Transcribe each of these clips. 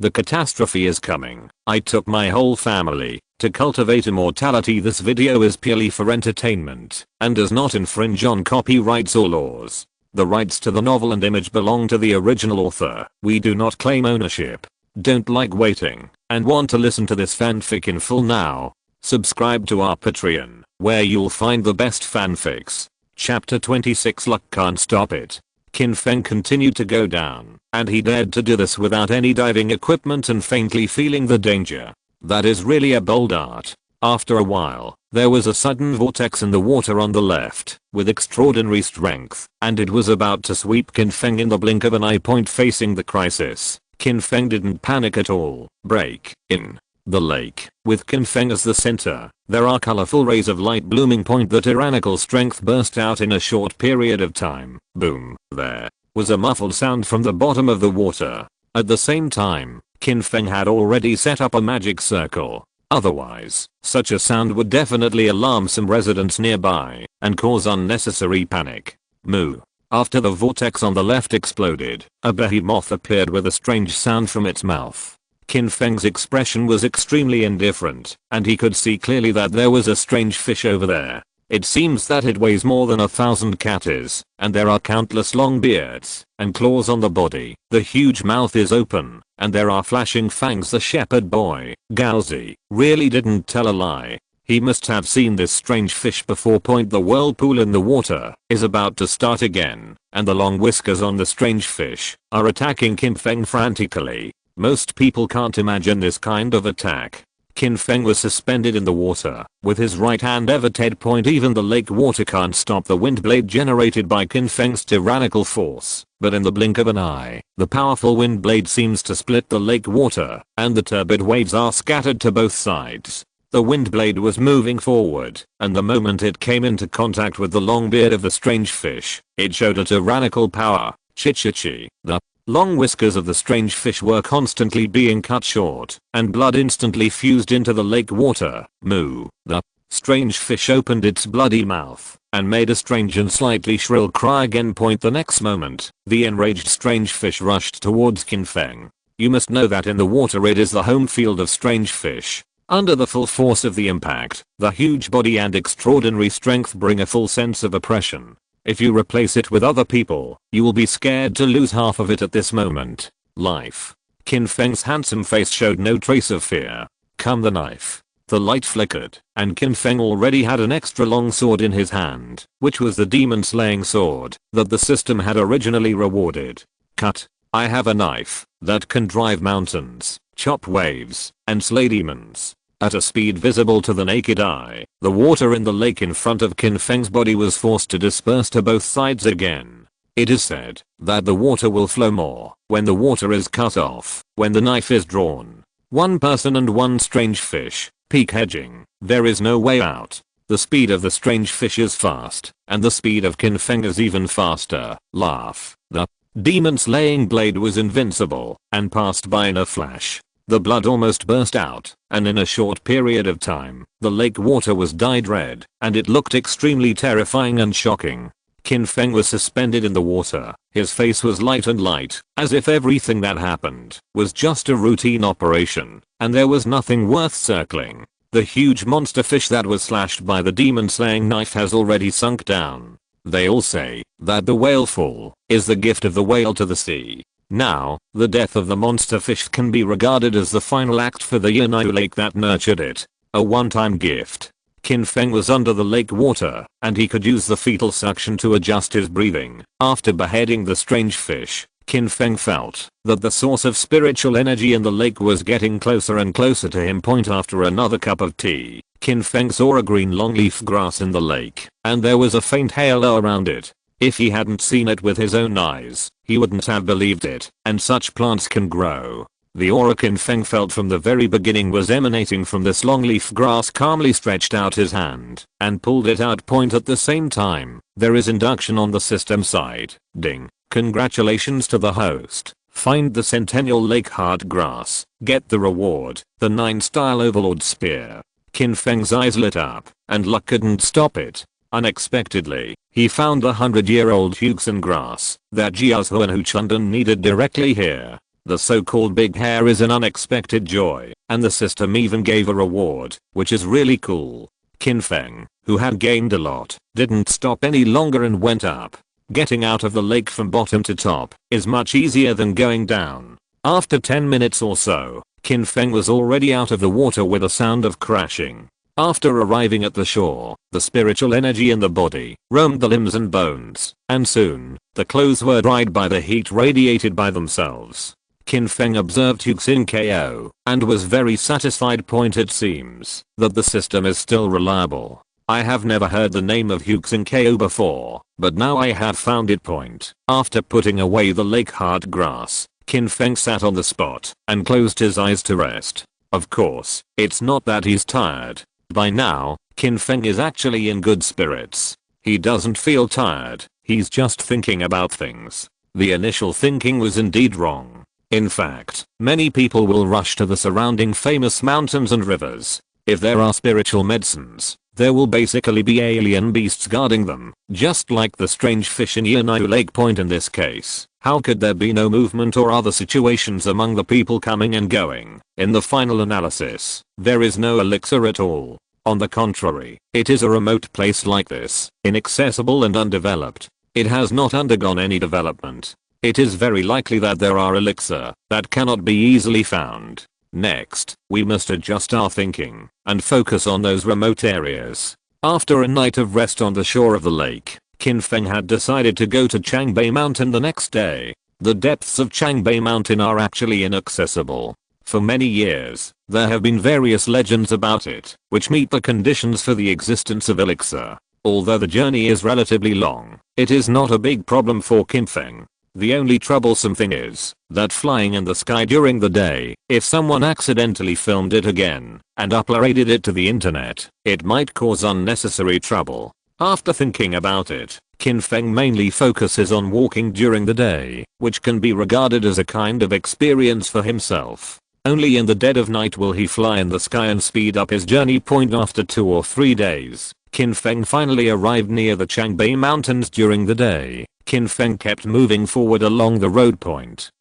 The catastrophe is coming. I took my whole family to cultivate immortality. This video is purely for entertainment and does not infringe on copyrights or laws. The rights to the novel and image belong to the original author. We do not claim ownership. Don't like waiting and want to listen to this fanfic in full now? Subscribe to our Patreon, where you'll find the best fanfics. Chapter 26. Luck can't stop it. Qin Feng continued to go down, and he dared to do this without any diving equipment and faintly feeling the danger. That is really a bold art. After a while, there was a sudden vortex in the water on the left, with extraordinary strength, and it was about to sweep Qin Feng in the blink of an eye. Facing the crisis, Qin Feng didn't panic at all. Break in the lake, with Qin Feng as the center, there are colorful rays of light blooming. The tyrannical strength burst out in a short period of time. Boom. There was a muffled sound from the bottom of the water. At the same time, Qin Feng had already set up a magic circle. Otherwise, such a sound would definitely alarm some residents nearby and cause unnecessary panic. Moo. After the vortex on the left exploded, a behemoth appeared with a strange sound from its mouth. Qin Feng's expression was extremely indifferent, and he could see clearly that there was a strange fish over there. It seems that it weighs more than 1,000 katas, and there are countless long beards and claws on the body. The huge mouth is open, and there are flashing fangs. The shepherd boy, Gaozi, really didn't tell a lie. He must have seen this strange fish before. The whirlpool in the water is about to start again, and the long whiskers on the strange fish are attacking Qin Feng frantically. Most people can't imagine this kind of attack. Qin Feng was suspended in the water, with his right hand everted. Even the lake water can't stop the wind blade generated by Qin Feng's tyrannical force, but in the blink of an eye, the powerful wind blade seems to split the lake water, and the turbid waves are scattered to both sides. The wind blade was moving forward, and the moment it came into contact with the long beard of the strange fish, it showed a tyrannical power. Chi-chi-chi. The long whiskers of the strange fish were constantly being cut short, and blood instantly fused into the lake water. Moo. The strange fish opened its bloody mouth and made a strange and slightly shrill cry again. The next moment, the enraged strange fish rushed towards Qin Feng. You must know that in the water it is the home field of strange fish. Under the full force of the impact, the huge body and extraordinary strength bring a full sense of oppression. If you replace it with other people, you will be scared to lose half of it at this moment. Life. Qin Feng's handsome face showed no trace of fear. Come the knife. The light flickered, and Qin Feng already had an extra long sword in his hand, which was the demon slaying sword that the system had originally rewarded. Cut. I have a knife that can drive mountains, chop waves, and slay demons. At a speed visible to the naked eye, the water in the lake in front of Qin Feng's body was forced to disperse to both sides again. It is said that the water will flow more when the water is cut off, when the knife is drawn. One person and one strange fish, peak hedging. There is no way out. The speed of the strange fish is fast, and the speed of Qin Feng is even faster. Laugh. The demon slaying blade was invincible and passed by in a flash. The blood almost burst out, and in a short period of time, the lake water was dyed red, and it looked extremely terrifying and shocking. Qin Feng was suspended in the water. His face was light, as if everything that happened was just a routine operation, and there was nothing worth circling. The huge monster fish that was slashed by the demon-slaying knife has already sunk down. They all say that the whalefall is the gift of the whale to the sea. Now, the death of the monster fish can be regarded as the final act for the Yunai lake that nurtured it. A one-time gift. Qin Feng was under the lake water, and he could use the fetal suction to adjust his breathing. After beheading the strange fish, Qin Feng felt that the source of spiritual energy in the lake was getting closer and closer to him. After another cup of tea, Qin Feng saw a green longleaf grass in the lake, and there was a faint halo around it. If he hadn't seen it with his own eyes, he wouldn't have believed it, and such plants can grow. The aura Qin Feng felt from the very beginning was emanating from this longleaf grass. Calmly stretched out his hand and pulled it out. At the same time, there is induction on the system side. Ding. Congratulations to the host. Find the Centennial Lake Hard Grass. Get the reward, the 9-style Overlord Spear. Qin Feng's eyes lit up, and luck couldn't stop it. Unexpectedly, he found the 100-year-old Huxan grass that Jiaohu and Huchundan needed directly here. The so-called big hair is an unexpected joy, and the system even gave a reward, which is really cool. Qin Feng, who had gained a lot, didn't stop any longer and went up. Getting out of the lake from bottom to top is much easier than going down. After 10 minutes or so, Qin Feng was already out of the water with a sound of crashing. After arriving at the shore, the spiritual energy in the body roamed the limbs and bones, and soon, the clothes were dried by the heat radiated by themselves. Qin Feng observed Huxin KO, and was very satisfied. It seems that the system is still reliable. I have never heard the name of Huxin KO before, but now I have found it. After putting away the lake hard grass, Qin Feng sat on the spot and closed his eyes to rest. Of course, it's not that he's tired. By now, Qin Feng is actually in good spirits. He doesn't feel tired, he's just thinking about things. The initial thinking was indeed wrong. In fact, many people will rush to the surrounding famous mountains and rivers. If there are spiritual medicines, there will basically be alien beasts guarding them, just like the strange fish in Yunai Lake. In this case, how could there be no movement or other situations among the people coming and going? In the final analysis, there is no elixir at all. On the contrary, it is a remote place like this, inaccessible and undeveloped. It has not undergone any development. It is very likely that there are elixir that cannot be easily found. Next, we must adjust our thinking and focus on those remote areas. After a night of rest on the shore of the lake, Qin Feng had decided to go to Changbei Mountain the next day. The depths of Changbei Mountain are actually inaccessible. For many years, there have been various legends about it, which meet the conditions for the existence of elixir. Although the journey is relatively long, it is not a big problem for Qin Feng. The only troublesome thing is that flying in the sky during the day, if someone accidentally filmed it again and uploaded it to the internet, it might cause unnecessary trouble. After thinking about it, Qin Feng mainly focuses on walking during the day, which can be regarded as a kind of experience for himself. Only in the dead of night will he fly in the sky and speed up his journey. After 2 or 3 days, Qin Feng finally arrived near the Changbei Mountains. During the day, Qin Feng kept moving forward along the road.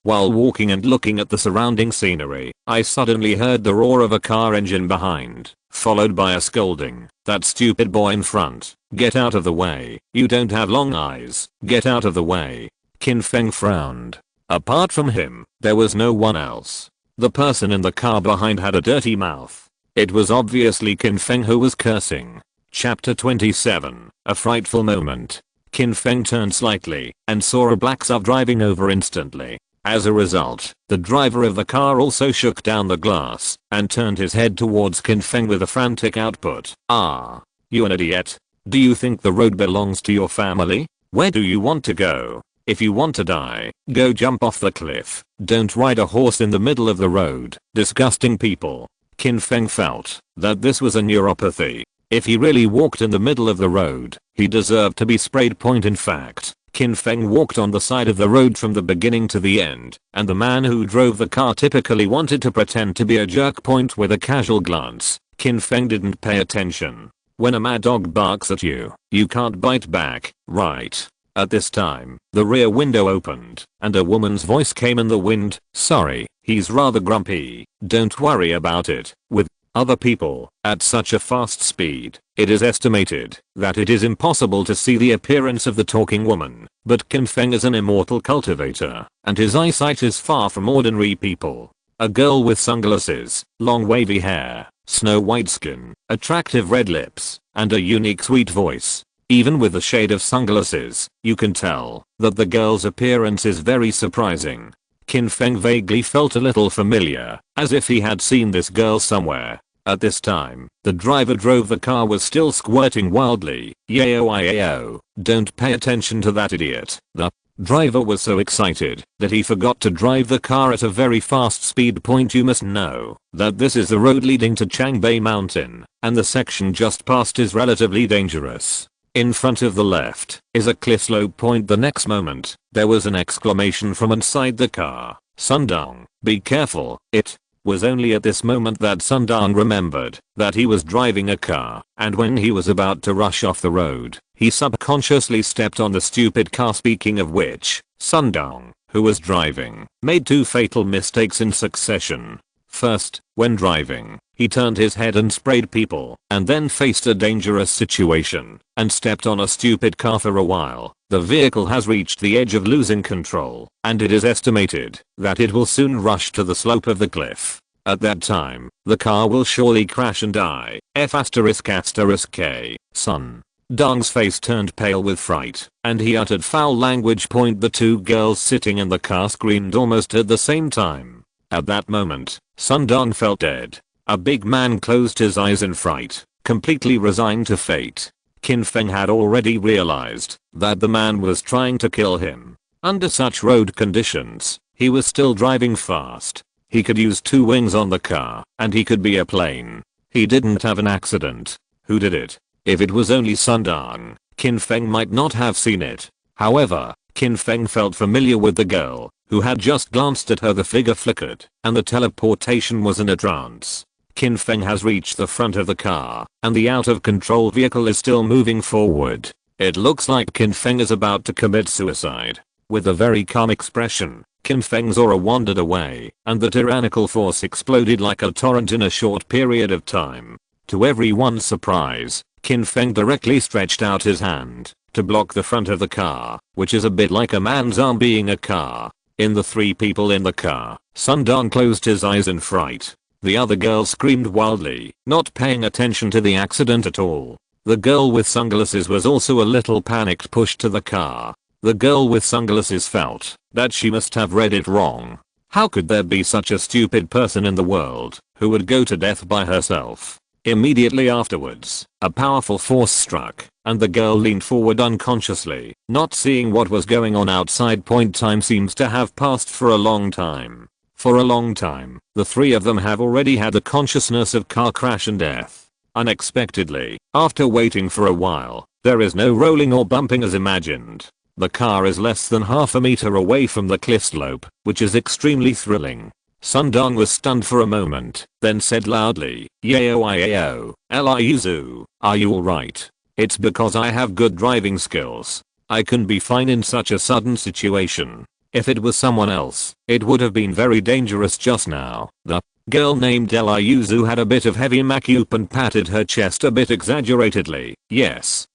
While walking and looking at the surrounding scenery, I suddenly heard the roar of a car engine behind, followed by a scolding. "That stupid boy in front, get out of the way, you don't have long eyes, get out of the way." Qin Feng frowned. Apart from him, there was no one else. The person in the car behind had a dirty mouth. It was obviously Qin Feng who was cursing. Chapter 27, a frightful moment. Qin Feng turned slightly and saw a black SUV driving over instantly. As a result, the driver of the car also shook down the glass and turned his head towards Qin Feng with a frantic output. "Ah, you an idiot. Do you think the road belongs to your family? Where do you want to go? If you want to die, go jump off the cliff. Don't ride a horse in the middle of the road. Disgusting people." Qin Feng felt that this was a neuropathy. If he really walked in the middle of the road, he deserved to be sprayed. In fact, Qin Feng walked on the side of the road from the beginning to the end, and the man who drove the car typically wanted to pretend to be a jerk. With a casual glance, Qin Feng didn't pay attention. When a mad dog barks at you, you can't bite back, right? At this time, the rear window opened, and a woman's voice came in the wind. "Sorry, he's rather grumpy. Don't worry about it." With other people, at such a fast speed, it is estimated that it is impossible to see the appearance of the talking woman. But Qin Feng is an immortal cultivator, and his eyesight is far from ordinary people. A girl with sunglasses, long wavy hair, snow-white skin, attractive red lips, and a unique sweet voice. Even with the shade of sunglasses, you can tell that the girl's appearance is very surprising. Qin Feng vaguely felt a little familiar, as if he had seen this girl somewhere. At this time, the driver drove the car was still squirting wildly. "Yayo, don't pay attention to that idiot." The driver was so excited that he forgot to drive the car at a very fast speed. You must know that this is the road leading to Changbei Mountain, and the section just past is relatively dangerous. In front of the left is a cliff slope. The next moment, there was an exclamation from inside the car. "Sundong, be careful." It was only at this moment that Sundong remembered that he was driving a car, and when he was about to rush off the road, he subconsciously stepped on the stupid car. Speaking of which, Sundong, who was driving, made two fatal mistakes in succession. First, when driving, he turned his head and sprayed people, and then faced a dangerous situation, and stepped on a stupid car for a while. The vehicle has reached the edge of losing control, and it is estimated that it will soon rush to the slope of the cliff. At that time, the car will surely crash and die. F***K. Son. Dong's face turned pale with fright, and he uttered foul language. The two girls sitting in the car screamed almost at the same time. At that moment, Sun Dong felt dead. A big man closed his eyes in fright, completely resigned to fate. Qin Feng had already realized that the man was trying to kill him. Under such road conditions, he was still driving fast. He could use two wings on the car, and he could be a plane. He didn't have an accident. Who did it? If it was only Sun Dong, Qin Feng might not have seen it. However, Qin Feng felt familiar with the girl, who had just glanced at her. The figure flickered, and the teleportation was in a trance. Qin Feng has reached the front of the car, and the out-of-control vehicle is still moving forward. It looks like Qin Feng is about to commit suicide. With a very calm expression, Qin Feng's aura wandered away, and the tyrannical force exploded like a torrent in a short period of time. To everyone's surprise, Qin Feng directly stretched out his hand to block the front of the car, which is a bit like a man's arm being a car. In the three people in the car, Sun Dong closed his eyes in fright. The other girl screamed wildly, not paying attention to the accident at all. The girl with sunglasses was also a little panicked, pushed to the car. The girl with sunglasses felt that she must have read it wrong. How could there be such a stupid person in the world who would go to death by herself? Immediately afterwards, a powerful force struck, and the girl leaned forward unconsciously, not seeing what was going on outside. Time seems to have passed for a long time. For a long time, the three of them have already had the consciousness of car crash and death. Unexpectedly, after waiting for a while, there is no rolling or bumping as imagined. The car is less than half a meter away from the cliff slope, which is extremely thrilling. Sun Dong was stunned for a moment, then said loudly, "Yayo, Liuzu, are you alright? It's because I have good driving skills. I can be fine in such a sudden situation. If it was someone else, it would have been very dangerous just now." The girl named Liuzu had a bit of heavy makeup and patted her chest a bit exaggeratedly. Yes.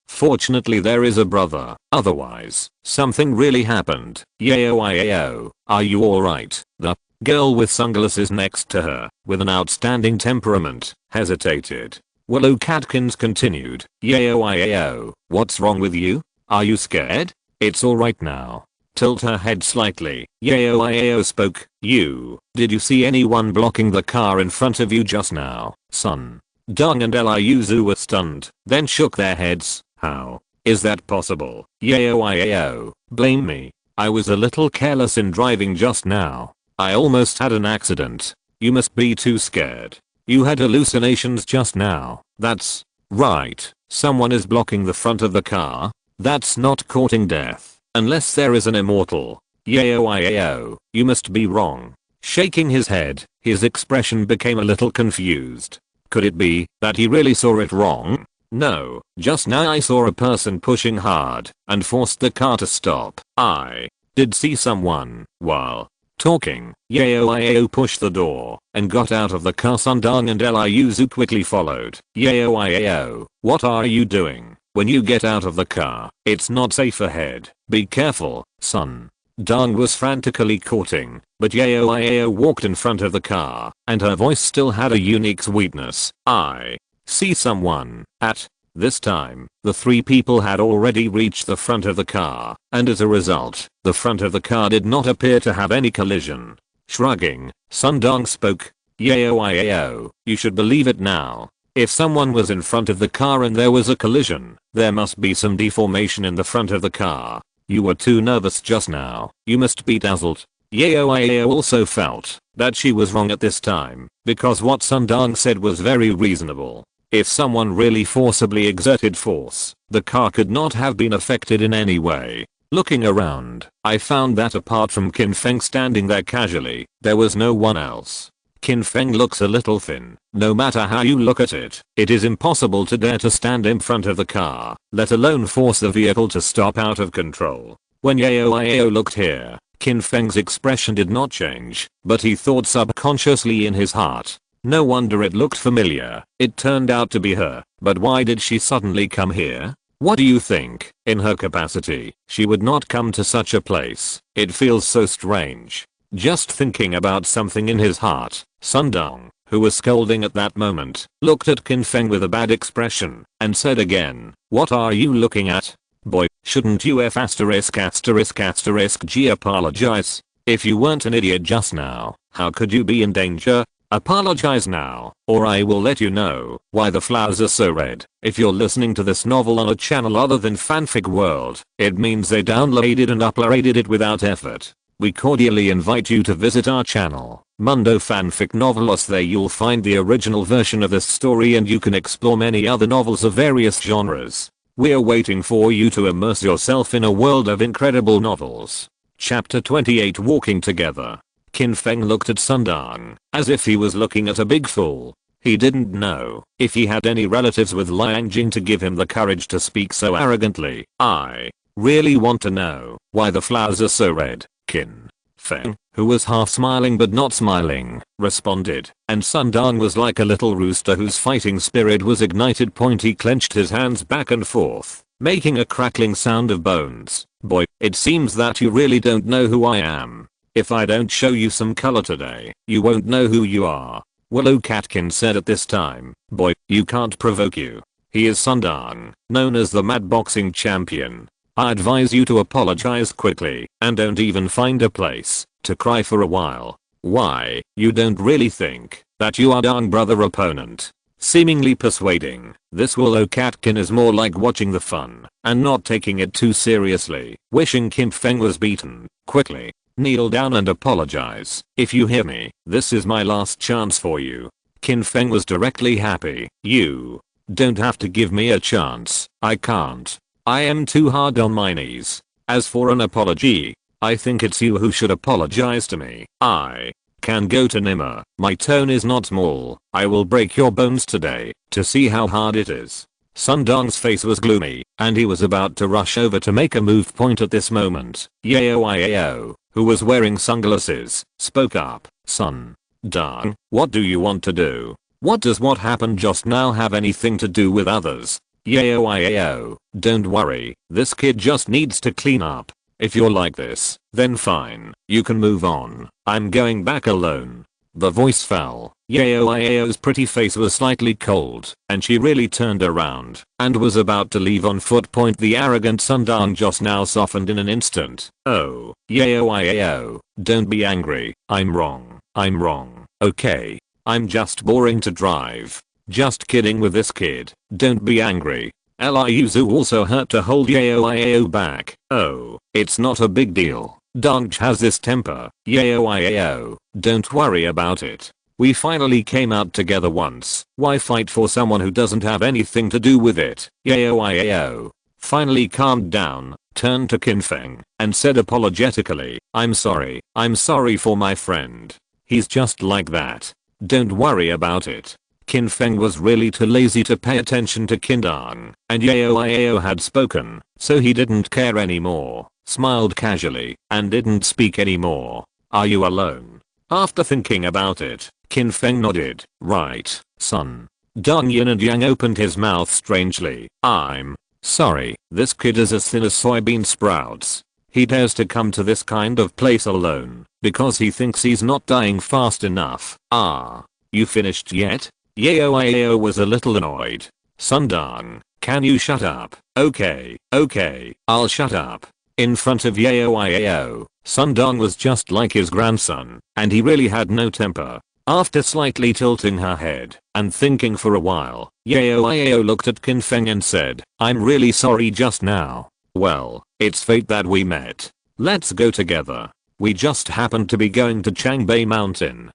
Fortunately there is a brother, otherwise, something really happened. Yayo, are you alright? The girl with sunglasses next to her, with an outstanding temperament, hesitated. Willow Catkins continued, Yayo, what's wrong with you? Are you scared? It's alright now. Tilt her head slightly. Yayo spoke, did you see anyone blocking the car in front of you just now? Sun Dong and Liuzu were stunned, then shook their heads. How is that possible? Yayo, blame me. I was a little careless in driving just now. I almost had an accident. You must be too scared. You had hallucinations just now. That's right. Someone is blocking the front of the car. That's not courting death. Unless there is an immortal. Yayo, you must be wrong. Shaking his head, his expression became a little confused. Could it be that he really saw it wrong? No, just now I saw a person pushing hard and forced the car to stop. I did see someone while talking. Yayo pushed the door and got out of the car. Sun Dong and Liuzu quickly followed. Yayo, what are you doing? When you get out of the car, it's not safe ahead. Be careful. Sun Dong was frantically courting, but Yayo walked in front of the car, and her voice still had a unique sweetness. I see someone. At this time, the three people had already reached the front of the car, and as a result, the front of the car did not appear to have any collision. Shrugging, Sun Dong spoke, Yayo, you should believe it now. If someone was in front of the car and there was a collision, there must be some deformation in the front of the car. You were too nervous just now. You must be dazzled. Yayo also felt that she was wrong at this time, because what Sun Dong said was very reasonable. If someone really forcibly exerted force, the car could not have been affected in any way. Looking around, I found that apart from Qin Feng standing there casually, there was no one else. Qin Feng looks a little thin. No matter how you look at it, it is impossible to dare to stand in front of the car, let alone force the vehicle to stop out of control. When Yao looked here, Qin Feng's expression did not change, but he thought subconsciously in his heart. No wonder it looked familiar. It turned out to be her, but why did she suddenly come here? What do you think? In her capacity, she would not come to such a place. It feels so strange. Just thinking about something in his heart, Sundong, who was scolding at that moment, looked at Qin Feng with a bad expression, and said again, "What are you looking at? Boy, shouldn't you G apologize? If you weren't an idiot just now, how could you be in danger? Apologize now, or I will let you know why the flowers are so red." If you're listening to this novel on a channel other than Fanfic World, it means they downloaded and uploaded it without effort. We cordially invite you to visit our channel, Mundo Fanfic Novelos. There you'll find the original version of this story and you can explore many other novels of various genres. We're waiting for you to immerse yourself in a world of incredible novels. Chapter 28 Walking Together. Qin Feng looked at Sundong, as if he was looking at a big fool. He didn't know if he had any relatives with Liangjing to give him the courage to speak so arrogantly. "I really want to know why the flowers are so red." Qin Feng, who was half smiling but not smiling, responded, and Sundong was like a little rooster whose fighting spirit was ignited. He clenched his hands back and forth, making a crackling sound of bones. "Boy, it seems that you really don't know who I am. If I don't show you some color today, you won't know who you are." Willow Catkin said at this time, "Boy, you can't provoke you. He is Sundong, known as the Mad Boxing Champion. I advise you to apologize quickly, and don't even find a place to cry for a while. Why, you don't really think that you are Dong brother opponent?" Seemingly persuading, this Willow Catkin is more like watching the fun, and not taking it too seriously. Wishing Qin Feng was beaten, quickly, kneel down and apologize. "If you hear me, this is my last chance for you." Qin Feng was directly happy. "You don't have to give me a chance. I can't. I am too hard on my knees. As for an apology, I think it's you who should apologize to me. I can go to Nimmer. My tone is not small. I will break your bones today to see how hard it is." Sundong's face was gloomy, and he was about to rush over to make a move. At this moment, Yao, who was wearing sunglasses, spoke up. "Sundong, what do you want to do? What does what happened just now have anything to do with others?" "Yao, don't worry, this kid just needs to clean up. If you're like this, then fine, you can move on. I'm going back alone." The voice fell. Yao's pretty face was slightly cold, and she really turned around and was about to leave on foot. The arrogant Sundong just now softened in an instant. "Oh, Yao, don't be angry. I'm wrong. Okay? I'm just boring to drive. Just kidding with this kid. Don't be angry." Liuzu also hurt to hold Yao back. "Oh, it's not a big deal. Dong has this temper. Yao, don't worry about it. We finally came out together once. Why fight for someone who doesn't have anything to do with it?" Yao finally calmed down, turned to Qin Feng, and said apologetically, I'm sorry for my friend. He's just like that. Don't worry about it." Qin Feng was really too lazy to pay attention to Qindong, and Yao had spoken, so he didn't care anymore, smiled casually, and didn't speak anymore. "Are you alone?" After thinking about it, Qin Feng nodded. "Right, son." Dong Yin and Yang opened his mouth strangely. "I'm sorry, this kid is as thin as soybean sprouts. He dares to come to this kind of place alone, because he thinks he's not dying fast enough." "Ah, you finished yet?" Yao was a little annoyed. "Sundong, can you shut up?" Okay, I'll shut up." In front of Yao, Sundong was just like his grandson, and he really had no temper. After slightly tilting her head and thinking for a while, Yao looked at Qin Feng and said, "I'm really sorry just now. Well, it's fate that we met. Let's go together. We just happened to be going to Changbei Mountain."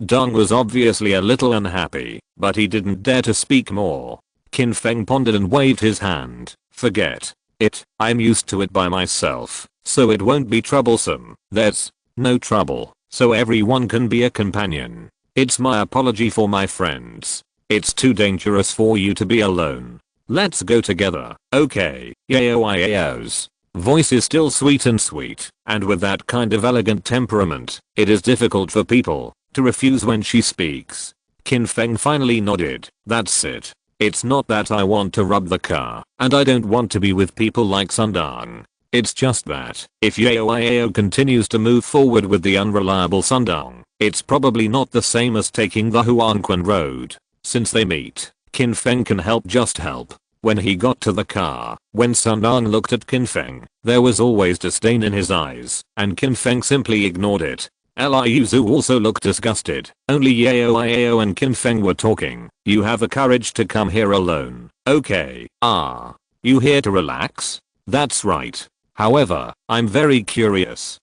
Dong was obviously a little unhappy, but he didn't dare to speak more. Qin Feng pondered and waved his hand. "Forget it, I'm used to it by myself, so it won't be troublesome. There's no trouble, so everyone can be a companion. It's my apology for my friends. It's too dangerous for you to be alone. Let's go together." "Okay." Yao's Voice is still sweet and sweet, and with that kind of elegant temperament, it is difficult for people to refuse when she speaks. Qin Feng finally nodded. That's it. It's not that I want to rub the car, and I don't want to be with people like Sundong. It's just that, if Yao continues to move forward with the unreliable Sundong, it's probably not the same as taking the Huangquan road. Since they meet, Qin Feng can just help. When he got to the car, when Sundong looked at Qin Feng, there was always disdain in his eyes, and Qin Feng simply ignored it. Liu also looked disgusted. Only Yao and Qin Feng were talking. You have the courage to come here alone. Okay. You here to relax? That's right. However, I'm very curious.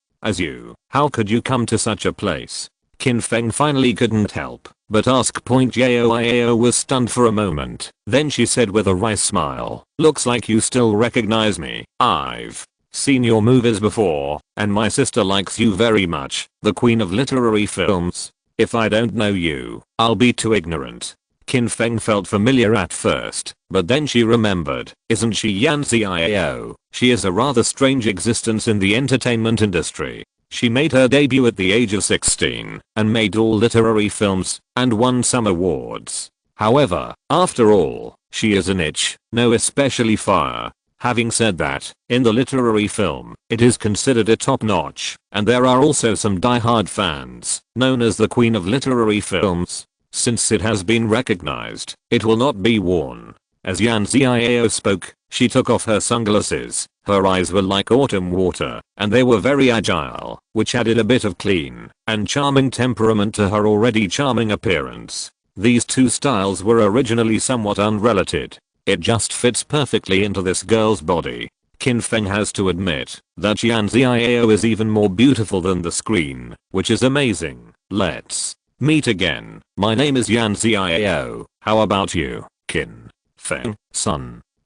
How could you come to such a place? Qin Feng finally couldn't help but ask. Yao was stunned for a moment. Then she said with a wry smile, looks like you still recognize me. I've seen your movies before, and my sister likes you very much, the queen of literary films. If I don't know you, I'll be too ignorant. Qin Feng felt familiar at first, but then she remembered, isn't she Yan Xiao? She is a rather strange existence in the entertainment industry. She made her debut at the age of 16 and made all literary films and won some awards. However, after all, she is a niche, no especially fire. Having said that, in the literary film, it is considered a top-notch, and there are also some die-hard fans, known as the Queen of Literary Films. Since it has been recognized, it will not be worn. As Yan Xiao spoke, she took off her sunglasses. Her eyes were like autumn water, and they were very agile, which added a bit of clean and charming temperament to her already charming appearance. These two styles were originally somewhat unrelated. It just fits perfectly into this girl's body. Qin Feng has to admit that Yan Xiao is even more beautiful than the screen, which is amazing. Let's meet again. My name is Yan Xiao. How about you, Qin Feng?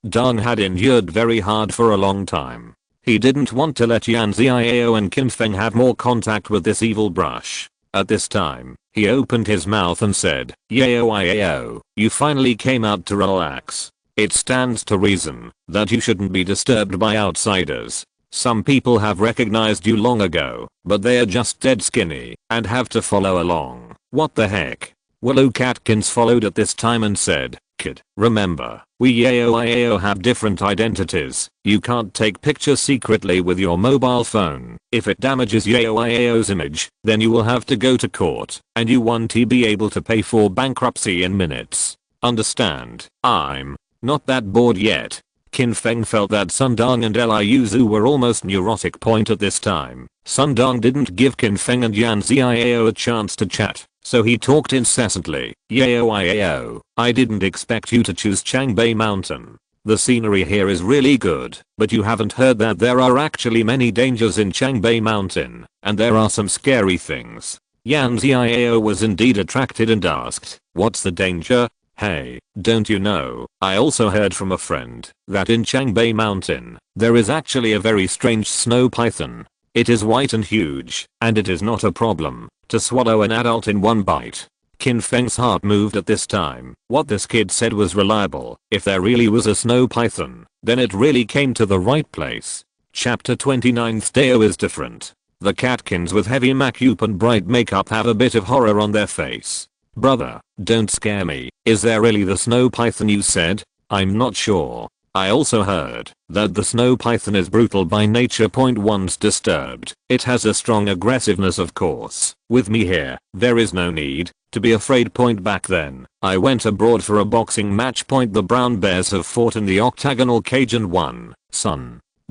Dong had endured very hard for a long time. He didn't want to let Yan Xiao and Qin Feng have more contact with this evil brush. At this time, he opened his mouth and said, Yao, you finally came out to relax. It stands to reason that you shouldn't be disturbed by outsiders. Some people have recognized you long ago, but they are just dead skinny and have to follow along. What the heck? Willow Catkins followed at this time and said, kid, remember, we Yao have different identities. You can't take pictures secretly with your mobile phone. If it damages Yao's image, then you will have to go to court, and you won't be able to pay for bankruptcy in minutes. Understand? I'm not that bored yet. Qin Feng felt that Sundong and Liu were almost neurotic point at this time. Sundong didn't give Qin Feng and Yan Xiao a chance to chat, so he talked incessantly. Yao, I didn't expect you to choose Changbei Mountain. The scenery here is really good, but you haven't heard that there are actually many dangers in Changbei Mountain, and there are some scary things. Yan Xiao was indeed attracted and asked, what's the danger? Hey, don't you know, I also heard from a friend that in Changbei Mountain, there is actually a very strange snow python. It is white and huge, and it is not a problem to swallow an adult in one bite. Qin Feng's heart moved at this time. What this kid said was reliable. If there really was a snow python, then it really came to the right place. Chapter 29. Dao is different. The Catkins with heavy makeup and bright makeup have a bit of horror on their face. Brother, don't scare me. Is there really the snow python you said? I'm not sure. I also heard that the snow python is brutal by nature. Once disturbed, it has a strong aggressiveness, of course. With me here, there is no need to be afraid. Back then, I went abroad for a boxing match. The brown bears have fought in the octagonal cage and won.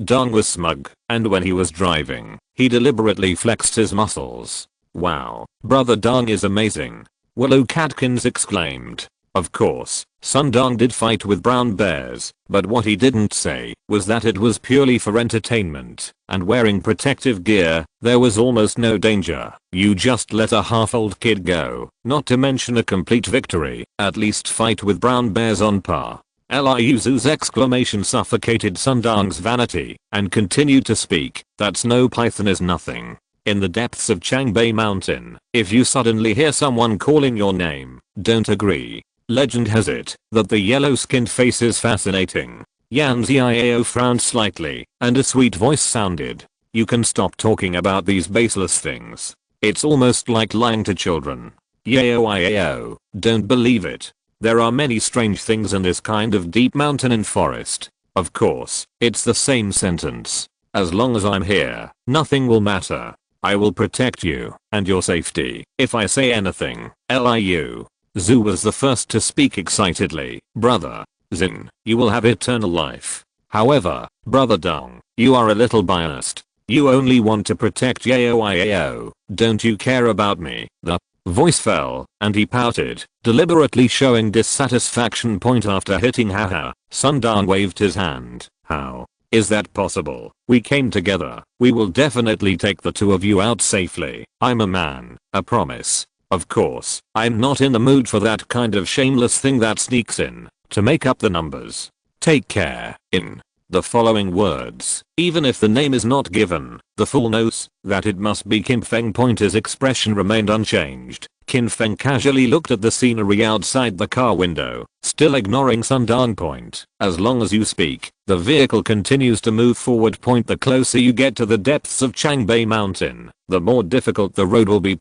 Dong was smug, and when he was driving, he deliberately flexed his muscles. Wow, brother Dong is amazing. Willow Catkins exclaimed. Of course, Sundong did fight with brown bears, but what he didn't say was that it was purely for entertainment, and wearing protective gear, there was almost no danger. You just let a half-old kid go, not to mention a complete victory, at least fight with brown bears on par. Liu's exclamation suffocated Sundong's vanity, and continued to speak. That snow python is nothing. In the depths of Changbei Mountain, if you suddenly hear someone calling your name, don't agree. Legend has it that the yellow-skinned face is fascinating. Yan Ziao frowned slightly, and a sweet voice sounded. You can stop talking about these baseless things. It's almost like lying to children. Yao, don't believe it. There are many strange things in this kind of deep mountain and forest. Of course, it's the same sentence. As long as I'm here, nothing will matter. I will protect you and your safety if I say anything. Liu. Zhu was the first to speak excitedly. Brother Xin, you will have eternal life. However, Brother Dong, you are a little biased. You only want to protect Yao. Don't you care about me? The voice fell, and he pouted, deliberately showing dissatisfaction. Point after hitting haha. Sundong waved his hand. How is that possible? We came together. We will definitely take the two of you out safely. I'm a man, I promise. Of course, I'm not in the mood for that kind of shameless thing that sneaks in to make up the numbers. Take care. In the following words, even if the name is not given, the fool knows that it must be Qin Feng. His expression remained unchanged. Qin Feng casually looked at the scenery outside the car window, still ignoring Sundong. Point. As long as you speak, the vehicle continues to move forward. The closer you get to the depths of Changbei Mountain, the more difficult the road will be.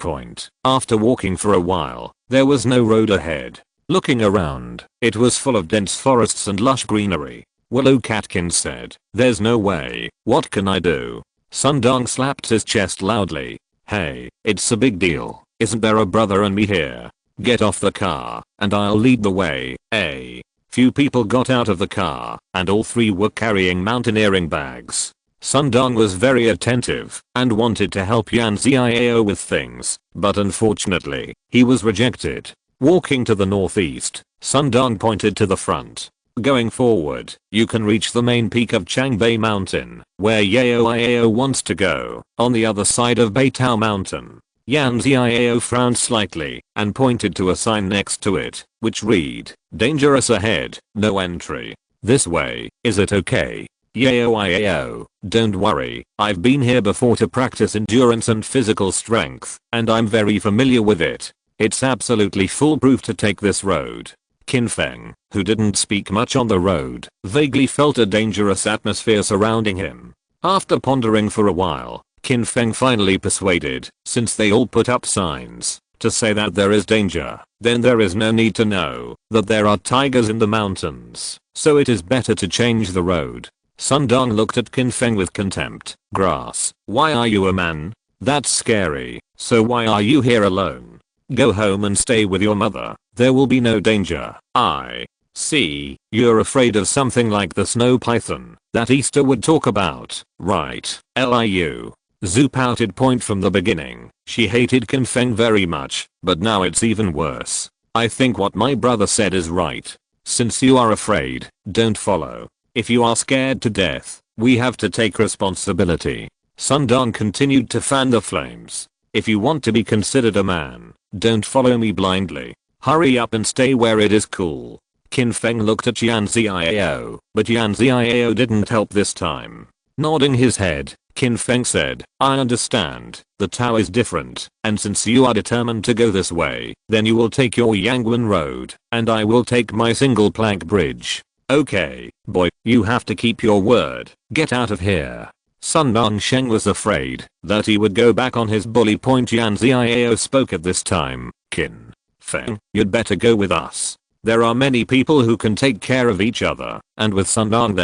After walking for a while, there was no road ahead. Looking around, it was full of dense forests and lush greenery. Willow Catkins said, there's no way. What can I do? Sundong slapped his chest loudly. Hey, it's a big deal. Isn't there a brother and me here? Get off the car, and I'll lead the way. A few people got out of the car, and all three were carrying mountaineering bags. Sundong was very attentive, and wanted to help Yan Ziao with things, but unfortunately, he was rejected. Walking to the northeast, Sundong pointed to the front. Going forward, you can reach the main peak of Changbei Mountain, where Yao wants to go, on the other side of Beitao Mountain. Yan Ziao frowned slightly, and pointed to a sign next to it, which read, dangerous ahead, no entry. This way, is it okay? Yao, don't worry, I've been here before to practice endurance and physical strength, and I'm very familiar with it. It's absolutely foolproof to take this road. Qin Feng, who didn't speak much on the road, vaguely felt a dangerous atmosphere surrounding him. After pondering for a while, Qin Feng finally persuaded, since they all put up signs, to say that there is danger, then there is no need to know that there are tigers in the mountains, so it is better to change the road. Sundong looked at Qin Feng with contempt. Grass, why are you a man? That's scary, so why are you here alone? Go home and stay with your mother, there will be no danger. I see, you're afraid of something like the snow python that Easter would talk about, right? Liu. Zhu pouted. From the beginning, she hated Qin Feng very much, but now it's even worse. I think what my brother said is right. Since you are afraid, don't follow. If you are scared to death, we have to take responsibility. Sundong continued to fan the flames. If you want to be considered a man, don't follow me blindly. Hurry up and stay where it is cool. Qin Feng looked at Yan Ziao, but Yan Ziao didn't help this time. Nodding his head, Qin Feng said, I understand, the Tao is different, and since you are determined to go this way, then you will take your Yangwan road, and I will take my single plank bridge. Okay, boy, you have to keep your word, get out of here. Sun Nongsheng was afraid that he would go back on his bully. Yan Ziao spoke at this time. Qin Feng, you'd better go with us. There are many people who can take care of each other, and with Sundong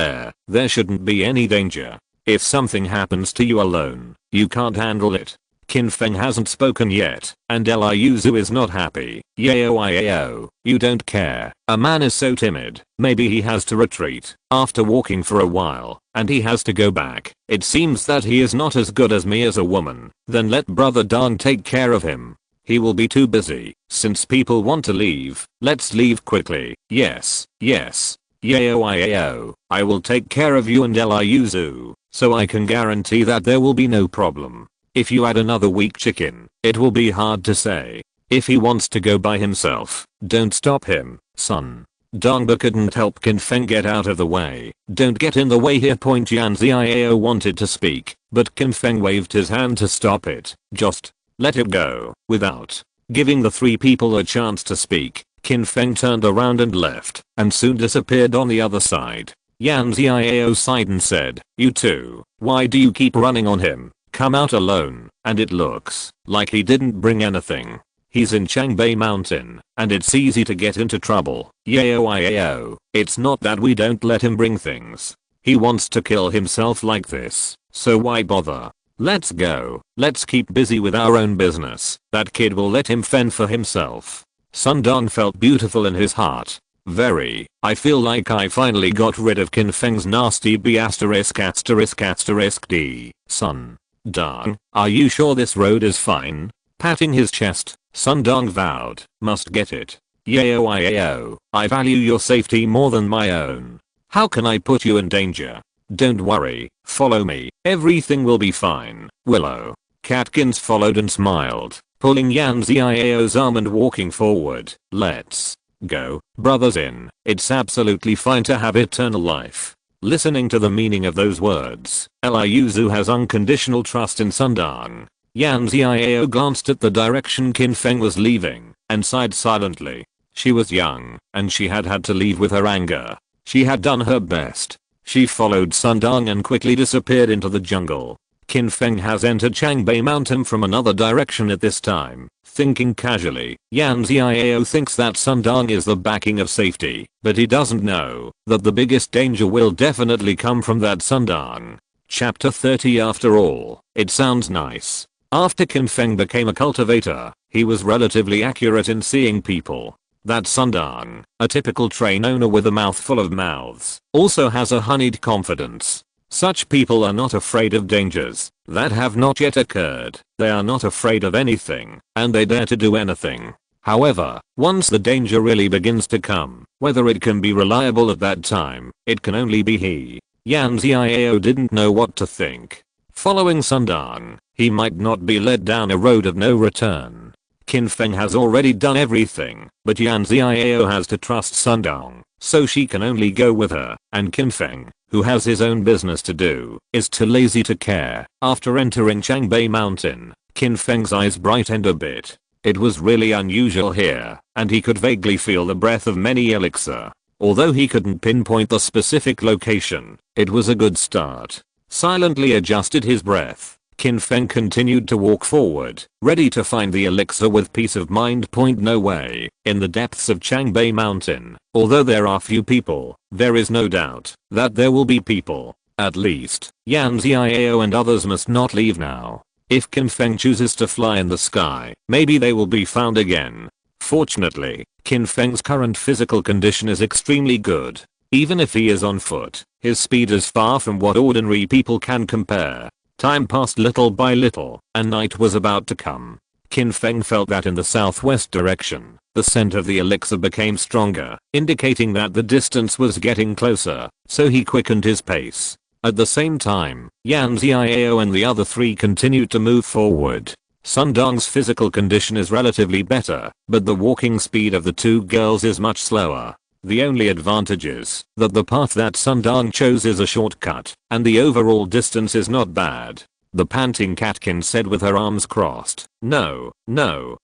there shouldn't be any danger. If something happens to you alone, you can't handle it. Qin Feng hasn't spoken yet, and Liu Zhu is not happy. Yao, you don't care. A man is so timid, maybe he has to retreat after walking for a while, and he has to go back. It seems that he is not as good as me as a woman, then let brother Dong take care of him. He will be too busy. Since people want to leave, let's leave quickly. Yes. Yao, I will take care of you and Liu Zhu, so I can guarantee that there will be no problem. If you add another weak chicken, it will be hard to say. If he wants to go by himself, don't stop him, son. Dongba couldn't help Qin Feng get out of the way. Don't get in the way here. Yan Ziao wanted to speak, but Qin Feng waved his hand to stop it. Just let it go. Without giving the three people a chance to speak, Qin Feng turned around and left, and soon disappeared on the other side. Yan Ziao sighed and said, "You too, why do you keep running on him? Come out alone, and it looks like he didn't bring anything. He's in Changbei Mountain, and it's easy to get into trouble. Yao, it's not that we don't let him bring things. He wants to kill himself like this, so why bother? Let's go, let's keep busy with our own business. That kid will let him fend for himself." Sundong felt beautiful in his heart. Very. I feel like I finally got rid of Qin Feng's nasty B**********. Sundong, are you sure this road is fine? Patting his chest, Sundong vowed, "Must get it. Yao, I value your safety more than my own. How can I put you in danger? Don't worry, follow me, everything will be fine, Willow." Catkins followed and smiled, pulling Yan Ziao's arm and walking forward. "Let's go, brothers in. It's absolutely fine to have eternal life." Listening to the meaning of those words, Liuzu has unconditional trust in Sundong. Yan Ziao glanced at the direction Qin Feng was leaving, and sighed silently. She was young, and she had had to leave with her anger. She had done her best. She followed Sundong and quickly disappeared into the jungle. Qin Feng has entered Changbei Mountain from another direction at this time. Thinking casually, Yan Ziao thinks that Sundong is the backing of safety, but he doesn't know that the biggest danger will definitely come from that Sundong. Chapter 30. After all, it sounds nice. After Qin Feng became a cultivator, he was relatively accurate in seeing people. That Sundong, a typical train owner with a mouthful of mouths, also has a honeyed confidence. Such people are not afraid of dangers that have not yet occurred. They are not afraid of anything, and they dare to do anything. However, once the danger really begins to come, whether it can be reliable at that time, it can only be he. Yan Ziao didn't know what to think. Following Sundong, he might not be led down a road of no return. Qin Feng has already done everything, but Yan Ziao has to trust Sundong, so she can only go with her, and Qin Feng, who has his own business to do, is too lazy to care. After entering Changbei Mountain, Qin Feng's eyes brightened a bit. It was really unusual here, and he could vaguely feel the breath of many elixir. Although he couldn't pinpoint the specific location, it was a good start. Silently adjusted his breath, Qin Feng continued to walk forward, ready to find the elixir with peace of mind. No way. In the depths of Changbei Mountain, although there are few people, there is no doubt that there will be people. At least, Yan Ziao and others must not leave now. If Qin Feng chooses to fly in the sky, maybe they will be found again. Fortunately, Qin Feng's current physical condition is extremely good. Even if he is on foot, his speed is far from what ordinary people can compare. Time passed little by little, and night was about to come. Qin Feng felt that in the southwest direction, the scent of the elixir became stronger, indicating that the distance was getting closer, so he quickened his pace. At the same time, Yan Ziao and the other three continued to move forward. Sundong's physical condition is relatively better, but the walking speed of the two girls is much slower. The only advantage is that the path that Sundong chose is a shortcut, and the overall distance is not bad. The panting catkin said with her arms crossed. No,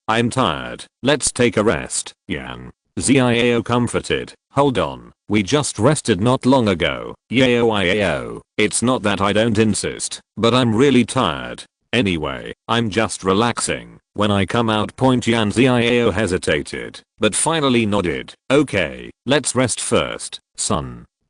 I'm tired. Let's take a rest, Yan Ziao comforted. Hold on, we just rested not long ago. Yao, it's not that I don't insist, but I'm really tired. Anyway, I'm just relaxing. When I come out. Yan Ziao hesitated, but finally nodded. Okay, let's rest first.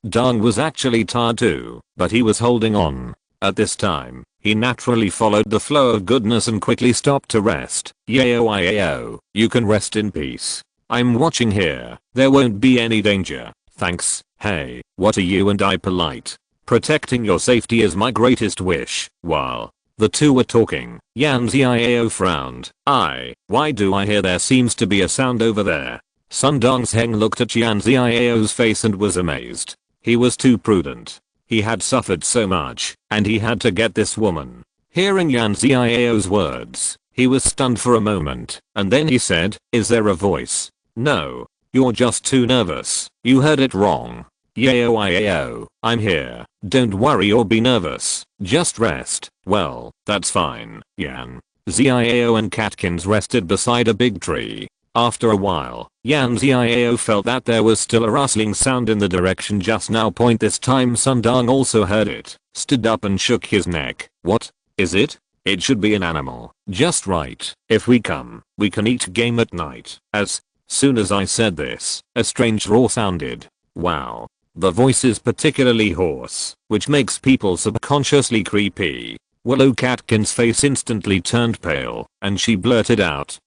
Dong was actually tired too, but he was holding on. At this time, he naturally followed the flow of goodness and quickly stopped to rest. Yao, you can rest in peace. I'm watching here. There won't be any danger. Thanks. Hey, what are you and I polite? Protecting your safety is my greatest wish. While the two were talking, Yan Ziao frowned. Why do I hear there seems to be a sound over there? Sundong's Heng looked at Yan Ziao's face and was amazed. He was too prudent. He had suffered so much, and he had to get this woman. Hearing Yan Ziao's words, he was stunned for a moment, and then he said, is there a voice? No. You're just too nervous. You heard it wrong. Yao, I'm here. Don't worry or be nervous. Just rest. Well, that's fine. Yan Ziao and Catkins rested beside a big tree. After a while, Yan Xiao felt that there was still a rustling sound in the direction just now. This time Sundong also heard it, stood up and shook his neck. What is it? It should be an animal. Just right. If we come, we can eat game at night. As soon as I said this, a strange roar sounded. Wow. The voice is particularly hoarse, which makes people subconsciously creepy. Willow Catkin's face instantly turned pale, and she blurted out,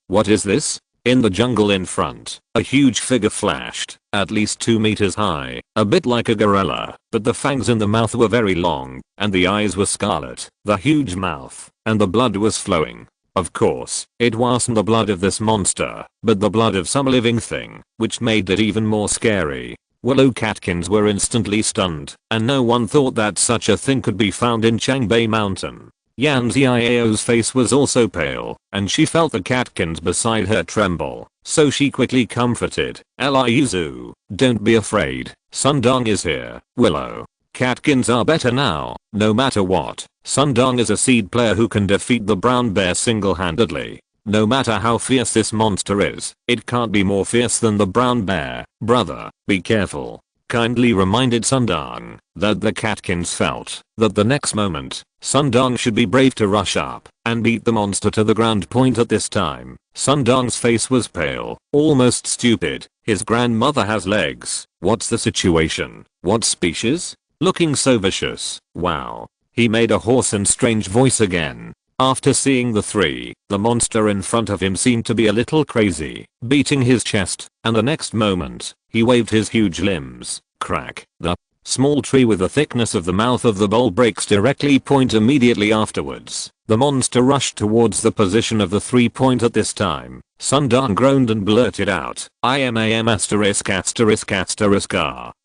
what is this? In the jungle in front, a huge figure flashed, at least 2 meters high, a bit like a gorilla, but the fangs in the mouth were very long, and the eyes were scarlet, the huge mouth, and the blood was flowing. Of course, it wasn't the blood of this monster, but the blood of some living thing, which made it even more scary. Willow Catkins were instantly stunned, and no one thought that such a thing could be found in Changbei Mountain. Yan Xiao's face was also pale, and she felt the Catkins beside her tremble, so she quickly comforted, Liuzu, don't be afraid, Sundong is here. Willow. Catkins are better now, no matter what. Sundong is a seed player who can defeat the brown bear single-handedly. No matter how fierce this monster is, it can't be more fierce than the brown bear. Brother, be careful. Kindly reminded Sundong that the Catkins felt that the next moment, Sundong should be brave to rush up and beat the monster to the ground. At this time, Sundong's face was pale, almost stupid. His grandmother has legs. What's the situation? What species? Looking so vicious. Wow. He made a hoarse and strange voice again. After seeing the three, the monster in front of him seemed to be a little crazy, beating his chest, and the next moment, he waved his huge limbs. Crack. The small tree with the thickness of the mouth of the bull breaks directly. Immediately afterwards, the monster rushed towards the position of the 3. At this time, Sundong groaned and blurted out, I am *******.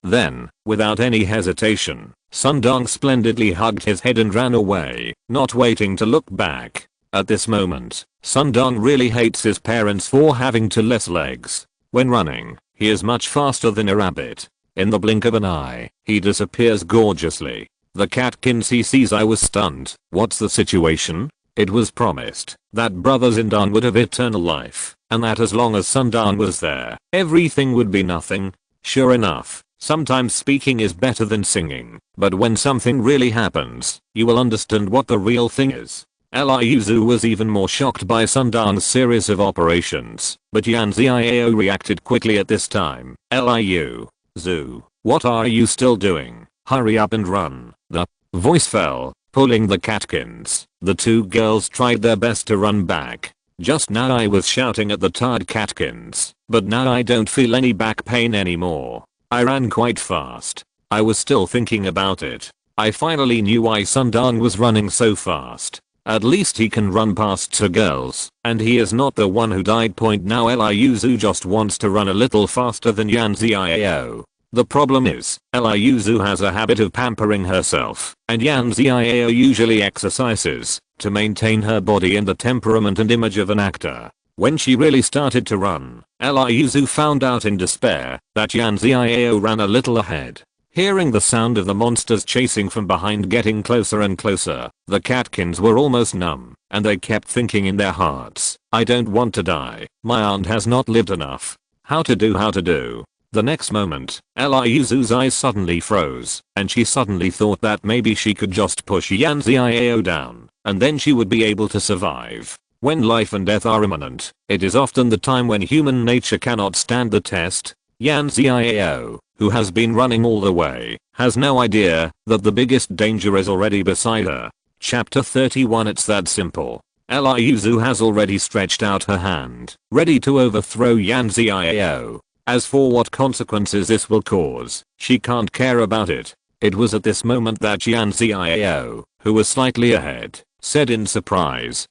Then, without any hesitation, Sundong splendidly hugged his head and ran away, not waiting to look back. At this moment, Sundong really hates his parents for having 2 less legs. When running, he is much faster than a rabbit. In the blink of an eye, he disappears gorgeously. The Catkins he sees. I was stunned. What's the situation? It was promised that Brother Zindan would have eternal life, and that as long as Sundong was there, everything would be nothing. Sure enough, sometimes speaking is better than singing, but when something really happens, you will understand what the real thing is. Liuzu was even more shocked by Sundong's series of operations, but Yan Xiao reacted quickly at this time. Liuzu, what are you still doing? Hurry up and run. The voice fell, pulling the Catkins. The 2 girls tried their best to run back. Just now I was shouting at the tired Catkins, but now I don't feel any back pain anymore. I ran quite fast. I was still thinking about it. I finally knew why Sundong was running so fast. At least he can run past 2 girls, and he is not the one who died. Now Liuzu just wants to run a little faster than Yan Xiao. The problem is, Liuzu has a habit of pampering herself, and Yan Xiao usually exercises to maintain her body in the temperament and image of an actor. When she really started to run, Liuzu found out in despair that Yan Xiao ran a little ahead. Hearing the sound of the monsters chasing from behind getting closer and closer, the Catkins were almost numb, and they kept thinking in their hearts, I don't want to die. My aunt has not lived enough. How to do. The next moment, Liuzu's eyes suddenly froze, and she suddenly thought that maybe she could just push Yan Xiao down, and then she would be able to survive. When life and death are imminent, it is often the time when human nature cannot stand the test. Yan Xiao, who has been running all the way, has no idea that the biggest danger is already beside her. Chapter 31. It's that simple. Liuzu has already stretched out her hand, ready to overthrow Yan Xiao. As for what consequences this will cause, she can't care about it. It was at this moment that Yan Xiao, who was slightly ahead, said in surprise,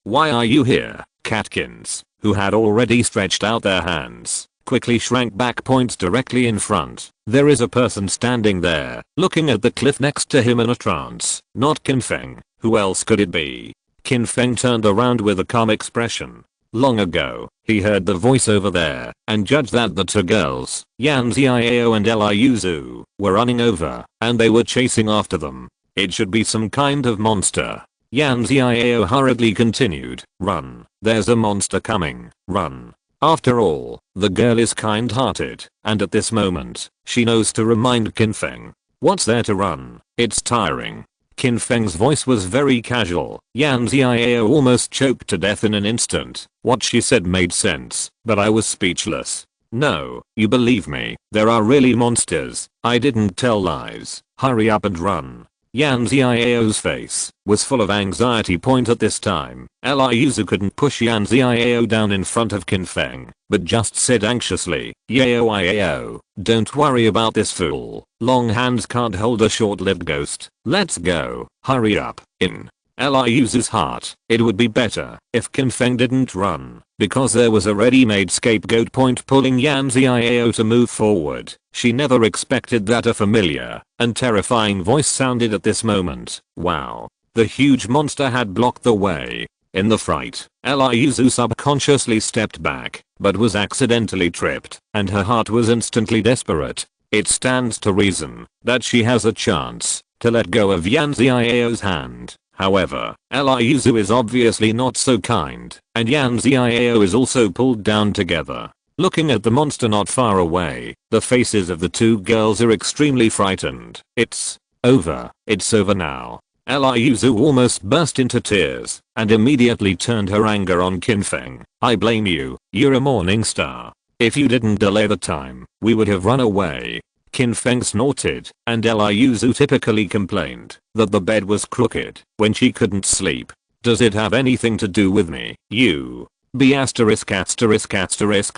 why are you here? Catkins, who had already stretched out their hands, quickly shrank back. Directly in front, there is a person standing there, looking at the cliff next to him in a trance. Not Qin Feng. Who else could it be? Qin Feng turned around with a calm expression. Long ago, he heard the voice over there and judged that the 2 girls, Yan Xiao and Liuzu, were running over, and they were chasing after them. It should be some kind of monster. Yan Xiao hurriedly continued, run, there's a monster coming, run. After all, the girl is kind-hearted, and at this moment, she knows to remind Qin Feng. What's there to run? It's tiring. Qin Feng's voice was very casual. Yan Xiao almost choked to death in an instant. What she said made sense, but I was speechless. No, you believe me, there are really monsters. I didn't tell lies. Hurry up and run. Yan Xiao's face was full of anxiety at this time. Liuzu couldn't push Yan Xiao down in front of Qin Feng, but just said anxiously, Yao, don't worry about this fool. Long hands can't hold a short-lived ghost. Let's go. Hurry up. In Liuzu's heart, it would be better if Qin Feng didn't run, because there was a ready-made scapegoat pulling Yan Xiao to move forward. She never expected that a familiar and terrifying voice sounded at this moment. Wow. The huge monster had blocked the way. In the fright, Liuzu subconsciously stepped back, but was accidentally tripped, and her heart was instantly desperate. It stands to reason that she has a chance to let go of Yan Xiao's hand. However, Liuzu is obviously not so kind, and Yan Xiao is also pulled down together. Looking at the monster not far away, the faces of the two girls are extremely frightened. It's over. It's over now. Liuzu almost burst into tears, and immediately turned her anger on Qin Feng. I blame you. You're a morning star. If you didn't delay the time, we would have run away. Qin Feng snorted, and Liuzu typically complained that the bed was crooked when she couldn't sleep. Does it have anything to do with me? You. B************.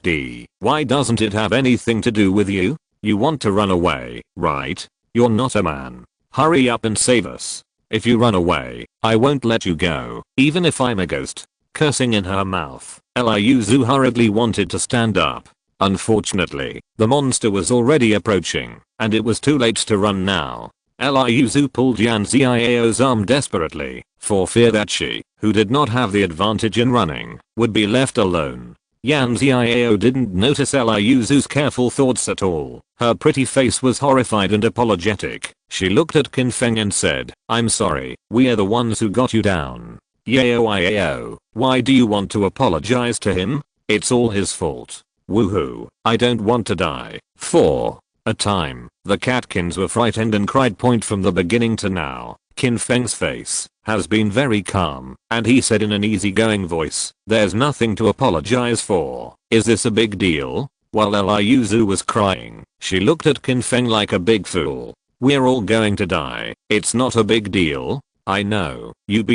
D. Why doesn't it have anything to do with you? You want to run away, right? You're not a man. Hurry up and save us. If you run away, I won't let you go, even if I'm a ghost. Cursing in her mouth, Liuzu hurriedly wanted to stand up. Unfortunately, the monster was already approaching, and it was too late to run now. Liuzu pulled Yan Xiao's arm desperately, for fear that she, who did not have the advantage in running, would be left alone. Yan Xiao didn't notice Liuzu's careful thoughts at all. Her pretty face was horrified and apologetic. She looked at Qin Feng and said, I'm sorry, we are the ones who got you down. Yao, why do you want to apologize to him? It's all his fault. Woohoo, I don't want to die. For a time, the catkins were frightened and cried. From the beginning to now, Qin Feng's face has been very calm, and he said in an easygoing voice, there's nothing to apologize for. Is this a big deal? While Liuzu was crying, she looked at Qin Feng like a big fool. We're all going to die. It's not a big deal. I know. UB*******.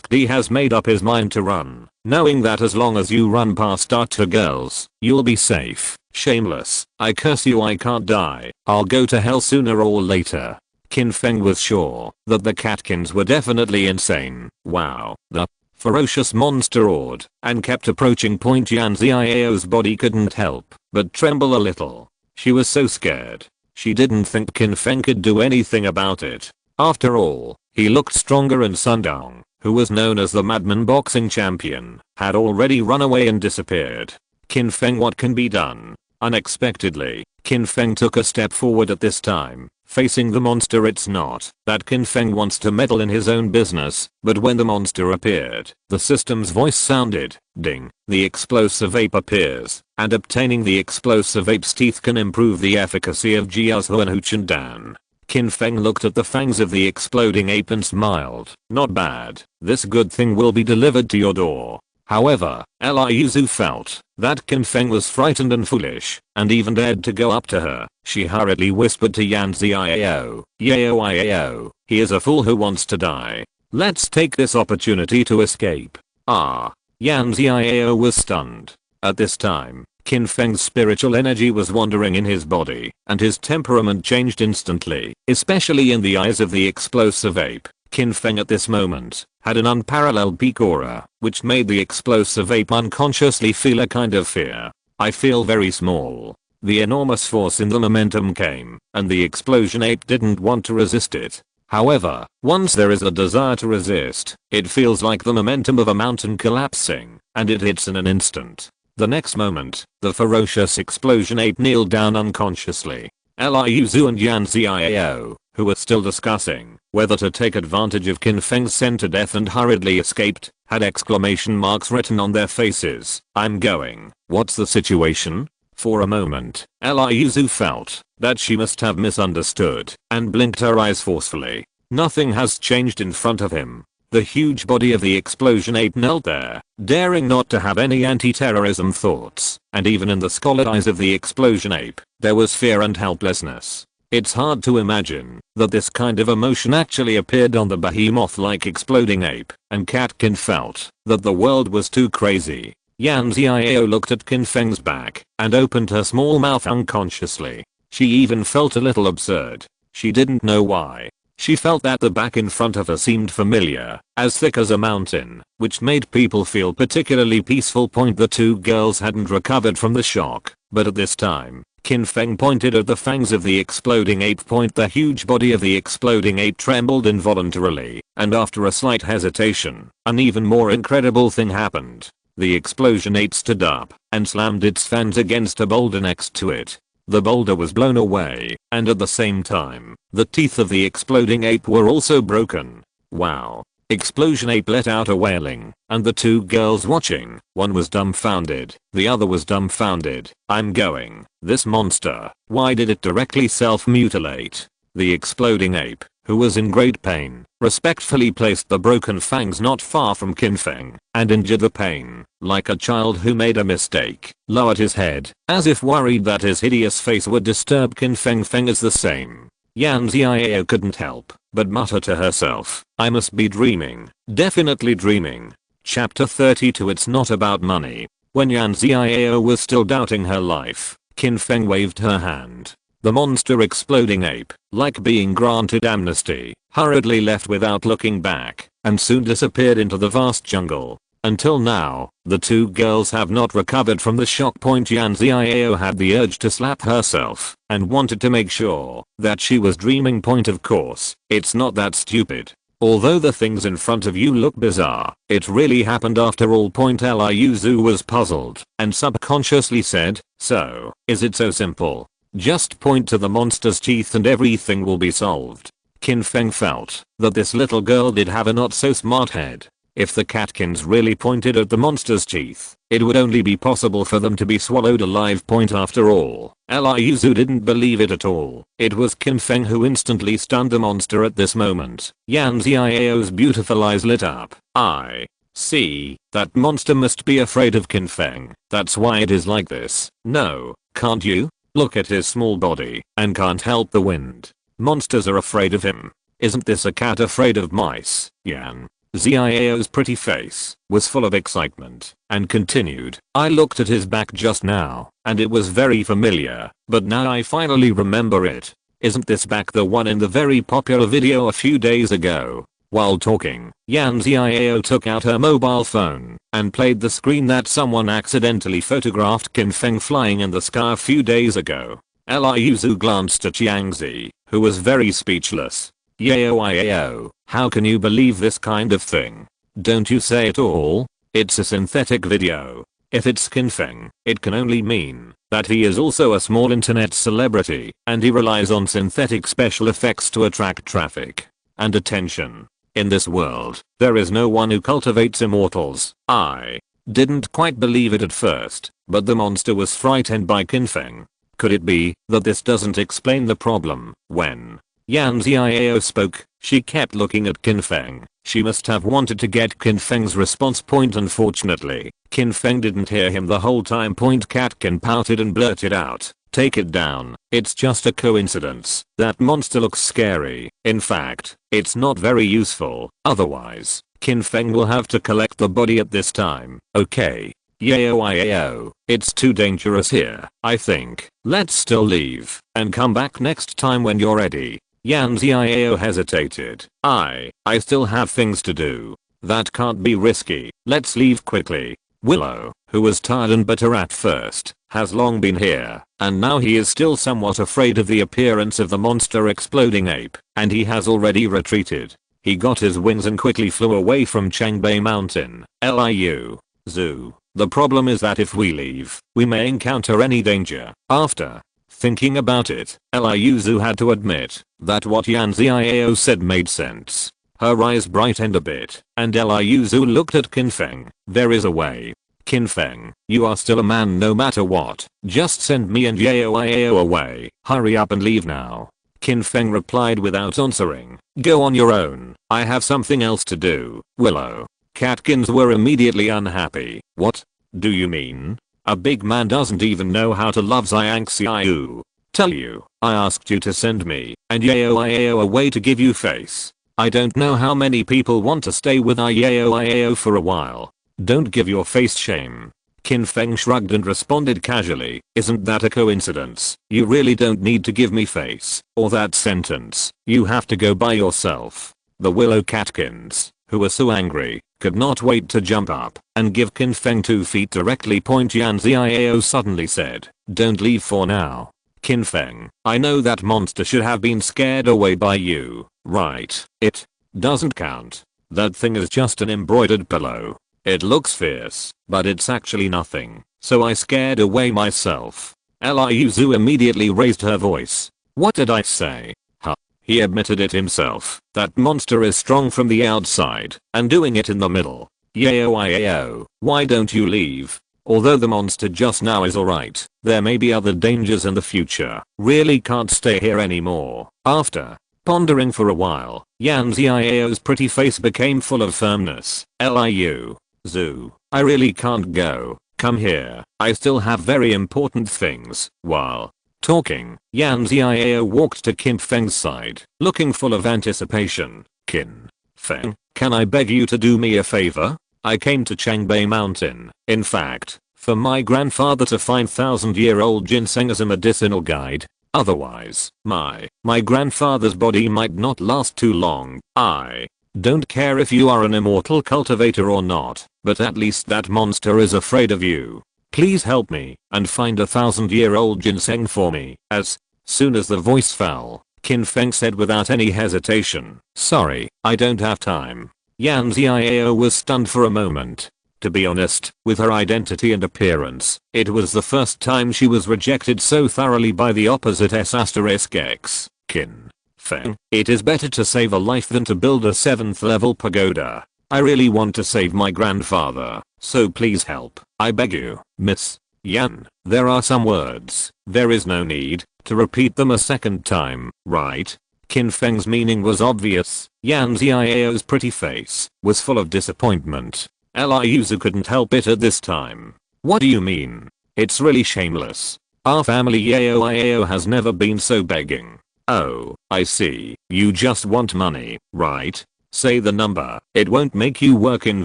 D has made up his mind to run, knowing that as long as you run past our two girls, you'll be safe. Shameless. I curse you, I can't die. I'll go to hell sooner or later. Qin Feng was sure that the catkins were definitely insane. Wow. The ferocious monster roared and kept approaching. Yan Xiao's body couldn't help but tremble a little. She was so scared. She didn't think Qin Feng could do anything about it. After all, he looked stronger, and Sundong, who was known as the Madman boxing champion, had already run away and disappeared. Qin Feng, what can be done? Unexpectedly, Qin Feng took a step forward at this time, facing the monster. It's not that Qin Feng wants to meddle in his own business, but when the monster appeared, the system's voice sounded, ding, the explosive ape appears, and obtaining the explosive ape's teeth can improve the efficacy of Jiaohu and Huchendan. Qin Feng looked at the fangs of the exploding ape and smiled. Not bad. This good thing will be delivered to your door. However, Liuzu felt that Qin Feng was frightened and foolish, and even dared to go up to her. She hurriedly whispered to Yan Xiao, Yao, he is a fool who wants to die. Let's take this opportunity to escape. Ah. Yan Xiao was stunned. At this time, Qin Feng's spiritual energy was wandering in his body, and his temperament changed instantly, especially in the eyes of the explosive ape. Qin Feng at this moment had an unparalleled peak aura, which made the explosive ape unconsciously feel a kind of fear. I feel very small. The enormous force in the momentum came, and the explosion ape didn't want to resist it. However, once there is a desire to resist, it feels like the momentum of a mountain collapsing, and it hits in an instant. The next moment, the ferocious explosion ape kneeled down unconsciously. Liu Zhu and Yan Xiao, who were still discussing whether to take advantage of Qin Feng's sent to death and hurriedly escaped, had exclamation marks written on their faces. I'm going. What's the situation? For a moment, Liu Zhu felt that she must have misunderstood and blinked her eyes forcefully. Nothing has changed in front of him. The huge body of the explosion ape knelt there, daring not to have any anti-terrorism thoughts, and even in the scarlet eyes of the explosion ape, there was fear and helplessness. It's hard to imagine that this kind of emotion actually appeared on the behemoth-like exploding ape, and Qin felt that the world was too crazy. Yan Xiao looked at Qin Feng's back and opened her small mouth unconsciously. She even felt a little absurd. She didn't know why. She felt that the back in front of her seemed familiar, as thick as a mountain, which made people feel particularly peaceful. The two girls hadn't recovered from the shock, but at this time, Qin Feng pointed at the fangs of the exploding ape. The huge body of the exploding ape trembled involuntarily, and after a slight hesitation, an even more incredible thing happened. The explosion ape stood up and slammed its fangs against a boulder next to it. The boulder was blown away, and at the same time, the teeth of the exploding ape were also broken. Wow. Explosion ape let out a wailing, and the two girls watching, one was dumbfounded, the other was dumbfounded. I'm going. This monster, why did it directly self-mutilate? The exploding ape, who was in great pain, respectfully placed the broken fangs not far from Qin Feng, and endured the pain, like a child who made a mistake, lowered his head, as if worried that his hideous face would disturb Qin Feng. Feng is the same. Yan Xiao couldn't help but mutter to herself, I must be dreaming, definitely dreaming. Chapter 32. It's not about money. When Yan Xiao was still doubting her life, Qin Feng waved her hand. The monster exploding ape, like being granted amnesty, hurriedly left without looking back, and soon disappeared into the vast jungle. Until now, the two girls have not recovered from the shock. Yan Xiao had the urge to slap herself, and wanted to make sure that she was dreaming. Of course, it's not that stupid. Although the things in front of you look bizarre, it really happened after all. Liu Zhu was puzzled, and subconsciously said, so, is it so simple? Just point to the monster's teeth and everything will be solved. Qin Feng felt that this little girl did have a not so smart head. If the catkins really pointed at the monster's teeth, it would only be possible for them to be swallowed alive. After all, Liu Zhu didn't believe it at all. It was Qin Feng who instantly stunned the monster at this moment. Yan Xiao's beautiful eyes lit up. I see. That monster must be afraid of Qin Feng. That's why it is like this. No, can't you? Look at his small body, and can't help the wind. Monsters are afraid of him. Isn't this a cat afraid of mice? Yan Xiao's pretty face was full of excitement, and continued, I looked at his back just now, and it was very familiar, but now I finally remember it. Isn't this back the one in the very popular video a few days ago? While talking, Yan Xiao took out her mobile phone and played the screen that someone accidentally photographed Qin Feng flying in the sky a few days ago. Liu Zhu glanced at Yang Zi, who was very speechless. Yao, how can you believe this kind of thing? Don't you say it all? It's a synthetic video. If it's Qin Feng, it can only mean that he is also a small internet celebrity, and he relies on synthetic special effects to attract traffic and attention. In this world, there is no one who cultivates immortals. I didn't quite believe it at first, but the monster was frightened by Qin Feng. Could it be that this doesn't explain the problem? When Yan Xiao spoke, she kept looking at Qin Feng. She must have wanted to get Qin Feng's response. Unfortunately, Qin Feng didn't hear him the whole time. Catkin pouted and blurted out, take it down. It's just a coincidence. That monster looks scary. In fact, it's not very useful. Otherwise, Qin Feng will have to collect the body at this time. Okay. Yao, it's too dangerous here, I think. Let's still leave and come back next time when you're ready. Yan Xiao hesitated. I still have things to do. That can't be risky. Let's leave quickly. Willow, who was tired and bitter at first, has long been here, and now he is still somewhat afraid of the appearance of the monster exploding ape, and he has already retreated. He got his wings and quickly flew away from Changbei Mountain. Liu Zhu, the problem is that if we leave, we may encounter any danger. After Thinking about it, Eliuzu had to admit that what Yan Xiao said made sense. Her eyes brightened a bit, and Eliuzu looked at Qin Feng. There is a way. Qin Feng, you are still a man no matter what. Just send me and Yao away. Hurry up and leave now. Qin Feng replied without answering. Go on your own. I have something else to do. Willow. Catkins were immediately unhappy. What do you mean? A big man doesn't even know how to love Xiang Xiu. Tell you, I asked you to send me and Yao away to give you face. I don't know how many people want to stay with Yao for a while. Don't give your face shame. Qin Feng shrugged and responded casually, isn't that a coincidence? You really don't need to give me face, or that sentence. You have to go by yourself. The Willow Catkins, who were so angry, could not wait to jump up and give Qin Feng 2 feet directly. Yan Xiao suddenly said, don't leave for now. Qin Feng, I know that monster should have been scared away by you, right? It doesn't count. That thing is just an embroidered pillow. It looks fierce, but it's actually nothing, so I scared away myself. Eliuzu immediately raised her voice. What did I say? Huh. He admitted it himself. That monster is strong from the outside, and doing it in the middle. Yao, why don't you leave? Although the monster just now is alright, there may be other dangers in the future. Really can't stay here anymore. After pondering for a while, Yan Xiao's pretty face became full of firmness. Liu-Zu, I really can't go. Come here. I still have very important things. While talking, Yan Xiao walked to Qin Feng's side, looking full of anticipation. Qin Feng, can I beg you to do me a favor? I came to Changbei Mountain, in fact, for my grandfather to find 1,000-year-old ginseng as a medicinal guide. Otherwise, my grandfather's body might not last too long. I don't care if you are an immortal cultivator or not, but at least that monster is afraid of you. Please help me and find 1,000-year-old ginseng for me. As soon as the voice fell, Qin Feng said without any hesitation, sorry, I don't have time. Yan Xiao was stunned for a moment. To be honest, with her identity and appearance, it was the first time she was rejected so thoroughly by the opposite S**X. Qin Feng, it is better to save a life than to build a 7th level pagoda. I really want to save my grandfather, so please help. I beg you, Miss Yan. There are some words. There is no need to repeat them a second time, right? Qin Feng's meaning was obvious. Yan Xiao's pretty face was full of disappointment. Eliuzu couldn't help it at this time. What do you mean? It's really shameless. Our family Yao has never been so begging. Oh, I see. You just want money, right? Say the number. It won't make you work in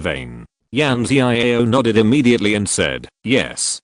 vain. Yan Xiao nodded immediately and said, yes,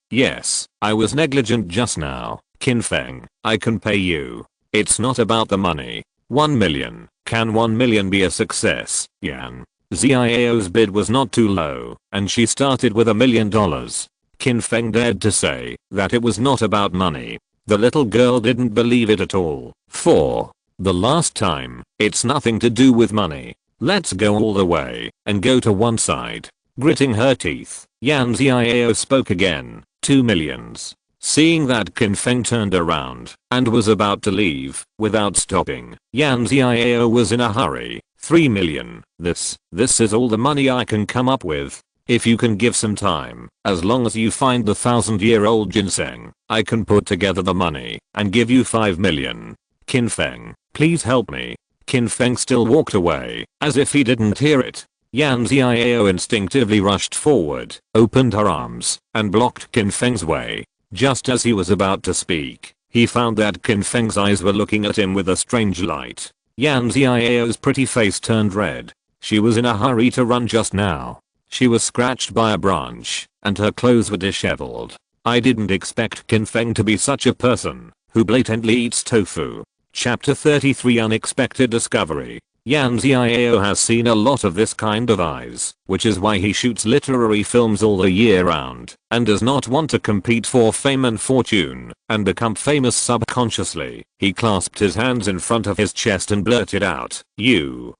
I was negligent just now. Qin Feng, I can pay you. It's not about the money. 1 million. Can 1 million be a success? Yan Xiao's bid was not too low, and she started with $1 million. Qin Feng dared to say that it was not about money. The little girl didn't believe it at all. For the last time, it's nothing to do with money. Let's go all the way and go to one side. Gritting her teeth, Yan Xiao spoke again. 2 millions. Seeing that Qin Feng turned around and was about to leave without stopping, Yan Xiao was in a hurry. 3 million. This is all the money I can come up with. If you can give some time, as long as you find the 1,000-year-old ginseng, I can put together the money and give you 5 million. Qin Feng, please help me. Qin Feng still walked away, as if he didn't hear it. Yan Xiao instinctively rushed forward, opened her arms, and blocked Qin Feng's way. Just as he was about to speak, he found that Qin Feng's eyes were looking at him with a strange light. Yan Xiao's pretty face turned red. She was in a hurry to run just now. She was scratched by a branch, and her clothes were disheveled. I didn't expect Qin Feng to be such a person who blatantly eats tofu. Chapter 33 Unexpected Discovery. Yan Xiao has seen a lot of this kind of eyes, which is why he shoots literary films all the year round, and does not want to compete for fame and fortune, and become famous subconsciously. He clasped his hands in front of his chest and blurted out,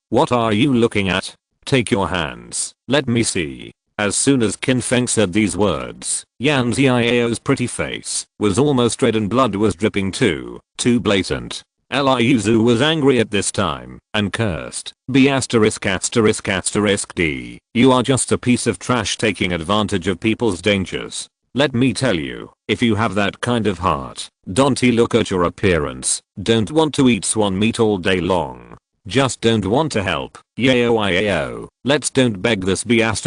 what are you looking at? Take your hands, let me see. As soon as Qin Feng said these words, Yan Xiao's pretty face was almost red and blood was dripping too. Too blatant. Liu Zhu was angry at this time and cursed. B********D. You are just a piece of trash taking advantage of people's dangers. Let me tell you, if you have that kind of heart, don't look at your appearance, don't want to eat swan meat all day long. Just don't want to help. Yao. Let's don't beg this B*******.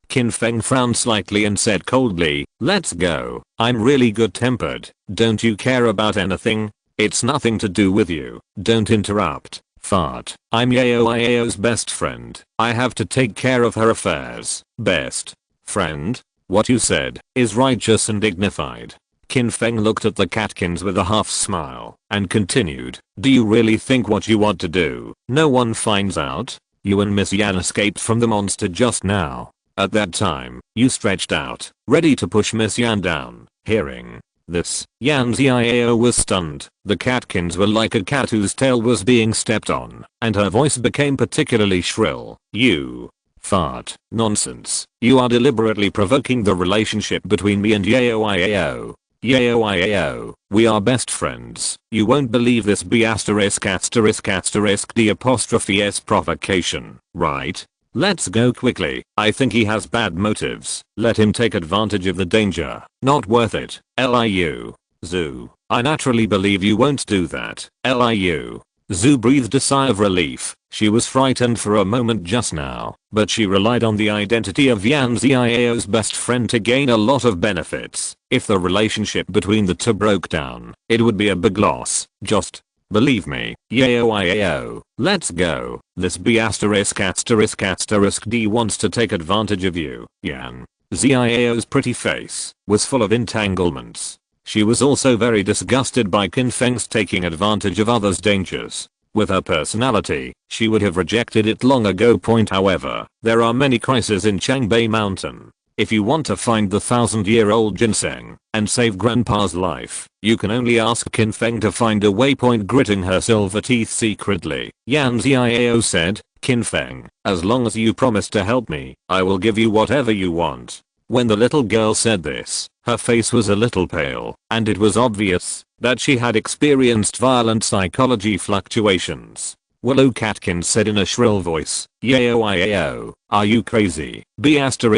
Qin Feng frowned slightly and said coldly, let's go. I'm really good tempered. Don't you care about anything? It's nothing to do with you. Don't interrupt. Fart. I'm Yao's best friend. I have to take care of her affairs. Best friend? What you said is righteous and dignified. Qin Feng looked at the catkins with a half smile and continued. Do you really think what you want to do no one finds out? You and Miss Yan escaped from the monster just now. At that time, you stretched out, ready to push Miss Yan down. Hearing this, Yan Xiao was stunned. The catkins were like a cat whose tail was being stepped on, and her voice became particularly shrill. You fart. Nonsense. You are deliberately provoking the relationship between me and Yao. Yao, we are best friends. You won't believe this B********D apostrophe S provocation, right? Let's go quickly. I think he has bad motives. Let him take advantage of the danger. Not worth it. Liu Zhu. I naturally believe you won't do that. Liu Zhu breathed a sigh of relief. She was frightened for a moment just now, but she relied on the identity of Yan Xiao's best friend to gain a lot of benefits. If the relationship between the two broke down, it would be a big loss. Just believe me. Yao. Let's go. This B*******D wants to take advantage of you. Yan Xiao's pretty face was full of entanglements. She was also very disgusted by Qin Feng's taking advantage of others' dangers. With her personality, she would have rejected it long ago. However, there are many crises in Changbei Mountain. If you want to find the 1000-year-old ginseng and save grandpa's life, you can only ask Qin Feng to find a waypoint. Gritting her silver teeth secretly, Yan Xiao said, Qin Feng, as long as you promise to help me, I will give you whatever you want. When the little girl said this, her face was a little pale, and it was obvious that she had experienced violent psychology fluctuations. Willow Catkins said in a shrill voice, Yao, are you crazy? B*******D.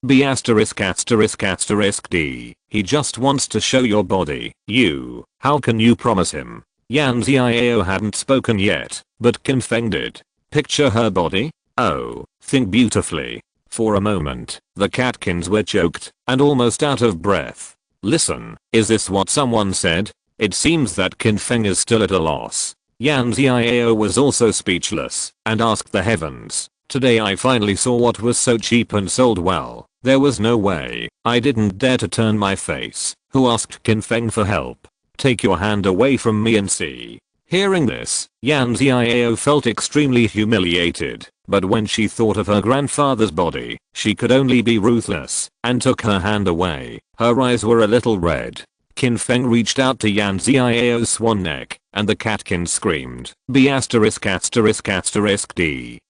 B******D. He just wants to show your body. You, how can you promise him? Yan Xiao hadn't spoken yet, but Qin Feng did. Picture her body? Oh, think beautifully. For a moment, the catkins were choked and almost out of breath. Listen, is this what someone said? It seems that Qin Feng is still at a loss. Yan Xiao was also speechless and asked the heavens. Today I finally saw what was so cheap and sold well. There was no way. I didn't dare to turn my face. Who asked Qin Feng for help? Take your hand away from me and see. Hearing this, Yan Xiao felt extremely humiliated, but when she thought of her grandfather's body, she could only be ruthless and took her hand away. Her eyes were a little red. Qin Feng reached out to Yan Xiao's swan neck, and the catkin screamed, B*******D.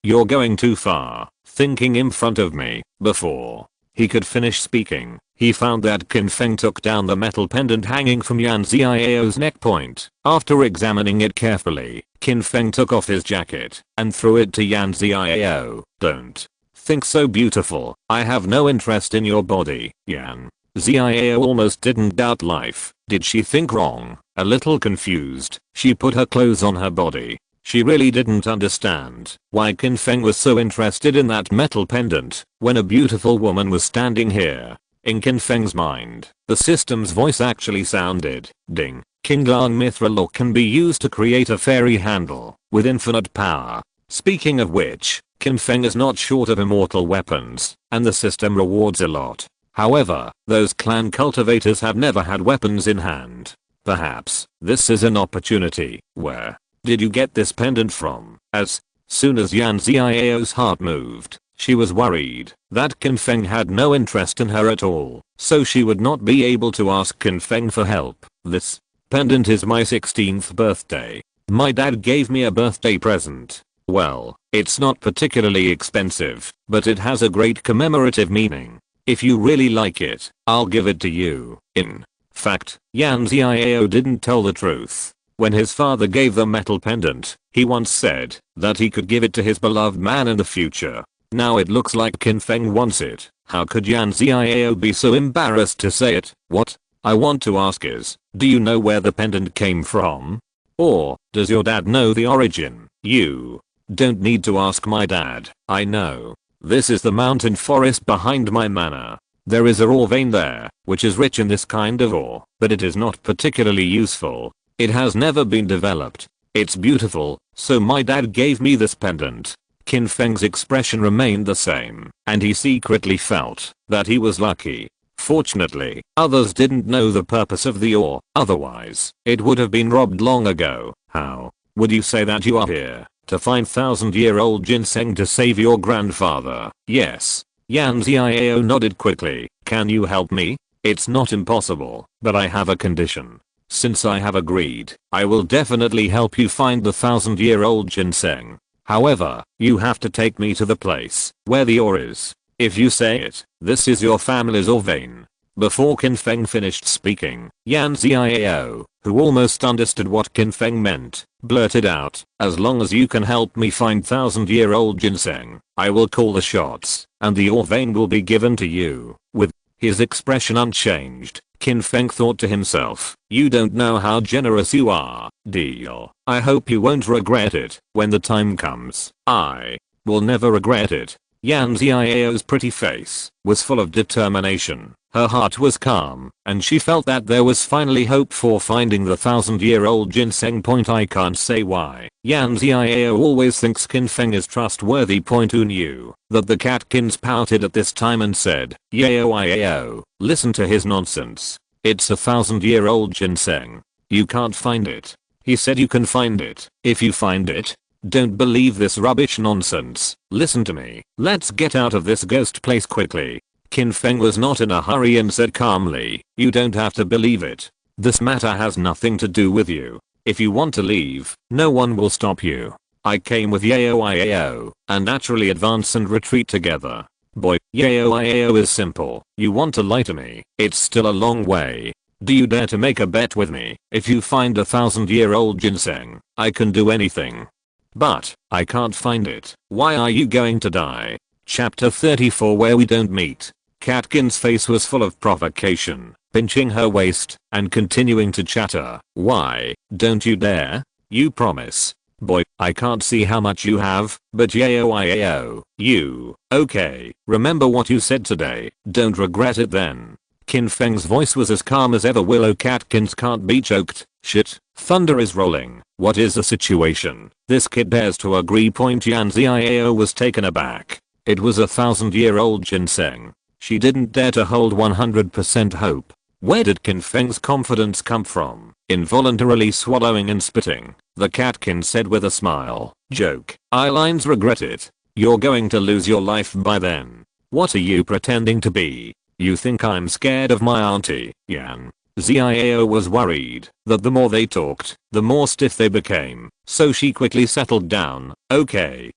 You're going too far, thinking in front of me. Before he could finish speaking, he found that Qin Feng took down the metal pendant hanging from Yan Xiao's neck point. After examining it carefully, Qin Feng took off his jacket and threw it to Yan Xiao. Don't think so, beautiful. I have no interest in your body. Yan Xiao almost didn't doubt life. Did she think wrong? A little confused, she put her clothes on her body. She really didn't understand why Qin Feng was so interested in that metal pendant when a beautiful woman was standing here. In Qin Feng's mind, the system's voice actually sounded, ding. Qinglang Mithril can be used to create a fairy handle with infinite power. Speaking of which, Qin Feng is not short of immortal weapons, and the system rewards a lot. However, those clan cultivators have never had weapons in hand. Perhaps this is an opportunity. Where did you get this pendant from? As soon as Yan Xiao's heart moved, she was worried that Qin Feng had no interest in her at all, so she would not be able to ask Qin Feng for help. This pendant is my 16th birthday. My dad gave me a birthday present. Well, it's not particularly expensive, but it has a great commemorative meaning. If you really like it, I'll give it to you. In fact, Yan Xiao didn't tell the truth. When his father gave the metal pendant, he once said that he could give it to his beloved man in the future. Now it looks like Qin Feng wants it. How could Yan Xiao be so embarrassed to say it? What I want to ask is, do you know where the pendant came from? Or, does your dad know the origin? You don't need to ask my dad. I know. This is the mountain forest behind my manor. There is a ore vein there, which is rich in this kind of ore, but it is not particularly useful. It has never been developed. It's beautiful, so my dad gave me this pendant. Qin Feng's expression remained the same, and he secretly felt that he was lucky. Fortunately, others didn't know the purpose of the ore, otherwise, it would have been robbed long ago. How would you say that you are here to find 1,000-year-old ginseng to save your grandfather? Yes. Yan Xiao nodded quickly. Can you help me? It's not impossible, but I have a condition. Since I have agreed, I will definitely help you find the 1,000-year-old ginseng. However, you have to take me to the place where the ore is. If you say it, this is your family's ore vein. Before Qin Feng finished speaking, Yan Xiao, who almost understood what Qin Feng meant, blurted out, as long as you can help me find 1,000-year-old ginseng, I will call the shots, and the ore vein will be given to you. With his expression unchanged, Qin Feng thought to himself, you don't know how generous you are. Deal. I hope you won't regret it when the time comes. I will never regret it. Yan Xiao's pretty face was full of determination. Her heart was calm, and she felt that there was finally hope for finding the 1,000-year-old ginseng. I can't say why. Yan Xiao always thinks Qin Feng is trustworthy. Who knew that the Catkins pouted at this time and said, Yao, listen to his nonsense. It's a 1,000-year-old ginseng. You can't find it. He said you can find it. If you find it, don't believe this rubbish nonsense. Listen to me. Let's get out of this ghost place quickly. Qin Feng was not in a hurry and said calmly, you don't have to believe it. This matter has nothing to do with you. If you want to leave, no one will stop you. I came with Yao and naturally advance and retreat together. Boy, Yao is simple. You want to lie to me. It's still a long way. Do you dare to make a bet with me? If you find a 1,000-year-old ginseng, I can do anything. But, I can't find it. Why are you going to die? Chapter 34 Where We Don't Meet. Catkin's face was full of provocation, pinching her waist and continuing to chatter. Why don't you dare? You promise. Boy, I can't see how much you have, but Yao, you, okay, remember what you said today, don't regret it then. Qin Feng's voice was as calm as ever. Willow Catkins can't be choked. Shit, thunder is rolling. What is the situation? This kid dares to agree. Yan Xiao was taken aback. It was a 1,000-year-old ginseng. She didn't dare to hold 100% hope. Where did Qin Feng's confidence come from? Involuntarily swallowing and spitting, the Catkin said with a smile. Joke. Eyelines regret it. You're going to lose your life by then. What are you pretending to be? You think I'm scared of my auntie? Yan Xiao was worried that the more they talked, the more stiff they became, so she quickly settled down. Okay,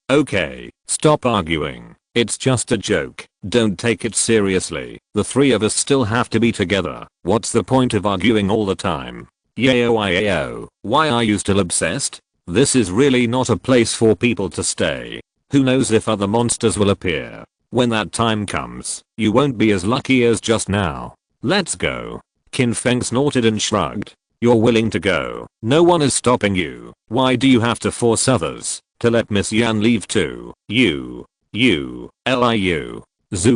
stop arguing. It's just a joke. Don't take it seriously. The three of us still have to be together. What's the point of arguing all the time? Yao, why are you still obsessed? This is really not a place for people to stay. Who knows if other monsters will appear. When that time comes, you won't be as lucky as just now. Let's go. Qin Feng snorted and shrugged. You're willing to go. No one is stopping you. Why do you have to force others to let Miss Yan leave too? You. Zhu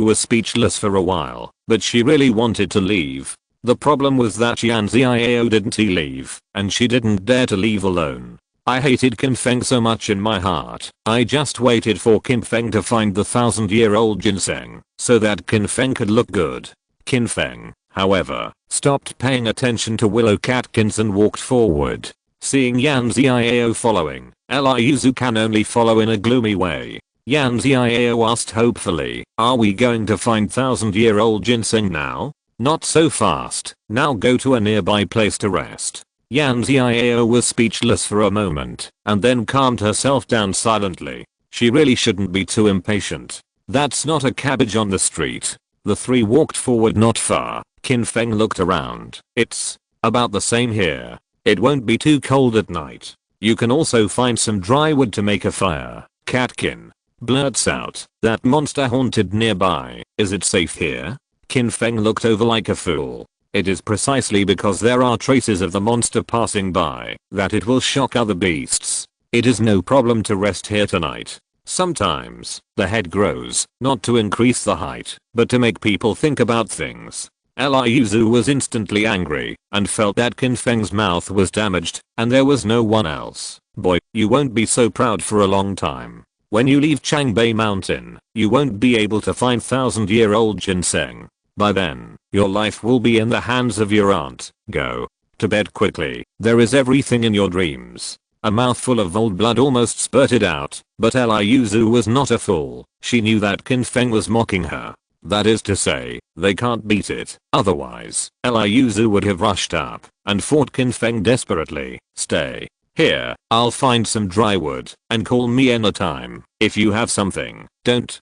was speechless for a while, but she really wanted to leave. The problem was that Yan Xiao didn't leave, and she didn't dare to leave alone. I hated Qin Feng so much in my heart. I just waited for Qin Feng to find the 1,000-year-old ginseng, so that Qin Feng could look good. Qin Feng, however, stopped paying attention to Willow Catkins and walked forward. Seeing Yan Xiao following, Zhu can only follow in a gloomy way. Yan Xiao asked hopefully, are we going to find 1,000-year-old ginseng now? Not so fast. Now go to a nearby place to rest. Yan Xiao was speechless for a moment and then calmed herself down silently. She really shouldn't be too impatient. That's not a cabbage on the street. The three walked forward not far. Qin Feng looked around. It's about the same here. It won't be too cold at night. You can also find some dry wood to make a fire. Catkin blurts out. That monster haunted nearby. Is it safe here? Qin Feng looked over like a fool. It is precisely because there are traces of the monster passing by that it will shock other beasts. It is no problem to rest here tonight. Sometimes, the head grows, not to increase the height, but to make people think about things. Liuzu was instantly angry, and felt that Qin Feng's mouth was damaged, and there was no one else. Boy, you won't be so proud for a long time. When you leave Changbei Mountain, you won't be able to find 1,000-year-old ginseng. By then, your life will be in the hands of your aunt. Go to bed quickly. There is everything in your dreams. A mouthful of old blood almost spurted out, but Liuzu was not a fool. She knew that Qin Feng was mocking her. That is to say, they can't beat it. Otherwise, Liuzu would have rushed up and fought Qin Feng desperately. Stay here, I'll find some dry wood, and call me anytime if you have something. Don't,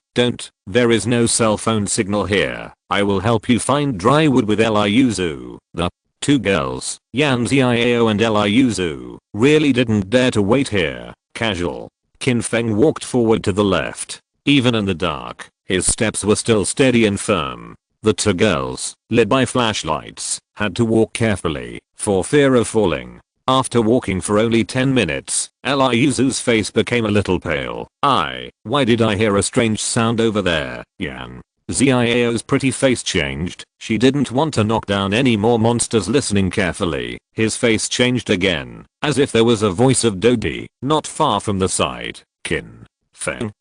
there is no cell phone signal here. I will help you find dry wood with Liuzu. The two girls, Yan Xiao and Liuzu, really didn't dare to wait here. Casual. Qin Feng walked forward to the left. Even in the dark, his steps were still steady and firm. The two girls, led by flashlights, had to walk carefully, for fear of falling. After walking for only 10 minutes, Liuzu's face became a little pale. Why did I hear a strange sound over there? Yan Xiao's pretty face changed. She didn't want to knock down any more monsters. Listening carefully, his face changed again, as if there was a voice of Dodi, not far from the side. Qin Feng,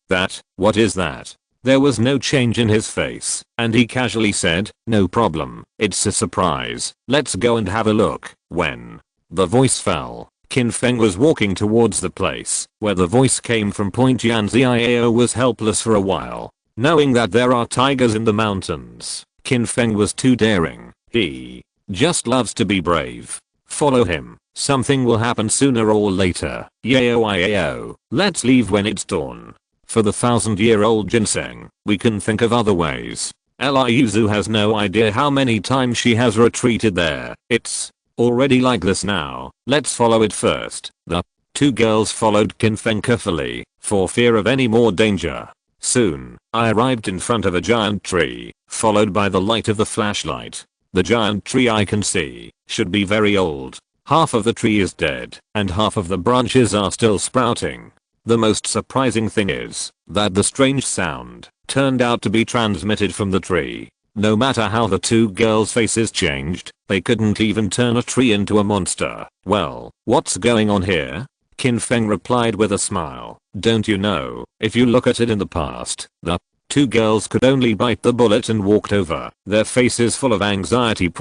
what is that? There was no change in his face, and he casually said, no problem, it's a surprise, let's go and have a look. When the voice fell, Qin Feng was walking towards the place where the voice came from. Yan Xiao was helpless for a while. Knowing that there are tigers in the mountains, Qin Feng was too daring. He just loves to be brave. Follow him. Something will happen sooner or later. Yao, let's leave when it's dawn. For the 1,000-year-old ginseng, we can think of other ways. Liuzu has no idea how many times she has retreated there. It's already like this now. Let's follow it first. The two girls followed Qin Feng carefully, for fear of any more danger. Soon, I arrived in front of a giant tree, followed by the light of the flashlight. The giant tree I can see should be very old. Half of the tree is dead, and half of the branches are still sprouting. The most surprising thing is that the strange sound turned out to be transmitted from the tree. No matter how the two girls' faces changed, they couldn't even turn a tree into a monster. Well, what's going on here? Qin Feng replied with a smile. Don't you know, if you look at it in the past, the two girls could only bite the bullet and walked over, their faces full of anxiety.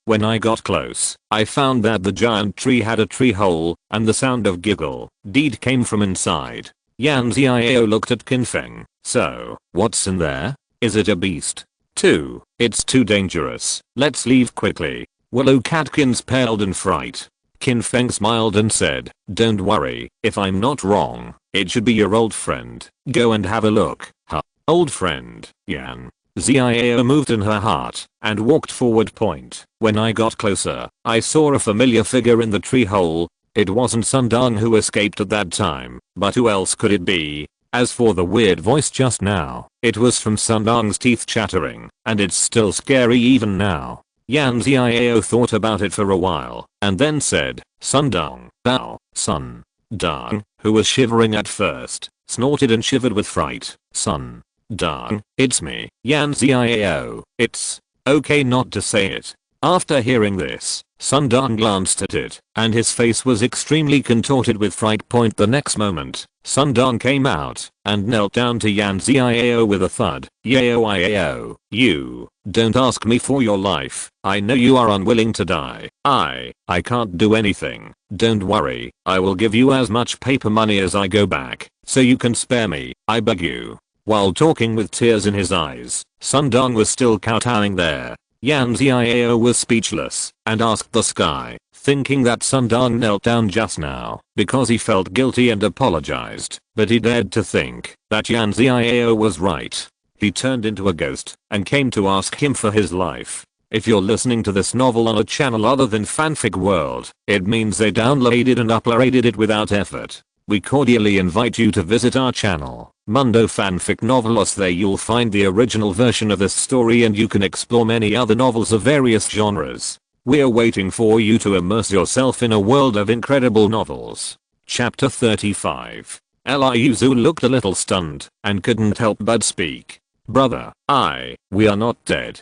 When I got close, I found that the giant tree had a tree hole, and the sound of giggle deed came from inside. Yan Xiao looked at Qin Feng. So, what's in there? Is it a beast? It's too dangerous. Let's leave quickly. Willow Catkins paled in fright. Qin Feng smiled and said, don't worry, if I'm not wrong, it should be your old friend. Go and have a look. Huh? Old friend? Yan Xiao moved in her heart and walked forward. When I got closer, I saw a familiar figure in the tree hole. It wasn't Sundong who escaped at that time, but who else could it be? As for the weird voice just now, it was from Sundong's teeth chattering, and it's still scary even now. Yan Xiao thought about it for a while, and then said, Sundong, Sundong, who was shivering at first, snorted and shivered with fright. Sundong, it's me, Yan Xiao. It's okay not to say it. After hearing this, Sundong glanced at it, and his face was extremely contorted with fright. The next moment, Sundong came out and knelt down to Yan Xiao with a thud. Yao, you don't ask me for your life. I know you are unwilling to die. I can't do anything. Don't worry, I will give you as much paper money as I go back, so you can spare me, I beg you. While talking with tears in his eyes, Sundong was still kowtowing there. Yan Xiao was speechless and asked the sky, thinking that Sundong knelt down just now because he felt guilty and apologized, but he dared to think that Yan Ziao was right. He turned into a ghost and came to ask him for his life. If you're listening to this novel on a channel other than Fanfic World, it means they downloaded and uploaded it without effort. We cordially invite you to visit our channel, Mundo Fanfic Novelos. There you'll find the original version of this story and you can explore many other novels of various genres. We're waiting for you to immerse yourself in a world of incredible novels. Chapter 35. Eliuzu looked a little stunned and couldn't help but speak. Brother, we are not dead.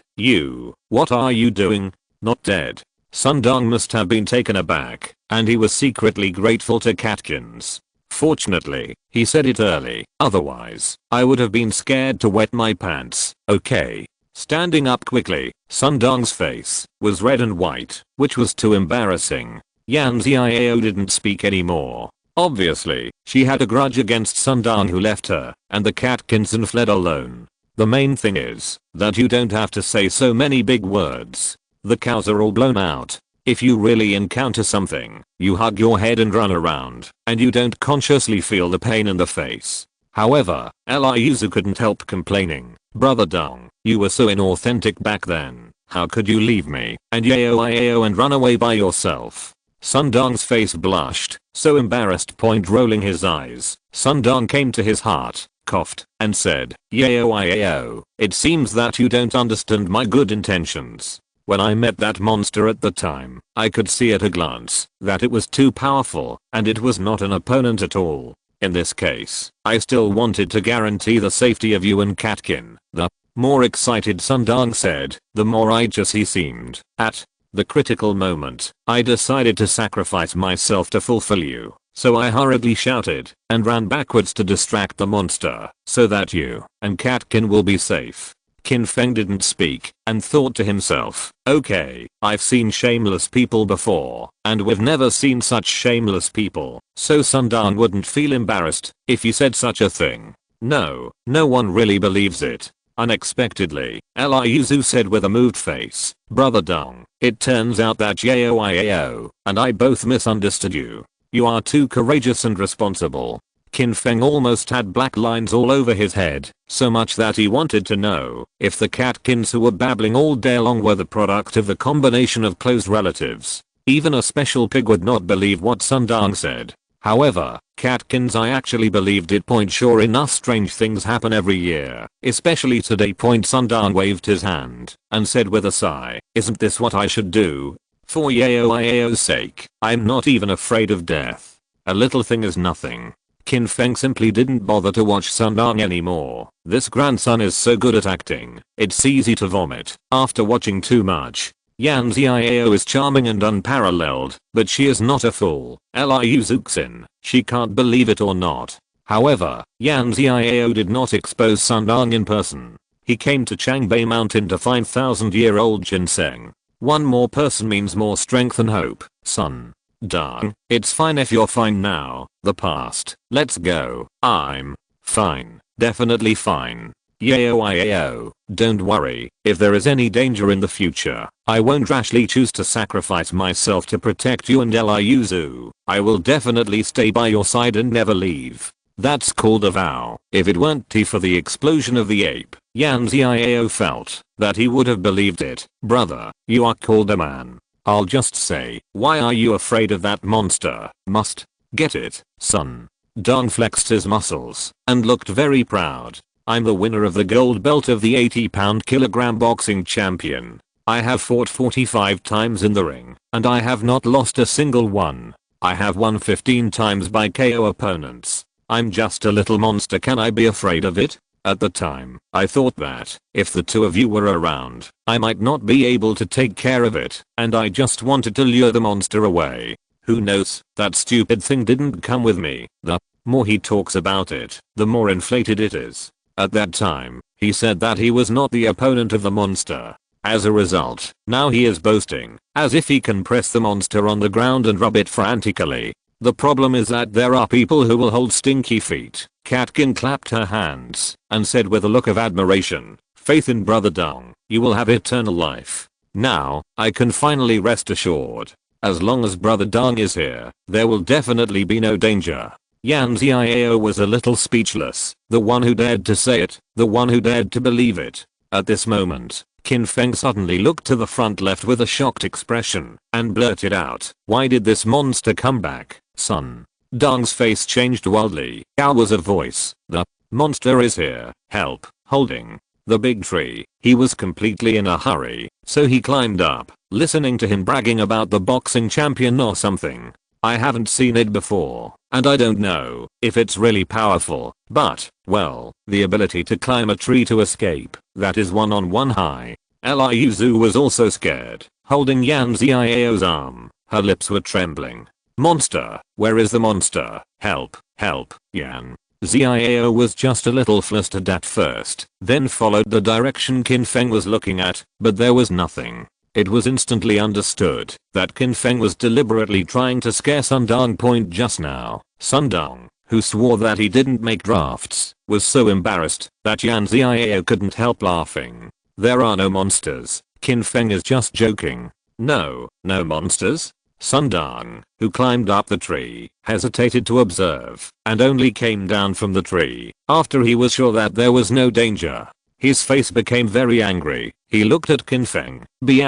What are you doing? Not dead. Sundong must have been taken aback, and he was secretly grateful to Catkins. Fortunately, he said it early, otherwise, I would have been scared to wet my pants. Okay. Standing up quickly, Sundong's face was red and white, which was too embarrassing. Yan Ziao didn't speak anymore. Obviously, she had a grudge against Sundong who left her and the Catkins and fled alone. The main thing is that you don't have to say so many big words. The cows are all blown out. If you really encounter something, you hug your head and run around, and you don't consciously feel the pain in the face. However, Eliuzu couldn't help complaining. Brother Dong, you were so inauthentic back then. How could you leave me and Yao and run away by yourself? Sundong's face blushed, so embarrassed, rolling his eyes. Sundong came to his heart, coughed, and said, Yao, it seems that you don't understand my good intentions. When I met that monster at the time, I could see at a glance that it was too powerful, and it was not an opponent at all. In this case, I still wanted to guarantee the safety of you and Catkin. The more excited Sundong said, the more righteous he seemed. At the critical moment, I decided to sacrifice myself to fulfill you. So I hurriedly shouted and ran backwards to distract the monster so that you and Catkin will be safe. Qin Feng didn't speak and thought to himself, okay, I've seen shameless people before, and we've never seen such shameless people, so Sundong wouldn't feel embarrassed if he said such a thing. No one really believes it. Unexpectedly, Eliuzu said with a moved face, Brother Dong, it turns out that Yao and I both misunderstood you. You are too courageous and responsible. Qin Feng almost had black lines all over his head, so much that he wanted to know if the Catkins who were babbling all day long were the product of the combination of close relatives. Even a special pig would not believe what Sundong said. However, Catkins, I actually believed it. Sure enough, strange things happen every year, especially today. Sundong waved his hand and said with a sigh, isn't this what I should do? For Yao's sake, I'm not even afraid of death. A little thing is nothing. Qin Feng simply didn't bother to watch Sundong anymore. This grandson is so good at acting, it's easy to vomit after watching too much. Yan Ziao is charming and unparalleled, but she is not a fool. Eliuzu, she can't believe it or not. However, Yan Ziao did not expose Sundong in person. He came to Changbei Mountain to find 1,000-year-old ginseng. One more person means more strength and hope, son. Dong, it's fine if you're fine now. The past, let's go. I'm fine, definitely fine. Yao, don't worry, if there is any danger in the future, I won't rashly choose to sacrifice myself to protect you and Eliuzu. I will definitely stay by your side and never leave. That's called a vow. If it weren't for the explosion of the ape, Yan Ziao felt that he would have believed it. Brother, you are called a man. I'll just say, why are you afraid of that monster? Must get it, son. Dong flexed his muscles and looked very proud. I'm the winner of the gold belt of the 80-pound-kilogram boxing champion. I have fought 45 times in the ring, and I have not lost a single one. I have won 15 times by KO opponents. I'm just a little monster. Can I be afraid of it? At the time, I thought that if the two of you were around, I might not be able to take care of it, and I just wanted to lure the monster away. Who knows, that stupid thing didn't come with me. The more he talks about it, the more inflated it is. At that time, he said that he was not the opponent of the monster. As a result, now he is boasting, as if he can press the monster on the ground and rub it frantically. The problem is that there are people who will hold stinky feet. Catkin clapped her hands and said with a look of admiration, faith in Brother Dong, you will have eternal life. Now, I can finally rest assured. As long as Brother Dong is here, there will definitely be no danger. Yan Xiao was a little speechless, the one who dared to say it, the one who dared to believe it. At this moment, Qin Feng suddenly looked to the front left with a shocked expression and blurted out, "Why did this monster come back, son?" Dong's face changed wildly. How was a voice, "The monster is here, help," holding the big tree. He was completely in a hurry, so he climbed up, listening to him bragging about the boxing champion or something. I haven't seen it before, and I don't know if it's really powerful, but, well, the ability to climb a tree to escape, that is one-on-one high. Liu was also scared, holding Yan Xiao's arm. Her lips were trembling. "Monster, where is the monster? Help, help, Yan." Xiao was just a little flustered at first, then followed the direction Qin Feng was looking at, but there was nothing. It was instantly understood that Qin Feng was deliberately trying to scare Sundong Point just now. Sundong, who swore that he didn't make drafts, was so embarrassed that Yan Xiao couldn't help laughing. "There are no monsters. Qin Feng is just joking." No monsters? Sundong, who climbed up the tree, hesitated to observe and only came down from the tree after he was sure that there was no danger. His face became very angry. He looked at Qin Feng. B*********D.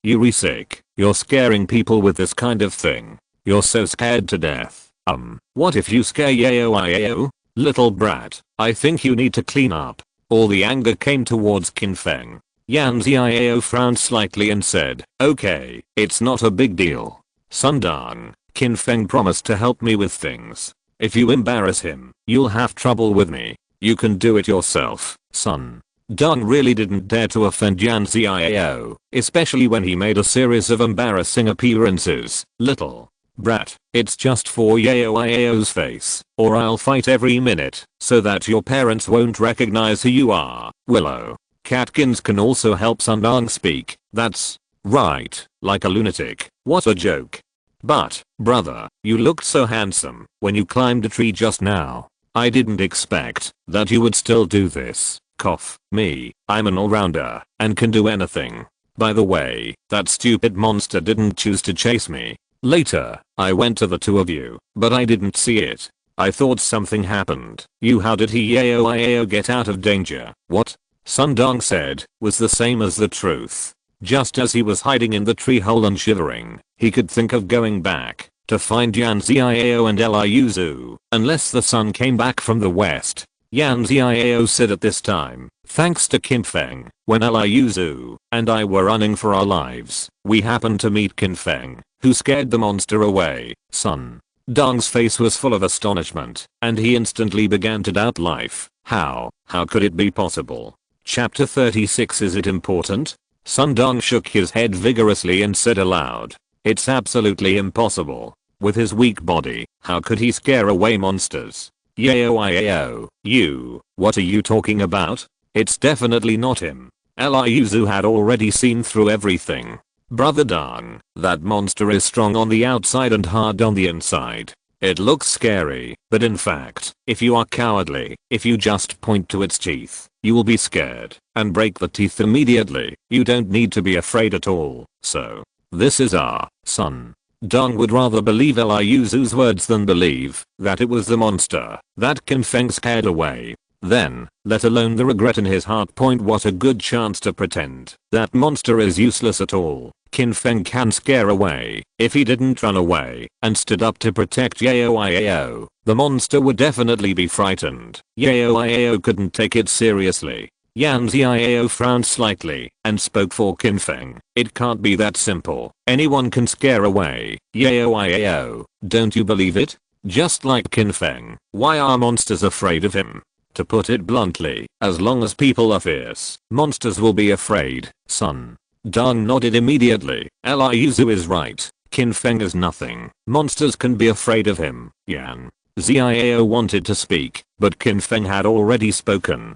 You're sick. You're scaring people with this kind of thing. You're so scared to death. What if you scare Yao? Little brat, I think you need to clean up. All the anger came towards Qin Feng. Yan Xiao frowned slightly and said, "Okay, it's not a big deal. Sundong, Qin Feng promised to help me with things. If you embarrass him, you'll have trouble with me. You can do it yourself, son." Dong really didn't dare to offend Yan Xiao, especially when he made a series of embarrassing appearances. "Little brat, it's just for Yao's face, or I'll fight every minute, so that your parents won't recognize who you are." Willow Catkins can also help Sundong speak. "That's right, like a lunatic. What a joke. But, brother, you looked so handsome when you climbed a tree just now. I didn't expect that you would still do this." Cough. "Me, I'm an all-rounder and can do anything. By the way, that stupid monster didn't choose to chase me. Later, I went to the two of you, but I didn't see it. I thought something happened. How did he Yao get out of danger?" What Sundong said was the same as the truth. Just as he was hiding in the tree hole and shivering, he could think of going back to find Yan Xiao and Liu, unless the sun came back from the west. Yan Xiao said at this time, "Thanks to Qin Feng, when Liu and I were running for our lives, we happened to meet Qin Feng, who scared the monster away." Son Dong's face was full of astonishment, and he instantly began to doubt life. How could it be possible? Chapter 36. Is it important? Sundong shook his head vigorously and said aloud, "It's absolutely impossible. With his weak body, how could he scare away monsters?" Yao, what are you talking about? It's definitely not him. Liu had already seen through everything. "Brother Dong, that monster is strong on the outside and hard on the inside. It looks scary, but in fact, if you are cowardly, if you just point to its teeth, you will be scared and break the teeth immediately. You don't need to be afraid at all. So, this is our son." Dong would rather believe Liu's words than believe that it was the monster that Qin Feng scared away. Then, let alone the regret in his heart. What a good chance to pretend that monster is useless at all. Qin Feng can scare away. If he didn't run away and stood up to protect Yao, the monster would definitely be frightened. Yao couldn't take it seriously. Yan Xiao frowned slightly and spoke for Qin Feng. "It can't be that simple. Anyone can scare away Yao. Don't you believe it? Just like Qin Feng. Why are monsters afraid of him? To put it bluntly, as long as people are fierce, monsters will be afraid, son." Dong nodded immediately. Liu is right. Qin Feng is nothing. Monsters can be afraid of him. Yan Xiao wanted to speak, but Qin Feng had already spoken.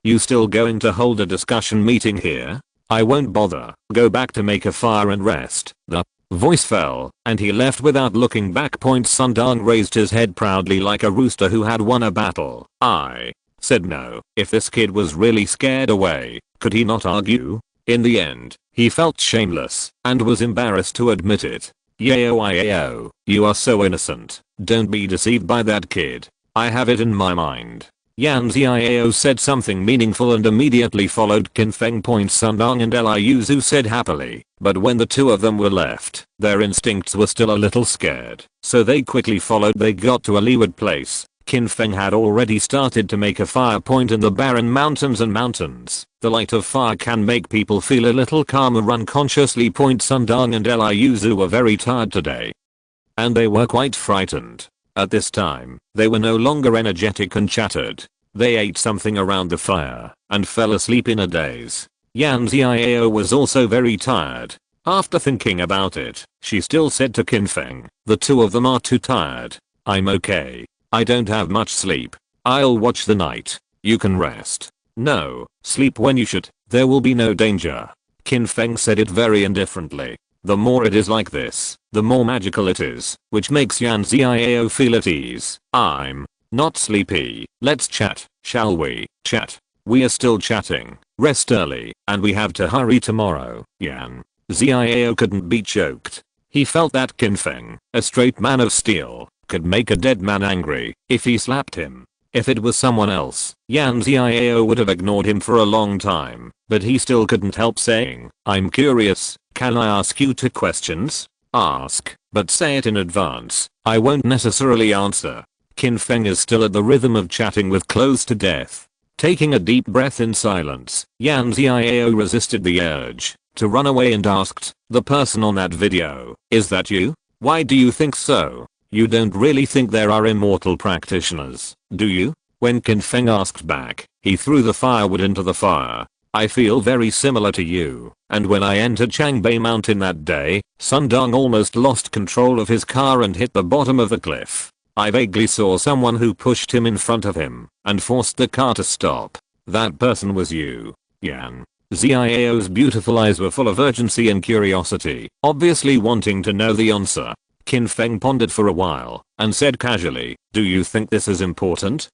You still going to hold a discussion meeting here? I won't bother. Go back to make a fire and rest." The voice fell, and he left without looking back. Sundong raised his head proudly like a rooster who had won a battle. I said no. If this kid was really scared away, could he not argue? In the end, He felt shameless and was embarrassed to admit it. Yayo, you are so innocent. Don't be deceived by that kid. I have it in my mind. Yan Xiao said something meaningful and immediately followed Qin Feng. Sundong and Liu Zhu said happily, but when the two of them were left, their instincts were still a little scared, so they quickly followed. They got to a leeward place. Qin Feng had already started to make a fire point in the barren mountains. The light of fire can make people feel a little calmer unconsciously. Sundong and Liu Zhu were very tired today, and they were quite frightened. At this time, they were no longer energetic and chattered. They ate something around the fire and fell asleep in a daze. Yan Xiao was also very tired. After thinking about it, she still said to Qin Feng, the two of them are too tired. I'm okay. I don't have much sleep. I'll watch the night. You can rest. No, sleep when you should. There will be no danger. Qin Feng said it very indifferently. The more it is like this, the more magical it is, which makes Yan Xiao feel at ease. I'm not sleepy. Let's chat, shall we? Chat. We are still chatting. Rest early, and we have to hurry tomorrow. Yan Xiao couldn't be choked. He felt that Qin Feng, a straight man of steel, could make a dead man angry if he slapped him. If it was someone else, Yan Xiao would have ignored him for a long time, but he still couldn't help saying, I'm curious. Can I ask you 2 questions? Ask, but say it in advance. I won't necessarily answer. Qin Feng is still at the rhythm of chatting with close to death. Taking a deep breath in silence, Yan Xiao resisted the urge to run away and asked, the person on that video, is that you? Why do you think so? You don't really think there are immortal practitioners, do you? When Qin Feng asked back, he threw the firewood into the fire. I feel very similar to you, and when I entered Changbei Mountain that day, Sundong almost lost control of his car and hit the bottom of the cliff. I vaguely saw someone who pushed him in front of him and forced the car to stop. That person was you. Yan Xiao's beautiful eyes were full of urgency and curiosity, obviously wanting to know the answer. Qin Feng pondered for a while and said casually, do you think this is important?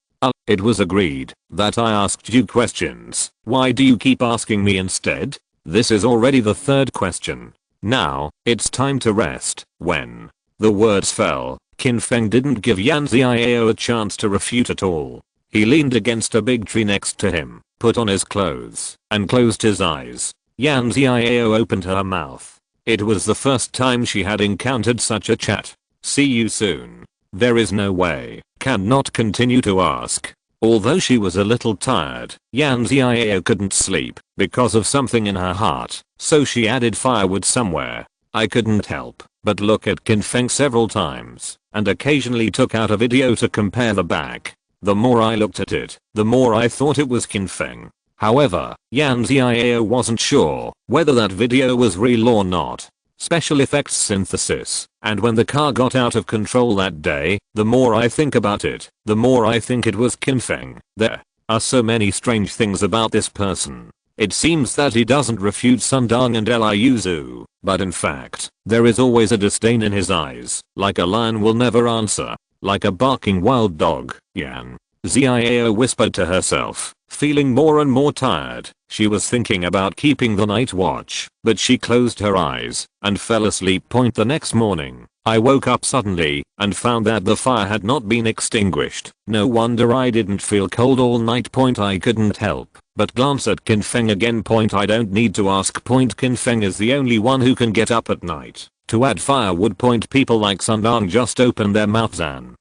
It was agreed that I asked you questions. Why do you keep asking me instead? This is already the 3rd question. Now, it's time to rest. When the words fell, Qin Feng didn't give Yan Xiao a chance to refute at all. He leaned against a big tree next to him, put on his clothes, and closed his eyes. Yan Xiao opened her mouth. It was the first time she had encountered such a chat. See you soon. There is no way. Cannot continue to ask. Although she was a little tired, Yan Xiao couldn't sleep because of something in her heart, so she added firewood somewhere. I couldn't help but look at Qin Feng several times and occasionally took out a video to compare the back. The more I looked at it, the more I thought it was Qin Feng. However, Yan Xiao wasn't sure whether that video was real or not. Special effects synthesis, and when the car got out of control that day, the more I think about it, the more I think it was Qin Feng. There are so many strange things about this person. It seems that he doesn't refute Sundong and Liu Zhu, but in fact, there is always a disdain in his eyes, like a lion will never answer, like a barking wild dog. Yan Xiao whispered to herself, feeling more and more tired. She was thinking about keeping the night watch, but she closed her eyes and fell asleep. The next morning, I woke up suddenly and found that the fire had not been extinguished. No wonder I didn't feel cold all night. I couldn't help but glance at Qin Feng again. I don't need to ask. Qin Feng is the only one who can get up at night to add firewood. People like Sundong just open their mouths and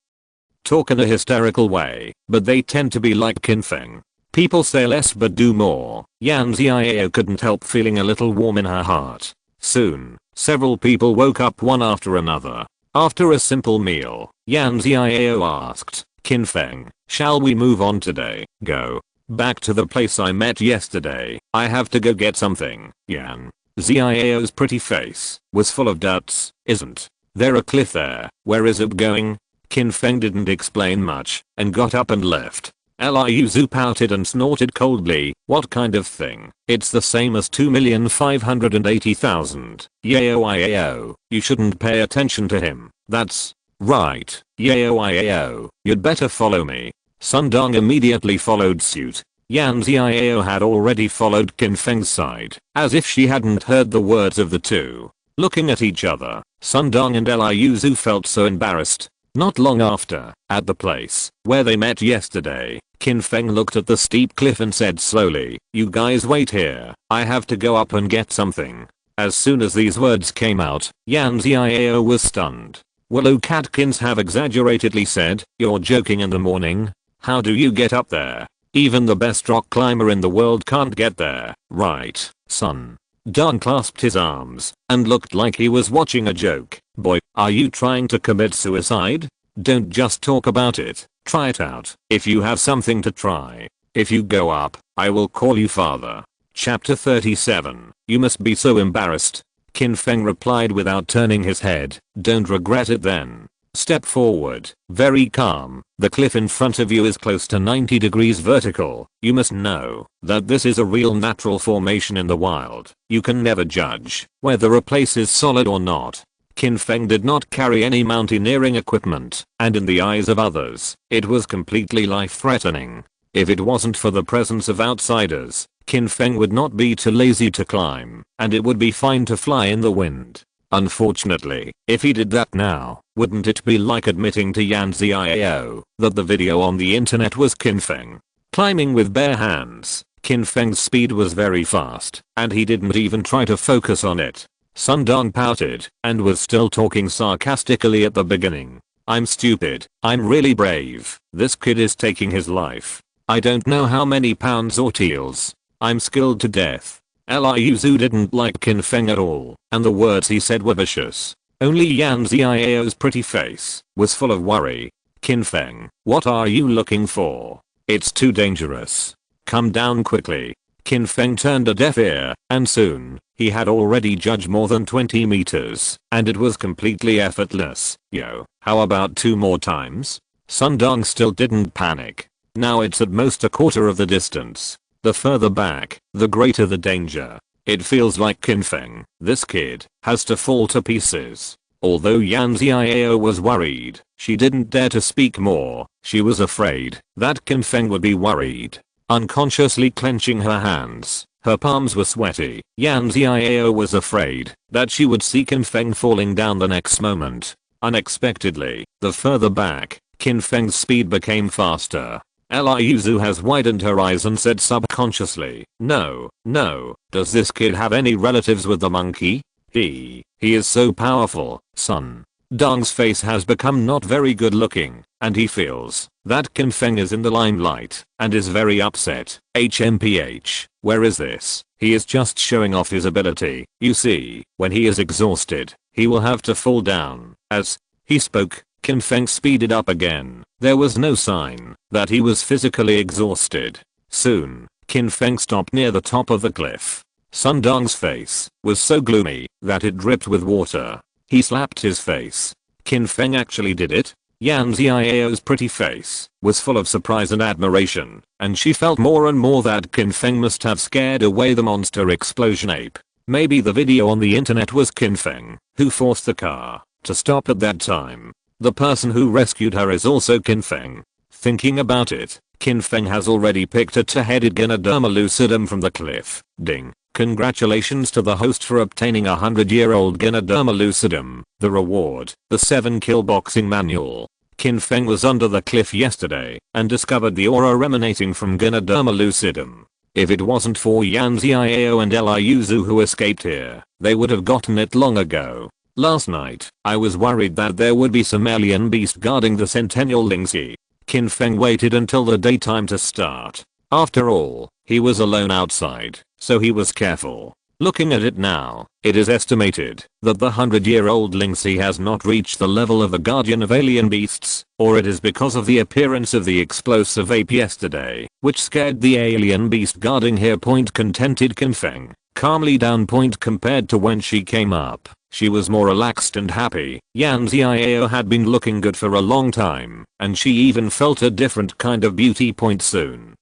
talk in a hysterical way, but they tend to be like Qin Feng. People say less but do more. Yan Xiao couldn't help feeling a little warm in her heart. Soon, several people woke up one after another. After a simple meal, Yan Xiao asked, Qin Feng, shall we move on today? Go back to the place I met yesterday. I have to go get something. Yan Xiao's pretty face was full of doubts. Isn't there a cliff there? Where is it going? Qin Feng didn't explain much and got up and left. Liu Zhu pouted and snorted coldly. What kind of thing? It's the same as 2,580,000. Yao, you shouldn't pay attention to him. That's right. Yao, you'd better follow me. Sundong immediately followed suit. Yan Xiao had already followed Qin Feng's side, as if she hadn't heard the words of the two. Looking at each other, Sun Dong and Liu felt so embarrassed. Not long after, at the place where they met yesterday, Qin Feng looked at the steep cliff and said slowly, "You guys wait here, I have to go up and get something." As soon as these words came out, Yan Xiao was stunned. Willow Catkins have exaggeratedly said, "You're joking in the morning? How do you get up there? Even the best rock climber in the world can't get there, right, son?" Dong clasped his arms and looked like he was watching a joke. "Boy, are you trying to commit suicide? Don't just talk about it, try it out. If you have something to try. If you go up, I will call you father." Chapter 37. You must be so embarrassed. Qin Feng replied without turning his head, "Don't regret it then. Step forward, very calm. The cliff in front of you is close to 90 degrees vertical. You must know that this is a real natural formation in the wild. You can never judge whether a place is solid or not." Qin Feng did not carry any mountaineering equipment, and in the eyes of others, it was completely life-threatening. If it wasn't for the presence of outsiders, Qin Feng would not be too lazy to climb, and it would be fine to fly in the wind. Unfortunately, if he did that now, wouldn't it be like admitting to Yan Xiao that the video on the internet was Qin Feng climbing with bare hands? Qin Feng's speed was very fast, and he didn't even try to focus on it. Sun Dong pouted, and was still talking sarcastically at the beginning. "I'm stupid, I'm really brave, this kid is taking his life. I don't know how many pounds or teals. I'm skilled to death." Liu didn't like Qin Feng at all, and the words he said were vicious. Only Yan Xiao's pretty face was full of worry. "Qin Feng, what are you looking for? It's too dangerous. Come down quickly." Qin Feng turned a deaf ear, and soon, he had already judged more than 20 meters, and it was completely effortless. "Yo, how about 2 more times?" Sun Dong still didn't panic. Now it's at most a quarter of the distance. The further back, the greater the danger. It feels like Qin Feng, this kid, has to fall to pieces. Although Yan Xiao was worried, she didn't dare to speak more. She was afraid that Qin Feng would be worried. Unconsciously clenching her hands, her palms were sweaty. Yan Xiao was afraid that she would see Qin Feng falling down the next moment. Unexpectedly, the further back, Qin Feng's speed became faster. Liu has widened her eyes and said subconsciously, "No, no, does this kid have any relatives with the monkey? He is so powerful, son." Dong's face has become not very good looking, and he feels that Qin Feng is in the limelight, and is very upset. HMPH, where is this? He is just showing off his ability. You see, when he is exhausted, he will have to fall down. As he spoke, Qin Feng speeded up again. There was no sign that he was physically exhausted. Soon, Qin Feng stopped near the top of the cliff. Sun Dong's face was so gloomy that it dripped with water. He slapped his face. Qin Feng actually did it? Yan Xiao's pretty face was full of surprise and admiration, and she felt more and more that Qin Feng must have scared away the monster explosion ape. Maybe the video on the internet was Qin Feng, who forced the car to stop at that time. The person who rescued her is also Qin Feng. Thinking about it, Qin Feng has already picked a two-headed Gynoderma lucidum from the cliff. Ding. Congratulations to the host for obtaining a 100-year-old Gynoderma lucidum. The reward, the 7-kill boxing manual. Qin Feng was under the cliff yesterday and discovered the aura emanating from Gynoderma lucidum. If it wasn't for Yan Xiao and Liu who escaped here, they would have gotten it long ago. Last night, I was worried that there would be some alien beast guarding the Centennial Lingxi. Qin Feng waited until the daytime to start. After all, he was alone outside, so he was careful. Looking at it now, it is estimated that the 100-year-old Lingxi has not reached the level of a guardian of alien beasts, or it is because of the appearance of the explosive ape yesterday, which scared the alien beast guarding here. Contented Qin Feng calmly down. Compared to when she came up, she was more relaxed and happy. Yan Xiao had been looking good for a long time, and she even felt a different kind of beauty. Soon,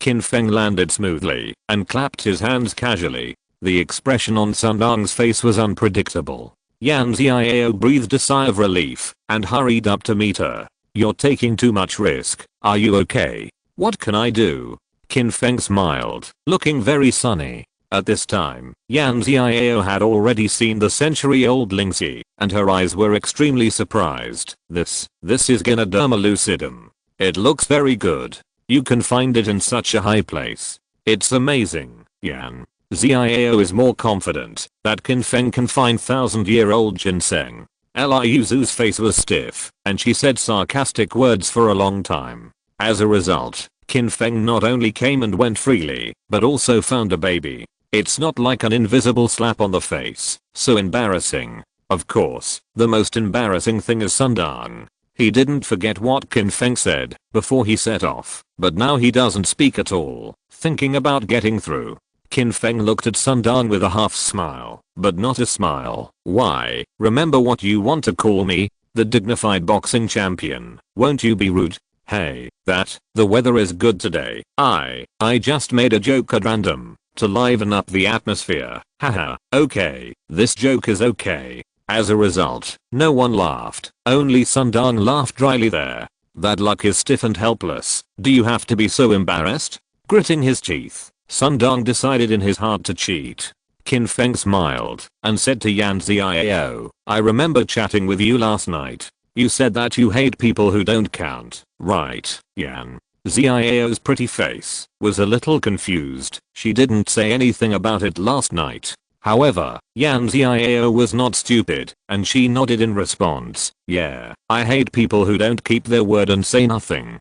Qin Feng landed smoothly and clapped his hands casually. The expression on Sun Dong's face was unpredictable. Yan Xiao breathed a sigh of relief and hurried up to meet her. "You're taking too much risk. Are you okay? What can I do?" Qin Feng smiled, looking very sunny. At this time, Yan Xiao had already seen the century-old Lingxi, and her eyes were extremely surprised. This is Ganoderma lucidum. It looks very good. You can find it in such a high place. It's amazing. Yan Xiao is more confident that Qin Feng can find 1000-year-old ginseng. Liu Zu's face was stiff, and she said sarcastic words for a long time. As a result, Qin Feng not only came and went freely, but also found a baby. It's not like an invisible slap on the face, so embarrassing. Of course, the most embarrassing thing is Sundong. He didn't forget what Qin Feng said before he set off, but now he doesn't speak at all, thinking about getting through. Qin Feng looked at Sundong with a half smile, but not a smile. Why, remember what you want to call me? The dignified boxing champion. Won't you be rude? Hey, the weather is good today. I just made a joke at random to liven up the atmosphere. Haha, okay, this joke is okay. As a result, no one laughed. Only Sundong laughed dryly there. That look is stiff and helpless. Do you have to be so embarrassed? Gritting his teeth, Sundong decided in his heart to cheat. Qin Feng smiled and said to Yan Xiao, I remember chatting with you last night. You said that you hate people who don't count, right? Yan Xiao's pretty face was a little confused. She didn't say anything about it last night. However, Yan Xiao was not stupid, and she nodded in response. Yeah, I hate people who don't keep their word and say nothing.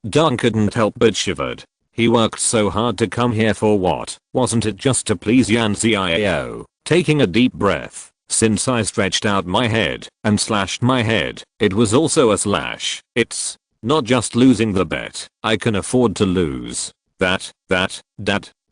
Dong couldn't help but shivered. He worked so hard to come here for what? Wasn't it just to please Yan Xiao? Taking a deep breath. Since I stretched out my head and slashed my head, it was also a slash. It's not just losing the bet. I can afford to lose. That.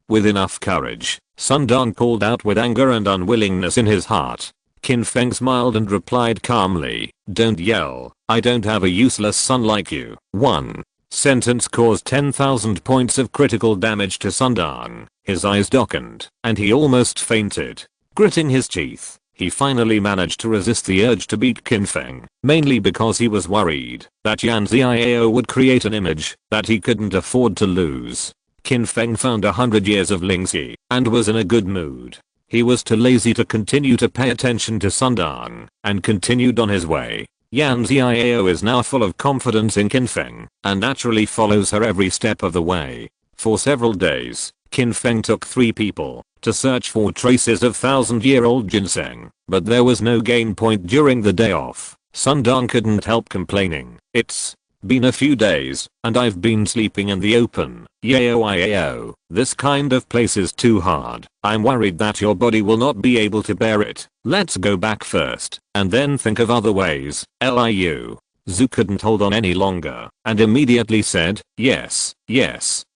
With enough courage, Sundong called out with anger and unwillingness in his heart. Qin Feng smiled and replied calmly, don't yell. I don't have a useless son like you. One sentence caused 10,000 points of critical damage to Sundong. His eyes darkened, and he almost fainted. Gritting his teeth, he finally managed to resist the urge to beat Qin Feng, mainly because he was worried that Yan Xiao would create an image that he couldn't afford to lose. Qin Feng found 100 years of Lingxi and was in a good mood. He was too lazy to continue to pay attention to Sundong and continued on his way. Yan Xiao is now full of confidence in Qin Feng and naturally follows her every step of the way. For several days, Qin Feng took 3 people to search for traces of 1000-year-old ginseng, but there was no gain point during the day off. Sundong couldn't help complaining. It's been a few days, and I've been sleeping in the open. Yao, this kind of place is too hard. I'm worried that your body will not be able to bear it. Let's go back first, and then think of other ways. Liu Zu couldn't hold on any longer, and immediately said, yes,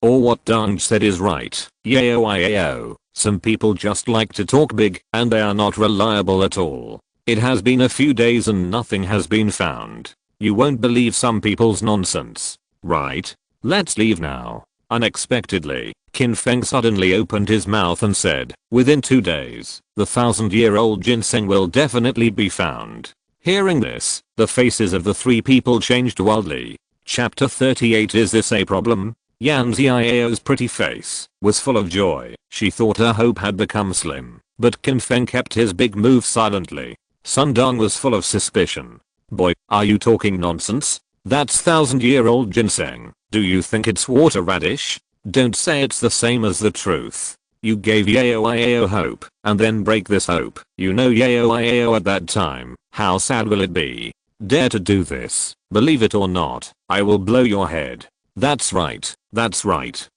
or what Dong said is right. Yao, some people just like to talk big, and they are not reliable at all. It has been a few days and nothing has been found. You won't believe some people's nonsense. Right? Let's leave now. Unexpectedly, Qin Feng suddenly opened his mouth and said, within 2 days, the 1000-year-old ginseng will definitely be found. Hearing this, the faces of the 3 people changed wildly. Chapter 38. Is this a problem? Yan Xiao's pretty face was full of joy. She thought her hope had become slim, but Qin Feng kept his big move silently. Sundong was full of suspicion. Boy, are you talking nonsense? That's 1000-year-old ginseng. Do you think it's water radish? Don't say it's the same as the truth. You gave Yao hope, and then break this hope. You know Yao at that time. How sad will it be? Dare to do this. Believe it or not, I will blow your head. That's right.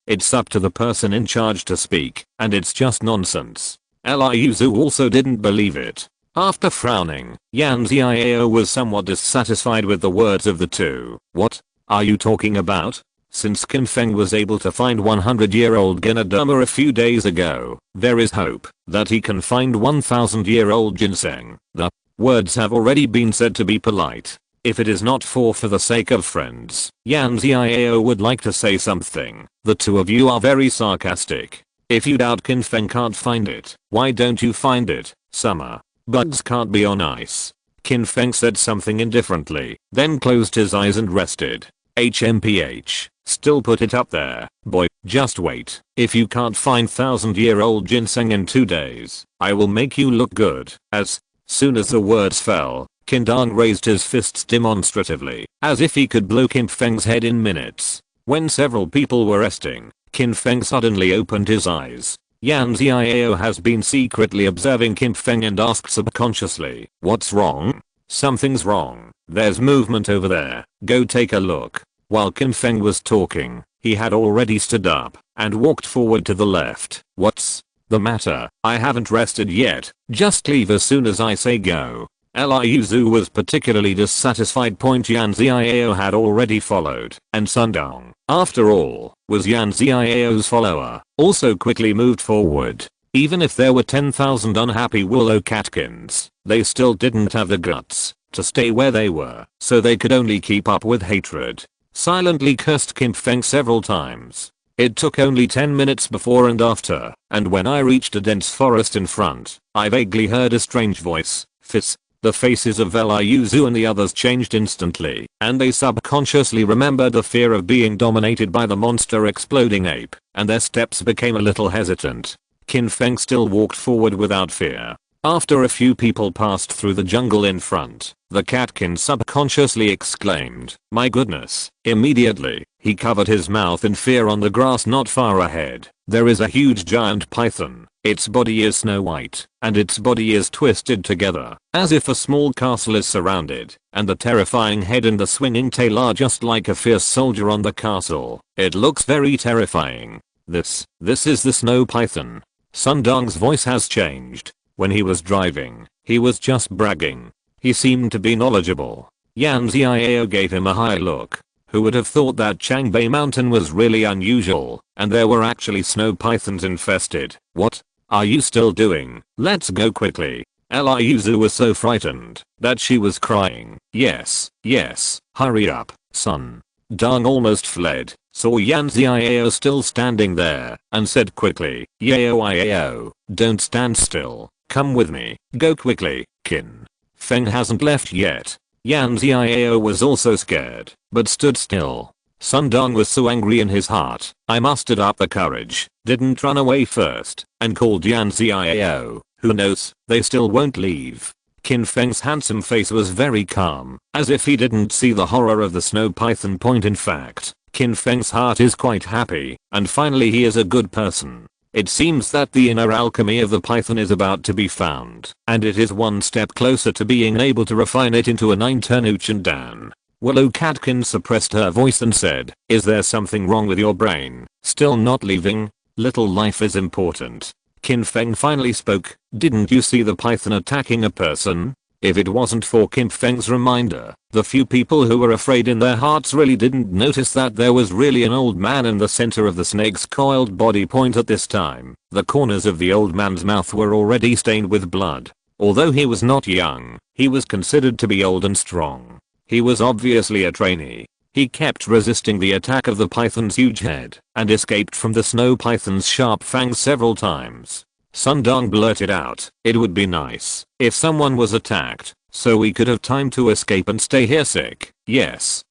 It's up to the person in charge to speak, and it's just nonsense. Liu Zu also didn't believe it. After frowning, Yan Xiao was somewhat dissatisfied with the words of the two. What are you talking about? Since Qin Feng was able to find 100-year-old Ganoderma a few days ago, there is hope that he can find 1000-year-old ginseng. The words have already been said to be polite. If it is not for the sake of friends, Yan Xiao would like to say something. The two of you are very sarcastic. If you doubt Qin Feng can't find it, why don't you find it? Summer. Bugs can't be on ice. Qin Feng said something indifferently, then closed his eyes and rested. HMPH. Still put it up there, boy. Just wait. If you can't find 1000-year-old ginseng in 2 days, I will make you look good. As soon as the words fell, Qin Feng raised his fists demonstratively, as if he could blow Qin Feng's head in minutes. When several people were resting, Qin Feng suddenly opened his eyes. Yan Xiao has been secretly observing Qin Feng and asked subconsciously, "What's wrong?" "Something's wrong. There's movement over there. Go take a look." While Qin Feng was talking, he had already stood up and walked forward to the left. "What's the matter? I haven't rested yet. Just leave as soon as I say go." Liu Zhu was particularly dissatisfied. Yan Xiao had already followed, and Sundong, after all, was Yan Xiao's follower, also quickly moved forward. Even if there were 10,000 unhappy willow catkins, they still didn't have the guts to stay where they were, so they could only keep up with hatred. Silently cursed Qin Feng several times. It took only 10 minutes before and after, and when I reached a dense forest in front, I vaguely heard a strange voice. "Fizz." The faces of Liu Zhu and the others changed instantly, and they subconsciously remembered the fear of being dominated by the monster exploding ape, and their steps became a little hesitant. Qin Feng still walked forward without fear. After a few people passed through the jungle in front, the catkin subconsciously exclaimed, "My goodness." Immediately, he covered his mouth in fear. On the grass not far ahead, there is a huge giant python. Its body is snow white, and its body is twisted together, as if a small castle is surrounded, and the terrifying head and the swinging tail are just like a fierce soldier on the castle. It looks very terrifying. This is the snow python." Sundong's voice has changed. When he was driving, he was just bragging. He seemed to be knowledgeable. Yan Xiao gave him a high look. Who would have thought that Changbei Mountain was really unusual, and there were actually snow pythons infested? "What are you still doing? Let's go quickly." Liu Zhu was so frightened that she was crying. Yes, hurry up, son." Dong almost fled, saw Yan Xiao still standing there, and said quickly, "Yao, don't stand still. Come with me. Go quickly. Qin Feng hasn't left yet." Yan Xiao was also scared, but stood still. Sundong was so angry in his heart. I mustered up the courage, didn't run away first, and called Yan Xiao. Who knows, they still won't leave. Qin Feng's handsome face was very calm, as if he didn't see the horror of the snow python. In fact, Qin Feng's heart is quite happy, and finally he is a good person. It seems that the inner alchemy of the python is about to be found, and it is one step closer to being able to refine it into a 9-turn Dan. Willow Catkin suppressed her voice and said, "Is there something wrong with your brain? Still not leaving? Little life is important." Qin Feng finally spoke. "Didn't you see the python attacking a person?" If it wasn't for Qin Feng's reminder, the few people who were afraid in their hearts really didn't notice that there was really an old man in the center of the snake's coiled body. At this time, the corners of the old man's mouth were already stained with blood. Although he was not young, he was considered to be old and strong. He was obviously a trainee. He kept resisting the attack of the python's huge head, and escaped from the snow python's sharp fangs several times. Sundong blurted out, "It would be nice if someone was attacked, so we could have time to escape and stay here sick." Yes,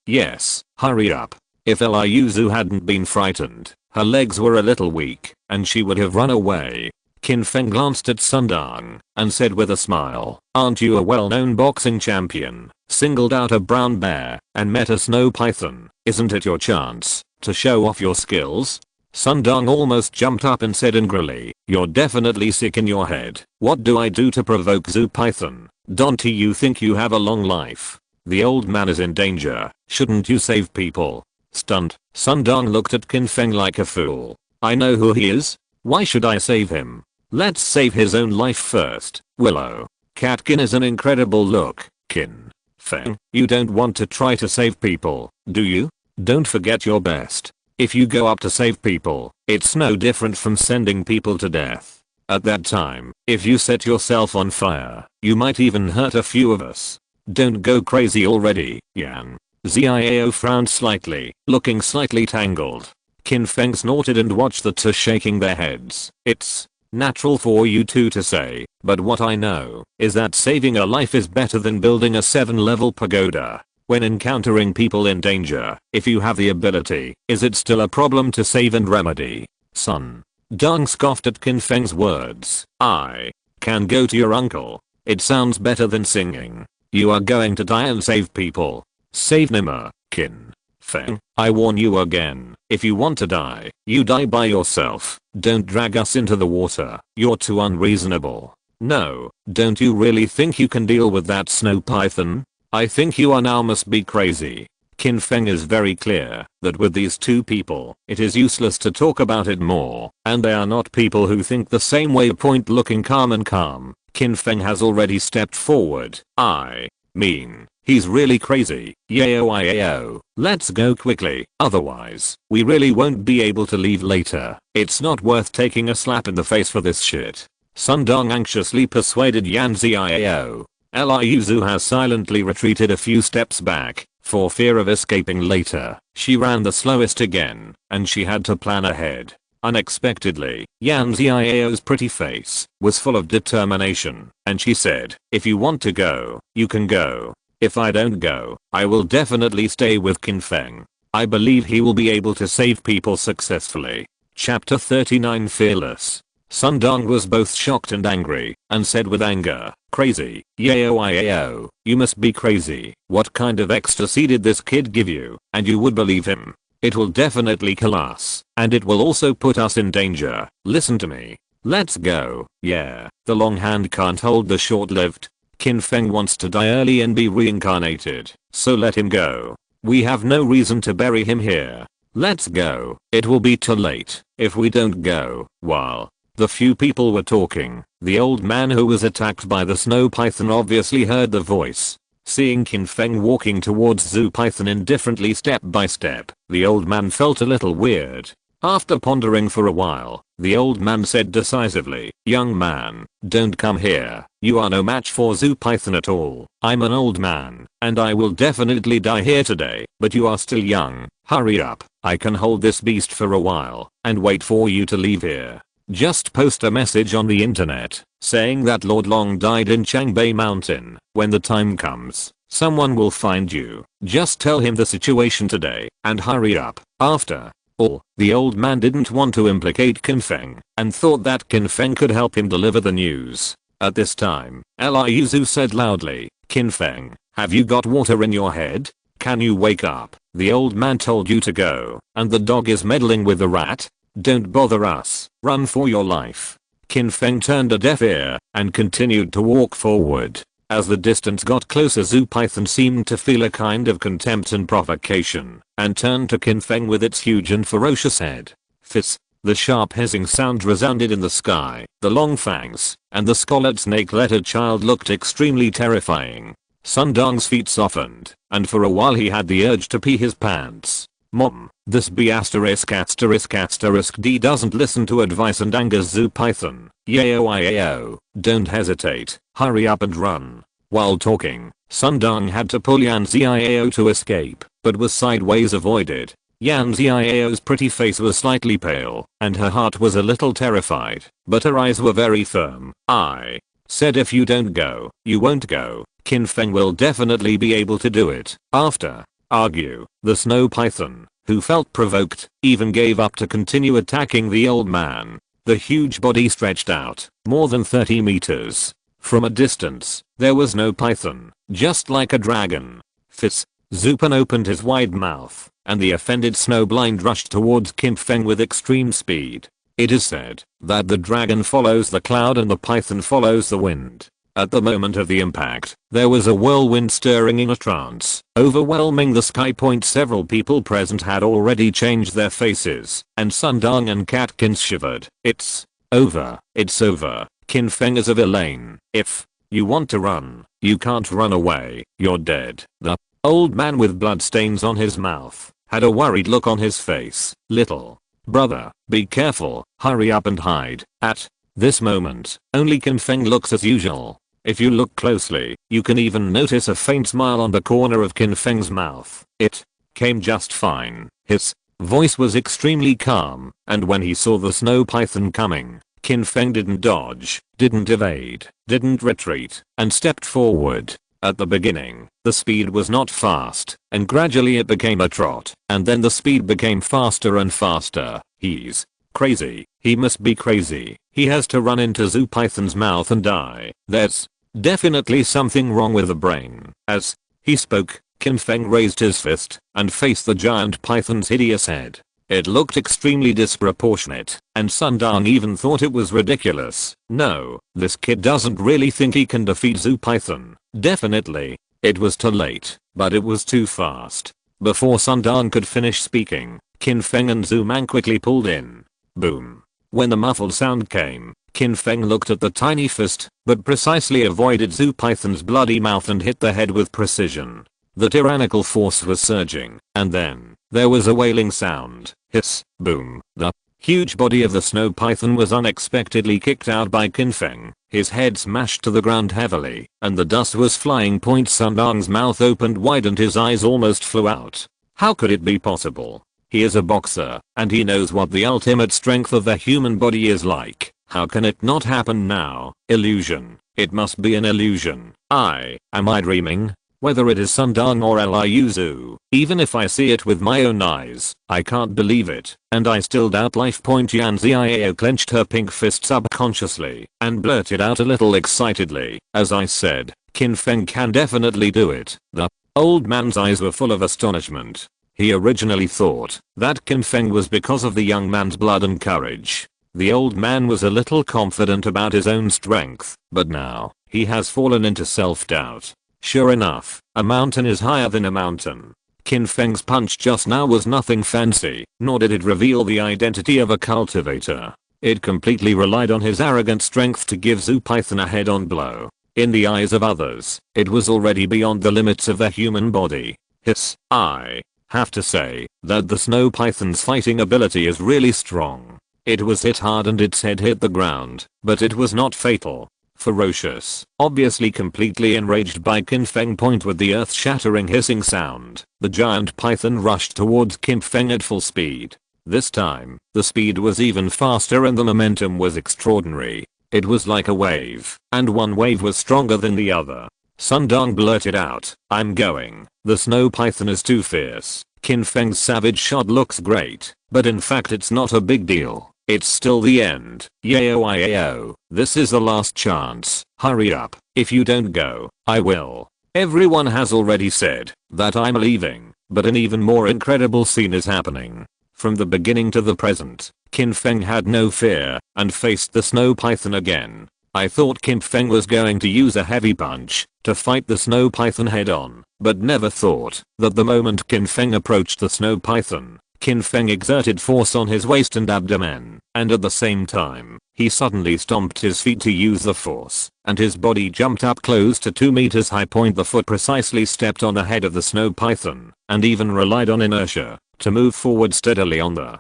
hurry up." If Liu Zhu hadn't been frightened, her legs were a little weak, and she would have run away. Qin Feng glanced at Sundong, and said with a smile, "Aren't you a well-known boxing champion, singled out a brown bear, and met a snow python? Isn't it your chance to show off your skills?" Sundong almost jumped up and said angrily, "You're definitely sick in your head. What do I do to provoke Zoo Python? Don't you think you have a long life? The old man is in danger. Shouldn't you save people?" Stunned, Sundong looked at Qin Feng like a fool. "I know who he is. Why should I save him? Let's save his own life first." Willow Catkin is an incredible look. Qin Feng, you don't want to try to save people, do you? Don't forget your best. If you go up to save people, it's no different from sending people to death. At that time, if you set yourself on fire, you might even hurt a few of us. Don't go crazy already, Yan. Xiao frowned slightly, looking slightly tangled. Qin Feng snorted and watched the two shaking their heads. "It's natural for you two to say, but what I know is that saving a life is better than building a 7-level pagoda." when encountering people in danger, if you have the ability, is it still a problem to save and remedy? Sun Dong scoffed at Qin Feng's words. I can go to your uncle. It sounds better than singing. You are going to die and save people. Save Nima, Qin Feng. I warn you again, if you want to die, you die by yourself. Don't drag us into the water. You're too unreasonable. No, don't you really think you can deal with that snow python? I think you are now must be crazy. Qin Feng is very clear that with these two people, it is useless to talk about it more, and they are not people who think the same way. Point looking calm and calm, Qin Feng has already stepped forward. I mean, he's really crazy. Yayo. Let's go quickly, otherwise, we really won't be able to leave later. It's not worth taking a slap in the face for this shit. Sun Dong anxiously persuaded Yan Xiao. Liu has silently retreated a few steps back, for fear of escaping later. She ran the slowest again, and she had to plan ahead. Unexpectedly, Yan Xiao's pretty face was full of determination, and she said, if you want to go, you can go. If I don't go, I will definitely stay with Qin Feng. I believe he will be able to save people successfully. Chapter 39 Fearless. Sun Dong was both shocked and angry, and said with anger, crazy, Yayo, you must be crazy. What kind of ecstasy did this kid give you, and you would believe him? It will definitely kill us, and it will also put us in danger. Listen to me. Let's go. Yeah, the long hand can't hold the short-lived. Qin Feng wants to die early and be reincarnated, so let him go. We have no reason to bury him here. Let's go. It will be too late if we don't go. While the few people were talking, the old man who was attacked by the snow python obviously heard the voice. Seeing Qin Feng walking towards Zoo Python indifferently step by step, the old man felt a little weird. After pondering for a while, the old man said decisively, young man, don't come here. You are no match for Zoo Python at all. I'm an old man, and I will definitely die here today, but you are still young. Hurry up. I can hold this beast for a while, and wait for you to leave here. Just post a message on the internet, saying that Lord Long died in Changbei Mountain. When the time comes, someone will find you. Just tell him the situation today, and hurry up. After all, the old man didn't want to implicate Qin Feng, and thought that Qin Feng could help him deliver the news. At this time, Liu said loudly, Qin Feng, have you got water in your head? Can you wake up? The old man told you to go, and the dog is meddling with the rat. Don't bother us. Run for your life. Qin Feng turned a deaf ear and continued to walk forward. As the distance got closer, Zoo Python seemed to feel a kind of contempt and provocation, and turned to Qin Feng with its huge and ferocious head. Fizz. The sharp hissing sound resounded in the sky. The long fangs and the scarlet snake-lettered child looked extremely terrifying. Sun Dong's feet softened, and for a while he had the urge to pee his pants. Mom, this B*** D doesn't listen to advice and angers Zoo Python. Yayo, don't hesitate, hurry up and run. While talking, Sun Dong had to pull Yan Xiao to escape, but was sideways avoided. Yan Xiao's pretty face was slightly pale, and her heart was a little terrified, but her eyes were very firm. I said if you don't go, you won't go. Qin Feng will definitely be able to do it. After argue, the snow python, who felt provoked, even gave up to continue attacking the old man. The huge body stretched out, more than 30 meters. From a distance, there was no python, just like a dragon. Fizz. Zupan opened his wide mouth, and the offended snowblind rushed towards Qin Feng with extreme speed. It is said that the dragon follows the cloud and the python follows the wind. At the moment of the impact, there was a whirlwind stirring in a trance, overwhelming the sky. Several people present had already changed their faces, and Sun Dong and Catkins shivered. It's over. It's over. Qin Feng is a villain. If you want to run, you can't run away. You're dead. The old man with bloodstains on his mouth had a worried look on his face. Little brother, be careful. Hurry up and hide. At this moment, only Qin Feng looks as usual. If you look closely, you can even notice a faint smile on the corner of Qin Feng's mouth. It came just fine. His voice was extremely calm, and when he saw the snow python coming, Qin Feng didn't dodge, didn't evade, didn't retreat, and stepped forward. At the beginning, the speed was not fast, and gradually it became a trot, and then the speed became faster and faster. He's crazy. He must be crazy. He has to run into Zoo Python's mouth and die. There's definitely something wrong with the brain. As he spoke, Qin Feng raised his fist and faced the giant python's hideous head. It looked extremely disproportionate, and Sundong even thought it was ridiculous. No, this kid doesn't really think he can defeat Zoo Python. Definitely. It was too late, but it was too fast. Before Sundong could finish speaking, Qin Feng and Zhu Man quickly pulled in. Boom. When the muffled sound came, Qin Feng looked at the tiny fist, but precisely avoided Zoo Python's bloody mouth and hit the head with precision. The tyrannical force was surging, and then there was a wailing sound. Hiss, boom. The huge body of the snow python was unexpectedly kicked out by Qin Feng. His head smashed to the ground heavily, and the dust was flying. Sundong's mouth opened wide and his eyes almost flew out. How could it be possible? He is a boxer, and he knows what the ultimate strength of the human body is like. How can it not happen now? Illusion. It must be an illusion. Am I dreaming? Whether it is Sundong or Liu Zhu, even if I see it with my own eyes, I can't believe it, and I still doubt life. Yan Xiao clenched her pink fist subconsciously and blurted out a little excitedly, as I said, Qin Feng can definitely do it. The old man's eyes were full of astonishment. He originally thought that Qin Feng was because of the young man's blood and courage. The old man was a little confident about his own strength, but now he has fallen into self-doubt. Sure enough, a mountain is higher than a mountain. Qin Feng's punch just now was nothing fancy, nor did it reveal the identity of a cultivator. It completely relied on his arrogant strength to give Zoo Python a head-on blow. In the eyes of others, it was already beyond the limits of the human body. Hiss, I have to say that the snow python's fighting ability is really strong. It was hit hard and its head hit the ground, but it was not fatal. Ferocious, obviously completely enraged by Qin Feng with the earth-shattering hissing sound, the giant python rushed towards Qin Feng at full speed. This time, the speed was even faster and the momentum was extraordinary. It was like a wave, and one wave was stronger than the other. Sundong blurted out, I'm going. The snow python is too fierce. Qin Feng's savage shot looks great, but in fact it's not a big deal. It's still the end. Yao, this is the last chance. Hurry up. If you don't go, I will. Everyone has already said that I'm leaving, but an even more incredible scene is happening. From the beginning to the present, Qin Feng had no fear and faced the snow python again. I thought Qin Feng was going to use a heavy punch to fight the snow python head on, but never thought that the moment Qin Feng approached the snow python, Qin Feng exerted force on his waist and abdomen, and at the same time, he suddenly stomped his feet to use the force, and his body jumped up close to 2 meters high. The foot precisely stepped on the head of the snow python, and even relied on inertia to move forward steadily on the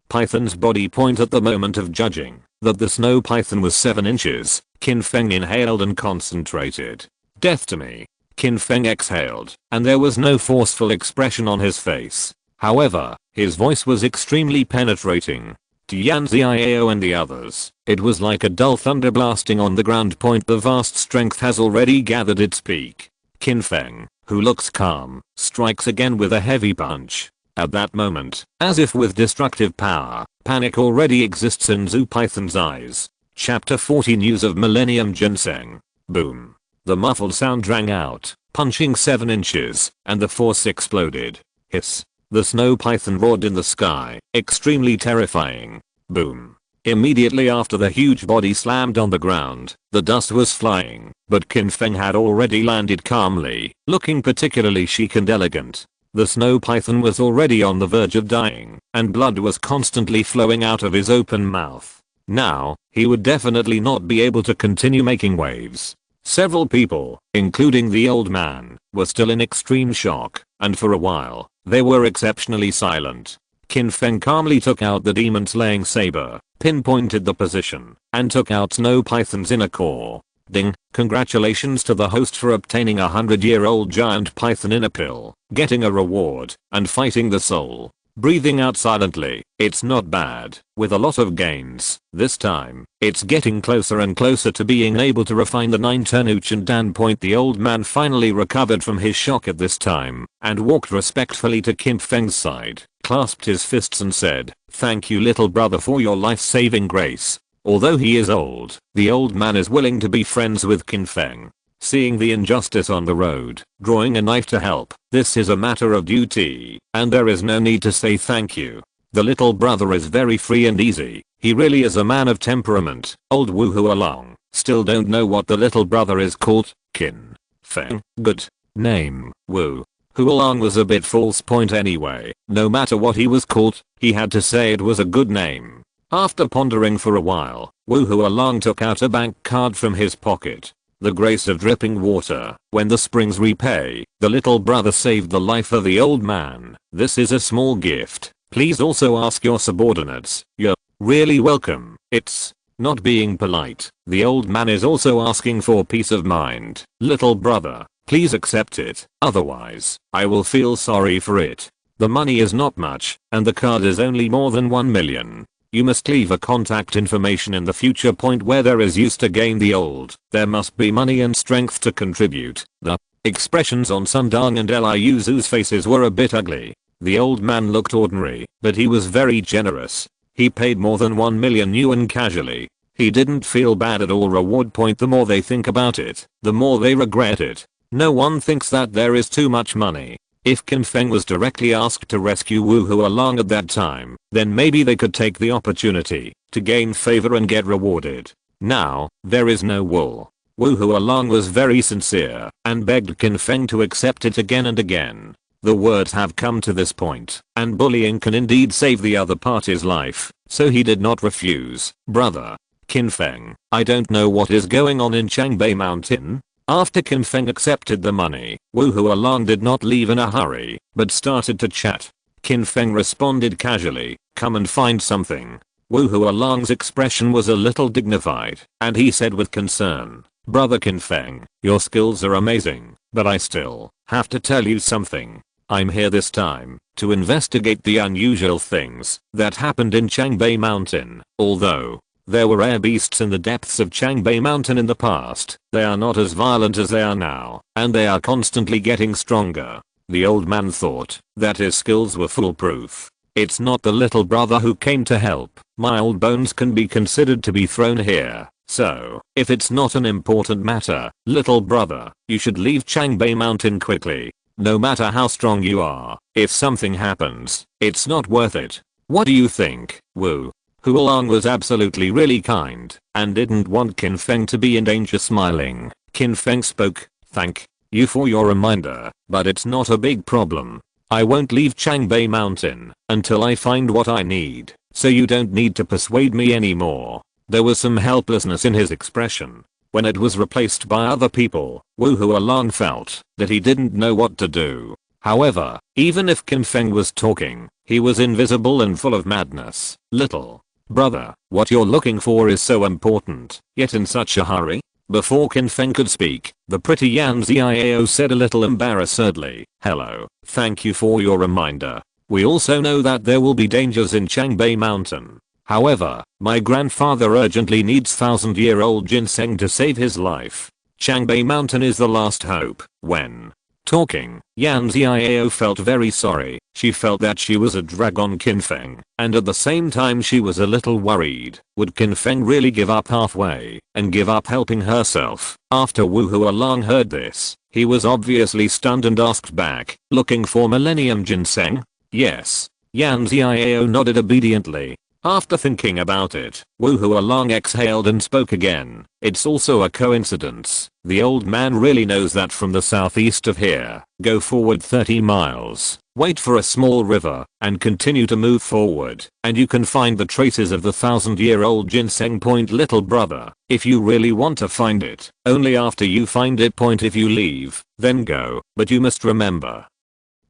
python's body. At the moment of judging that the snow python was 7 inches, Qin Feng inhaled and concentrated. Death to me. Qin Feng exhaled, and there was no forceful expression on his face. However, his voice was extremely penetrating. To Yan Xiao and the others, it was like a dull thunder blasting on the ground. The vast strength has already gathered its peak. Qin Feng, who looks calm, strikes again with a heavy punch. At that moment, as if with destructive power, panic already exists in Zoo Python's eyes. Chapter 40 News of Millennium Ginseng. Boom. The muffled sound rang out, punching 7 inches, and the force exploded. Hiss. The snow python roared in the sky, extremely terrifying. Boom. Immediately after the huge body slammed on the ground, the dust was flying, but Qin Feng had already landed calmly, looking particularly chic and elegant. The snow python was already on the verge of dying, and blood was constantly flowing out of his open mouth. Now, he would definitely not be able to continue making waves. Several people, including the old man, were still in extreme shock, and for a while, they were exceptionally silent. Qin Feng calmly took out the demon-slaying saber, pinpointed the position, and took out Snow Python's inner core. Ding, congratulations to the host for obtaining a 100-year-old giant python in a pill, getting a reward, and fighting the soul. breathing out silently. It's not bad, with a lot of gains. This time, it's getting closer and closer to being able to refine the 9-turn Uchendan point. The old man finally recovered from his shock at this time, and walked respectfully to Qin Feng's side, clasped his fists and said, "Thank you little brother for your life-saving grace." Although he is old, the old man is willing to be friends with Qin Feng. Seeing the injustice on the road, drawing a knife to help, this is a matter of duty, and there is no need to say thank you. The little brother is very free and easy. He really is a man of temperament. Old Wu Hualong still don't know what the little brother is called. Qin Feng. Good name. Wu Hualong was a bit false point anyway. No matter what he was called, he had to say it was a good name. After pondering for a while, Wu Hualong took out a bank card from his pocket. The grace of dripping water, when the springs repay. The little brother saved the life of the old man. This is a small gift. Please also ask your subordinates. You're really welcome. It's not being polite. The old man is also asking for peace of mind. Little brother, please accept it. Otherwise, I will feel sorry for it. The money is not much, and the card is only more than 1 million. You must leave a contact information in the future point where there is use to gain the old. There must be money and strength to contribute. The expressions on Sundang and Liu Zu's faces were a bit ugly. The old man looked ordinary, but he was very generous. He paid more than 1 million yuan casually. He didn't feel bad at all. Reward point. The more they think about it, the more they regret it. No one thinks that there is too much money. If Qin Feng was directly asked to rescue Wu Hualong at that time, then maybe they could take the opportunity to gain favor and get rewarded. Now, there is no Wu. Wu Hualong was very sincere and begged Qin Feng to accept it again and again. The words have come to this point, and bullying can indeed save the other party's life, so he did not refuse. Brother Qin Feng, I don't know what is going on in Changbei Mountain. After Qin Feng accepted the money, Wu Hualong did not leave in a hurry, but started to chat. Qin Feng responded casually, "Come and find something." Wu Hualong's expression was a little dignified, and he said with concern, "Brother Qin Feng, your skills are amazing, but I still have to tell you something. I'm here this time to investigate the unusual things that happened in Changbei Mountain. Although there were air beasts in the depths of Changbei Mountain in the past, they are not as violent as they are now, and they are constantly getting stronger." The old man thought that his skills were foolproof. It's not the little brother who came to help. My old bones can be considered to be thrown here. So, if it's not an important matter, little brother, you should leave Changbei Mountain quickly. No matter how strong you are, if something happens, it's not worth it. What do you think, Wu Hualong was absolutely really kind, and didn't want Qin Feng to be in danger. Smiling, Qin Feng spoke, "Thank you for your reminder, but it's not a big problem. I won't leave Changbei Mountain until I find what I need, so you don't need to persuade me anymore." There was some helplessness in his expression. When it was replaced by other people, Wu Hualong felt that he didn't know what to do. However, even if Qin Feng was talking, he was invisible and full of madness. "Little brother, what you're looking for is so important, yet in such a hurry?" Before Qin Feng could speak, the pretty Yan Xiao said a little embarrassedly, "Hello, thank you for your reminder. We also know that there will be dangers in Changbei Mountain. However, my grandfather urgently needs 1,000-year-old ginseng to save his life. Changbei Mountain is the last hope." When talking, Yan Xiao felt very sorry. She felt that she was a drag on Qin Feng, and at the same time she was a little worried. Would Qin Feng really give up halfway and give up helping herself? After Wu Hualong heard this, he was obviously stunned and asked back, "Looking for Millennium Ginseng?" "Yes." Yan Xiao nodded obediently. After thinking about it, Wu Hualong exhaled and spoke again. "It's also a coincidence. The old man really knows that from the southeast of here, go forward 30 miles, wait for a small river, and continue to move forward, and you can find the traces of the 1,000-year-old ginseng point." Little brother, if you really want to find it, only after you find it point. If you leave, then go, but you must remember,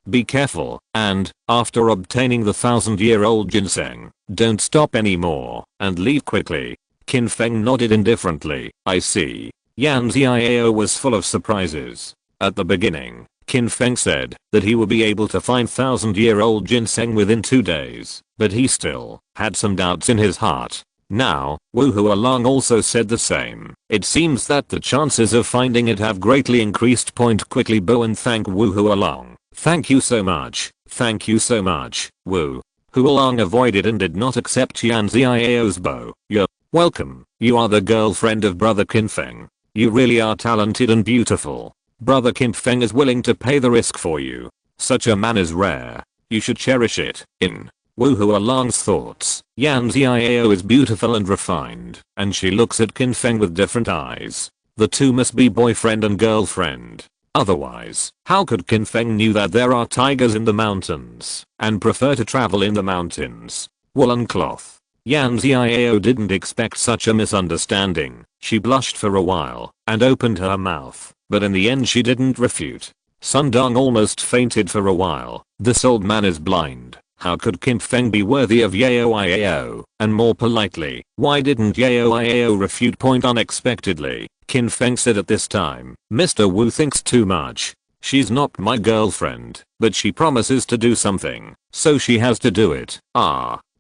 be careful, and, after obtaining the 1,000-year-old ginseng, don't stop anymore, and leave quickly. Qin Feng nodded indifferently. "I see." Yan Xiao was full of surprises. At the beginning, Qin Feng said that he would be able to find 1000-year-old ginseng within 2 days, but he still had some doubts in his heart. Now, Wu Hualong also said the same. It seems that the chances of finding it have greatly increased. Quickly bow and thank Wu Hualong. Thank you so much. Thank you so much, Wu. Hualong avoided and did not accept Yan Xiao's bow. You're welcome. You are the girlfriend of brother Qin Feng. You really are talented and beautiful. Brother Qin Feng is willing to pay the risk for you. Such a man is rare. You should cherish it. In Wu Hualong's thoughts, Yan Xiao is beautiful and refined, and she looks at Qin Feng with different eyes. The two must be boyfriend and girlfriend. Otherwise, how could Qin Feng knew that there are tigers in the mountains and prefer to travel in the mountains? Woolen cloth. Yan Xiao didn't expect such a misunderstanding. She blushed for a while and opened her mouth, but in the end she didn't refute. Sundong almost fainted for a while. This old man is blind. How could Qin Feng be worthy of Yao? And more politely, why didn't Yao refute? Unexpectedly, Qin Feng said at this time, Mr. Wu thinks too much. She's not my girlfriend, but she promises to do something, so she has to do it.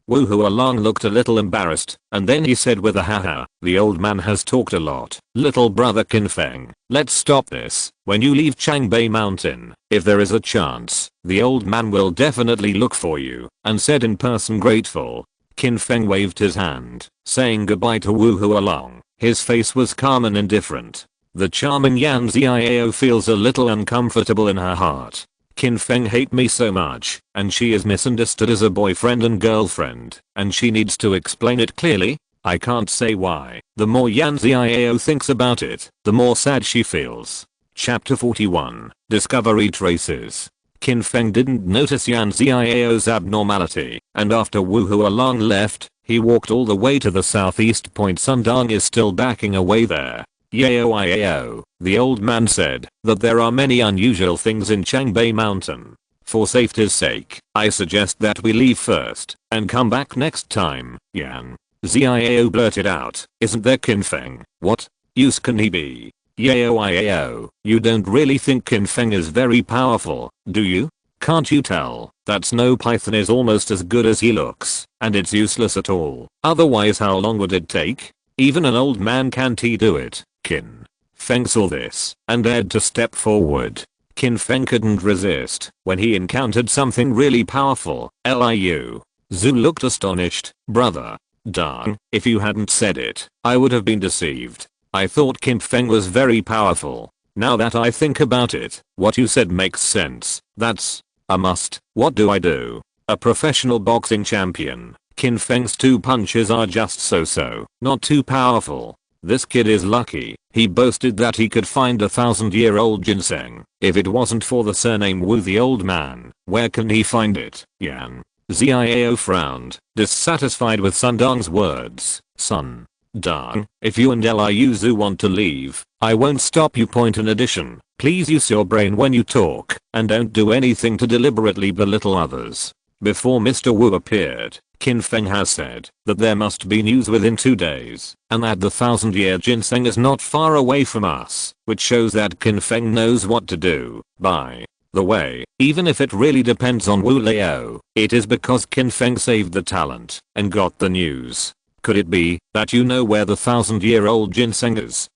Wu Hualong looked a little embarrassed, and then he said with a haha, the old man has talked a lot. Little brother Qin Feng, let's stop this. When you leave Changbei Mountain, if there is a chance, the old man will definitely look for you, and said in person grateful. Qin Feng waved his hand, saying goodbye to Wu Hualong. His face was calm and indifferent. The charming Yan Xiao feels a little uncomfortable in her heart. Qin Feng hate me so much, and she is misunderstood as a boyfriend and girlfriend, and she needs to explain it clearly. I can't say why. The more Yan Xiao thinks about it, the more sad she feels. Chapter 41. Discovery Traces. Qin Feng didn't notice Yan Xiao's abnormality, and after Wu Hualong left, he walked all the way to the southeast point. Sundong is still backing away there. Yao, the old man said that there are many unusual things in Changbei Mountain. For safety's sake, I suggest that we leave first and come back next time. Yan Xiao blurted out, isn't there Qin Feng? What use can he be? Yao, you don't really think Qin Feng is very powerful, do you? Can't you tell that Snow Python is almost as good as he looks, and it's useless at all? Otherwise how long would it take? Even an old man can't do it. Qin Feng saw this and dared to step forward. Qin Feng couldn't resist when he encountered something really powerful. Liu Zhu looked astonished. Brother Dang, if you hadn't said it, I would have been deceived. I thought Qin Feng was very powerful. Now that I think about it, what you said makes sense. That's a must. What do I do? A professional boxing champion. Qin Feng's 2 punches are just so, not too powerful. This kid is lucky. He boasted that he could find 1000-year-old ginseng. If it wasn't for the surname Wu the old man, where can he find it? Yan Xiao frowned, dissatisfied with Sundong's words. Sundong, if you and Liu Zhu want to leave, I won't stop you. In addition, please use your brain when you talk, and don't do anything to deliberately belittle others. Before Mr. Wu appeared, Qin Feng has said that there must be news within 2 days, and that the 1000-year ginseng is not far away from us, which shows that Qin Feng knows what to do. By the way, even if it really depends on Wu Liao, it is because Qin Feng saved the talent and got the news. Could it be that you know where the 1000-year-old ginseng is?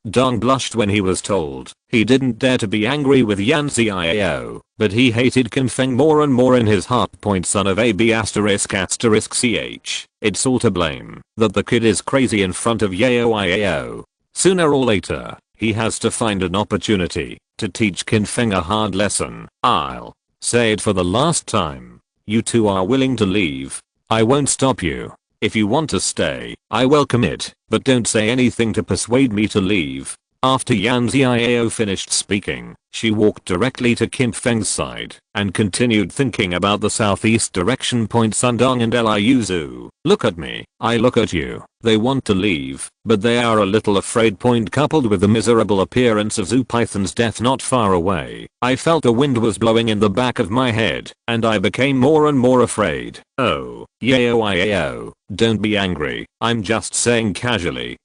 Dong blushed when he was told. He didn't dare to be angry with Yan Xiao, but he hated Qin Feng more and more in his heart. Son of a b******ch. It's all to blame that the kid is crazy in front of Yao. Sooner or later, he has to find an opportunity to teach Qin Feng a hard lesson. I'll say it for the last time. You two are willing to leave. I won't stop you. If you want to stay, I welcome it, but don't say anything to persuade me to leave. After Yan Xiao finished speaking, she walked directly to Qin Feng's side and continued thinking about the southeast direction. Sundong and Liu Zhu, look at me, I look at you. They want to leave, but they are a little afraid. Coupled with the miserable appearance of Zhu Python's death not far away, I felt a wind was blowing in the back of my head, and I became more and more afraid. Oh, Yao, don't be angry, I'm just saying casually.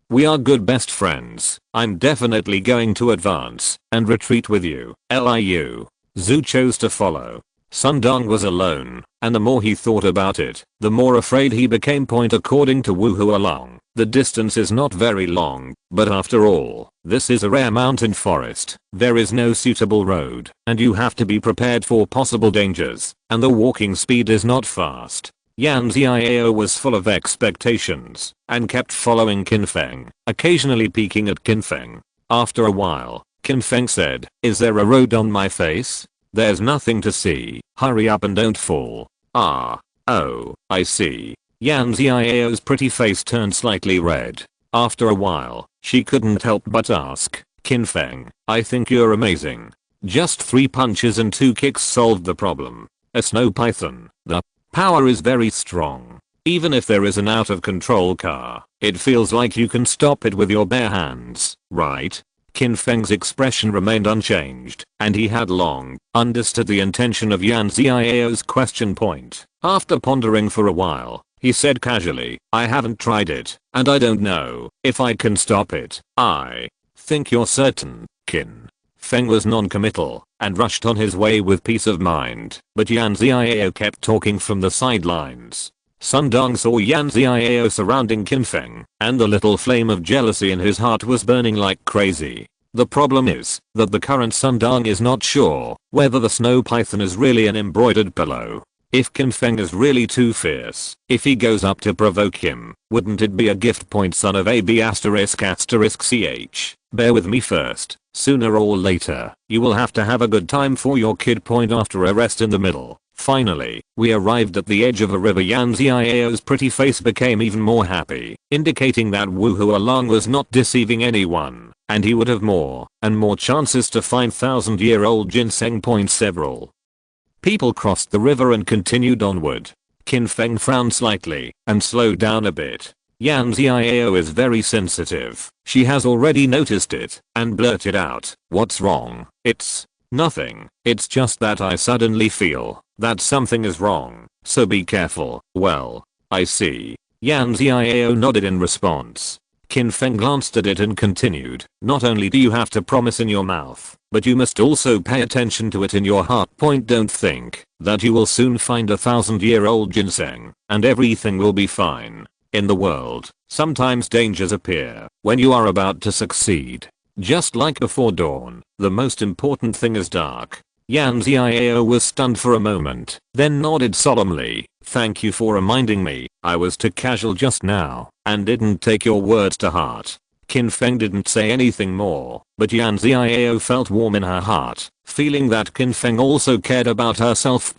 We are good best friends. I'm definitely going to advance and retreat with you. Liu. Zhu chose to follow. Sundong was alone, and the more he thought about it, the more afraid he became. According to Wu Hualong, the distance is not very long, but after all, this is a rare mountain forest. There is no suitable road, and you have to be prepared for possible dangers, and the walking speed is not fast. Yan Xiao was full of expectations and kept following Qin Feng, occasionally peeking at Qin Feng. After a while, Qin Feng said, "Is there a road on my face? There's nothing to see. Hurry up and don't fall." "Ah. Oh, I see." Yan Xiao's pretty face turned slightly red. After a while, she couldn't help but ask, "Qin Feng, I think you're amazing. Just 3 punches and 2 kicks solved the problem. A snow python. The power is very strong. Even if there is an out of control car, it feels like you can stop it with your bare hands, right?" Qin Feng's expression remained unchanged, and he had long understood the intention of Yan Xiao's question. After pondering for a while, he said casually, "I haven't tried it, and I don't know if I can stop it." "I think you're certain, Qin." Feng was non-committal and rushed on his way with peace of mind, but Yan Xiao kept talking from the sidelines. Sundong saw Yan Xiao surrounding Qin Feng, and the little flame of jealousy in his heart was burning like crazy. The problem is that the current Sundong is not sure whether the snow python is really an embroidered pillow. If Qin Feng is really too fierce, if he goes up to provoke him, wouldn't it be a gift? Son of AB ***ch. Bear with me first. Sooner or later, you will have to have a good time for your kid. After a rest in the middle. Finally, we arrived at the edge of a river. Yan Xiao's pretty face became even more happy, indicating that Wu Hualong was not deceiving anyone, and he would have more and more chances to find 1,000-year-old ginseng. Several people crossed the river and continued onward. Qin Feng frowned slightly and slowed down a bit. Yan Xiao is very sensitive. She has already noticed it and blurted out, "What's wrong?" "It's nothing. It's just that I suddenly feel that something is wrong, so be careful." "Well, I see." Yan Xiao nodded in response. Qin Feng glanced at it and continued, "Not only do you have to promise in your mouth, but you must also pay attention to it in your heart. Don't think that you will soon find 1,000-year-old ginseng and everything will be fine. In the world, sometimes dangers appear when you are about to succeed. Just like before dawn, the most important thing is dark." Yan Xiao was stunned for a moment, then nodded solemnly. "Thank you for reminding me. I was too casual just now and didn't take your words to heart." Qin Feng didn't say anything more, but Yan Xiao felt warm in her heart, feeling that Qin Feng also cared about herself.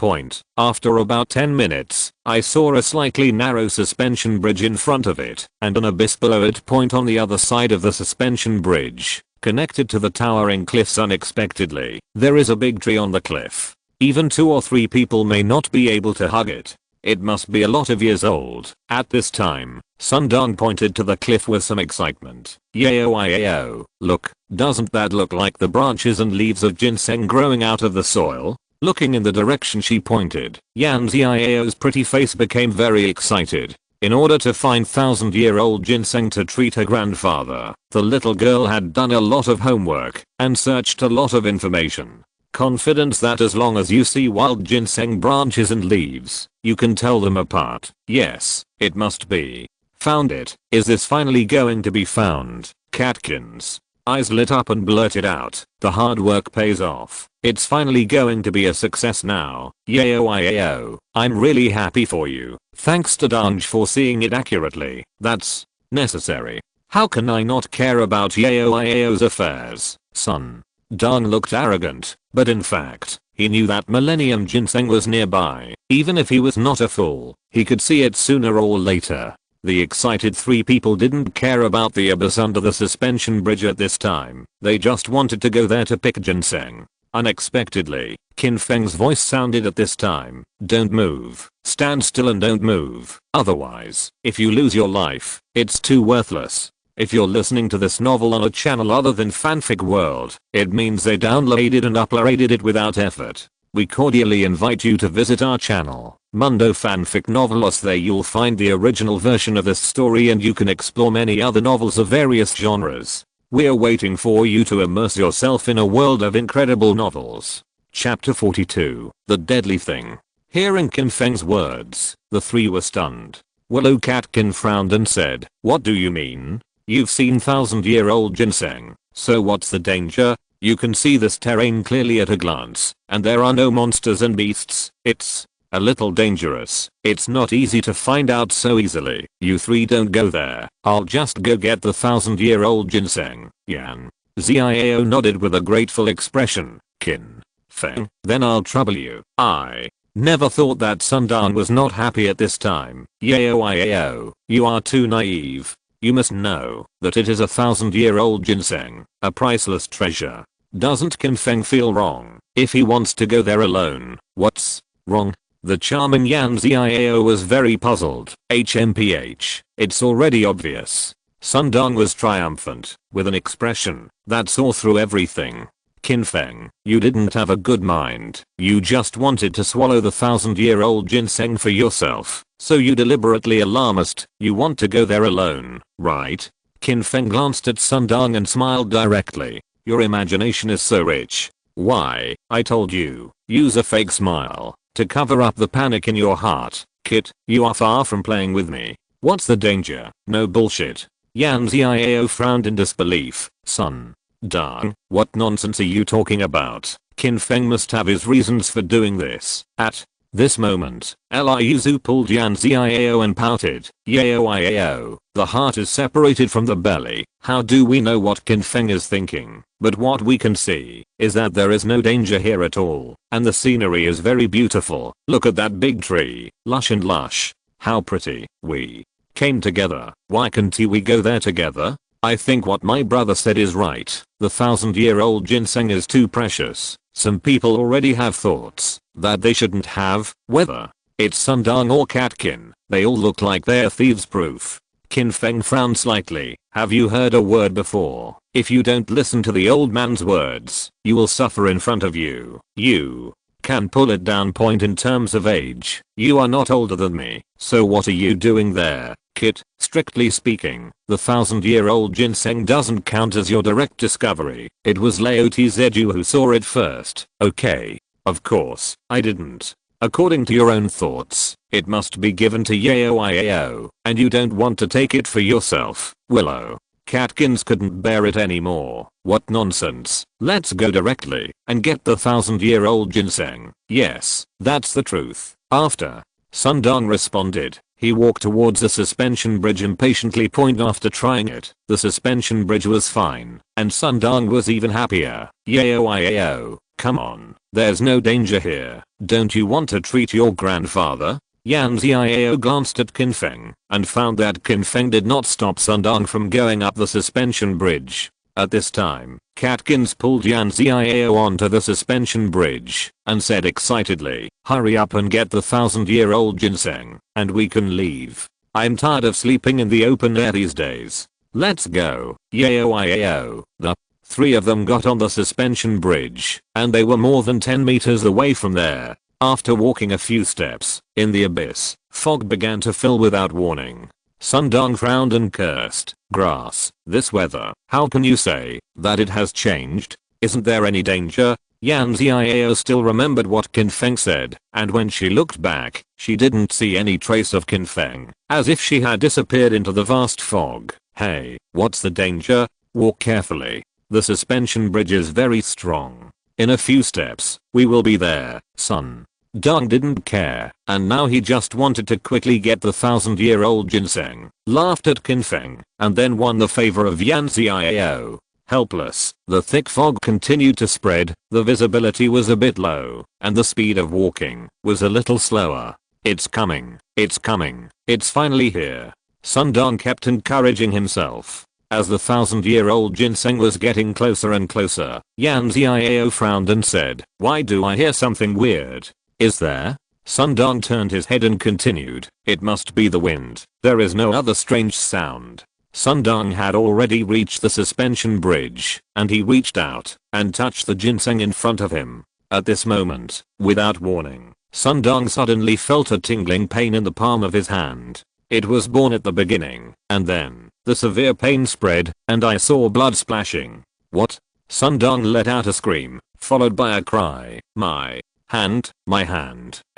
After about 10 minutes, I saw a slightly narrow suspension bridge in front of it, and an abyss below it. On the other side of the suspension bridge, connected to the towering cliffs unexpectedly, there is a big tree on the cliff. Even 2 or 3 people may not be able to hug it. It must be a lot of years old." At this time, Sundong pointed to the cliff with some excitement. "Yao, look, doesn't that look like the branches and leaves of ginseng growing out of the soil?" Looking in the direction she pointed, Yan Xiao's pretty face became very excited. In order to find 1,000-year-old ginseng to treat her grandfather, the little girl had done a lot of homework and searched a lot of information. Confident that as long as you see wild ginseng branches and leaves, you can tell them apart. Yes, it must be. Found it. Is this finally going to be found? Catkin's eyes lit up and blurted out, "The hard work pays off. It's finally going to be a success now." Yao, I'm really happy for you. Thanks to Danj for seeing it accurately. That's necessary. How can I not care about Yao's affairs, son? Dong looked arrogant, but in fact, he knew that Millennium Ginseng was nearby. Even if he was not a fool, he could see it sooner or later. The excited 3 people didn't care about the abyss under the suspension bridge at this time. They just wanted to go there to pick ginseng. Unexpectedly, Qin Feng's voice sounded at this time. "Don't move. Stand still and don't move. Otherwise, if you lose your life, it's too worthless." If you're listening to this novel on a channel other than Fanfic World, it means they downloaded and uploaded it without effort. We cordially invite you to visit our channel, Mundo Fanfic Novelos. There you'll find the original version of this story and you can explore many other novels of various genres. We're waiting for you to immerse yourself in a world of incredible novels. Chapter 42, The Deadly Thing. Hearing Qin Feng's words, the three were stunned. Willow Catkin frowned and said, "What do you mean? You've seen thousand-year-old ginseng, so what's the danger? You can see this terrain clearly at a glance, and there are no monsters and beasts. It's a little dangerous. It's not easy to find out so easily. You three don't go there. I'll just go get the thousand-year-old ginseng." Yan Xiao nodded with a grateful expression. Qin Feng, then I'll trouble you. I never thought that Sundong was not happy at this time. Yao, you are too naive. You must know that it is a thousand-year-old ginseng, a priceless treasure. Doesn't Qin Feng feel wrong if he wants to go there alone? What's wrong? The charming Yan Xiao was very puzzled. HMPH, it's already obvious. Sundong was triumphant, with an expression that saw through everything. Qin Feng, you didn't have a good mind. You just wanted to swallow the thousand-year-old ginseng for yourself. So you deliberately alarmist. You want to go there alone, right? Qin Feng glanced at Sundong and smiled directly. Your imagination is so rich. Why, I told you, use a fake smile to cover up the panic in your heart. Kit, you are far from playing with me. What's the danger? No bullshit. Yan Xiao frowned in disbelief. Sundong, what nonsense are you talking about? Qin Feng must have his reasons for doing this. At this moment, Liuzu pulled Yan Xiao and pouted. Yao, the heart is separated from the belly. How do we know what Qin Feng is thinking? But what we can see is that there is no danger here at all, and the scenery is very beautiful. Look at that big tree, lush and lush. How pretty. We came together. Why can't we go there together? I think what my brother said is right. The thousand-year-old ginseng is too precious. Some people already have thoughts that they shouldn't have, whether it's Sundong or Catkin. They all look like they're thieves proof. Qin Feng frowned slightly. Have you heard a word before? If you don't listen to the old man's words, you will suffer in front of you. You can pull it down. Point in terms of age. You are not older than me, so what are you doing there? Kit, strictly speaking, the thousand-year-old ginseng doesn't count as your direct discovery. It was Lao Tzu who saw it first. Okay. Of course, I didn't. According to your own thoughts, it must be given to Yao, and you don't want to take it for yourself. Willow Catkins couldn't bear it anymore. What nonsense. Let's go directly and get the thousand-year-old ginseng. Yes, that's the truth. After Sundong responded, he walked towards the suspension bridge impatiently. After trying it, the suspension bridge was fine, and Sundong was even happier. Yao, come on, there's no danger here. Don't you want to treat your grandfather? Yan Xiao glanced at Qin Feng and found that Qin Feng did not stop Sundong from going up the suspension bridge. At this time, Catkins pulled Yan Xiao onto the suspension bridge and said excitedly, "Hurry up and get the thousand-year-old ginseng, and we can leave. I'm tired of sleeping in the open air these days. Let's go." Yao. The three of them got on the suspension bridge, and they were more than 10 meters away from there. After walking a few steps, in the abyss, fog began to fill without warning. Sundong frowned and cursed. Grass, this weather. How can you say that it has changed? Isn't there any danger? Yan Xiao still remembered what Qin Feng said, and when she looked back, she didn't see any trace of Qin Feng, as if she had disappeared into the vast fog. Hey, what's the danger? Walk carefully. The suspension bridge is very strong. In a few steps, we will be there. Sundong didn't care, and now he just wanted to quickly get the thousand-year-old ginseng, laughed at Qin Feng, and then won the favor of Yan Xiao. Helpless, the thick fog continued to spread, the visibility was a bit low, and the speed of walking was a little slower. It's coming, it's coming, it's finally here. Sundong kept encouraging himself. As the thousand-year-old ginseng was getting closer and closer, Yan Xiao frowned and said, "Why do I hear something weird? Is there?" Sundong turned his head and continued, "It must be the wind. There is no other strange sound." Sundong had already reached the suspension bridge, and he reached out and touched the ginseng in front of him. At this moment, without warning, Sundong suddenly felt a tingling pain in the palm of his hand. It was born at the beginning, and then, the severe pain spread, and I saw blood splashing. What? Sundong let out a scream, followed by a cry. My hand.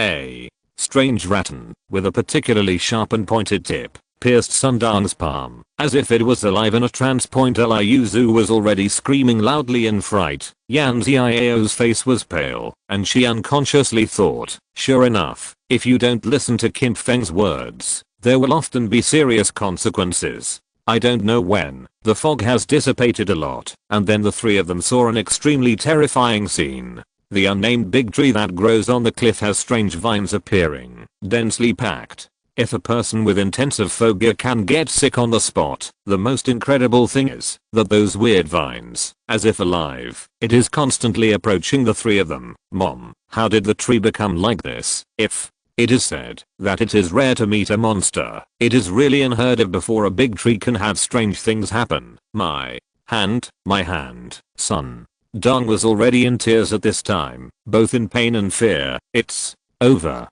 A strange rattan, with a particularly sharp and pointed tip, pierced Sundong's palm, as if it was alive in a trance. Liuzu was already screaming loudly in fright. Yan Xiao's face was pale, and she unconsciously thought, sure enough, if you don't listen to Qin Feng's words, there will often be serious consequences. I don't know when, the fog has dissipated a lot, and then the three of them saw an extremely terrifying scene. The unnamed big tree that grows on the cliff has strange vines appearing, densely packed. If a person with intensive phobia can get sick on the spot, the most incredible thing is that those weird vines, as if alive, it is constantly approaching the three of them. Mom, how did the tree become like this? If it is said that it is rare to meet a monster, it is really unheard of before a big tree can have strange things happen. My hand, son. Dong was already in tears at this time, both in pain and fear. It's over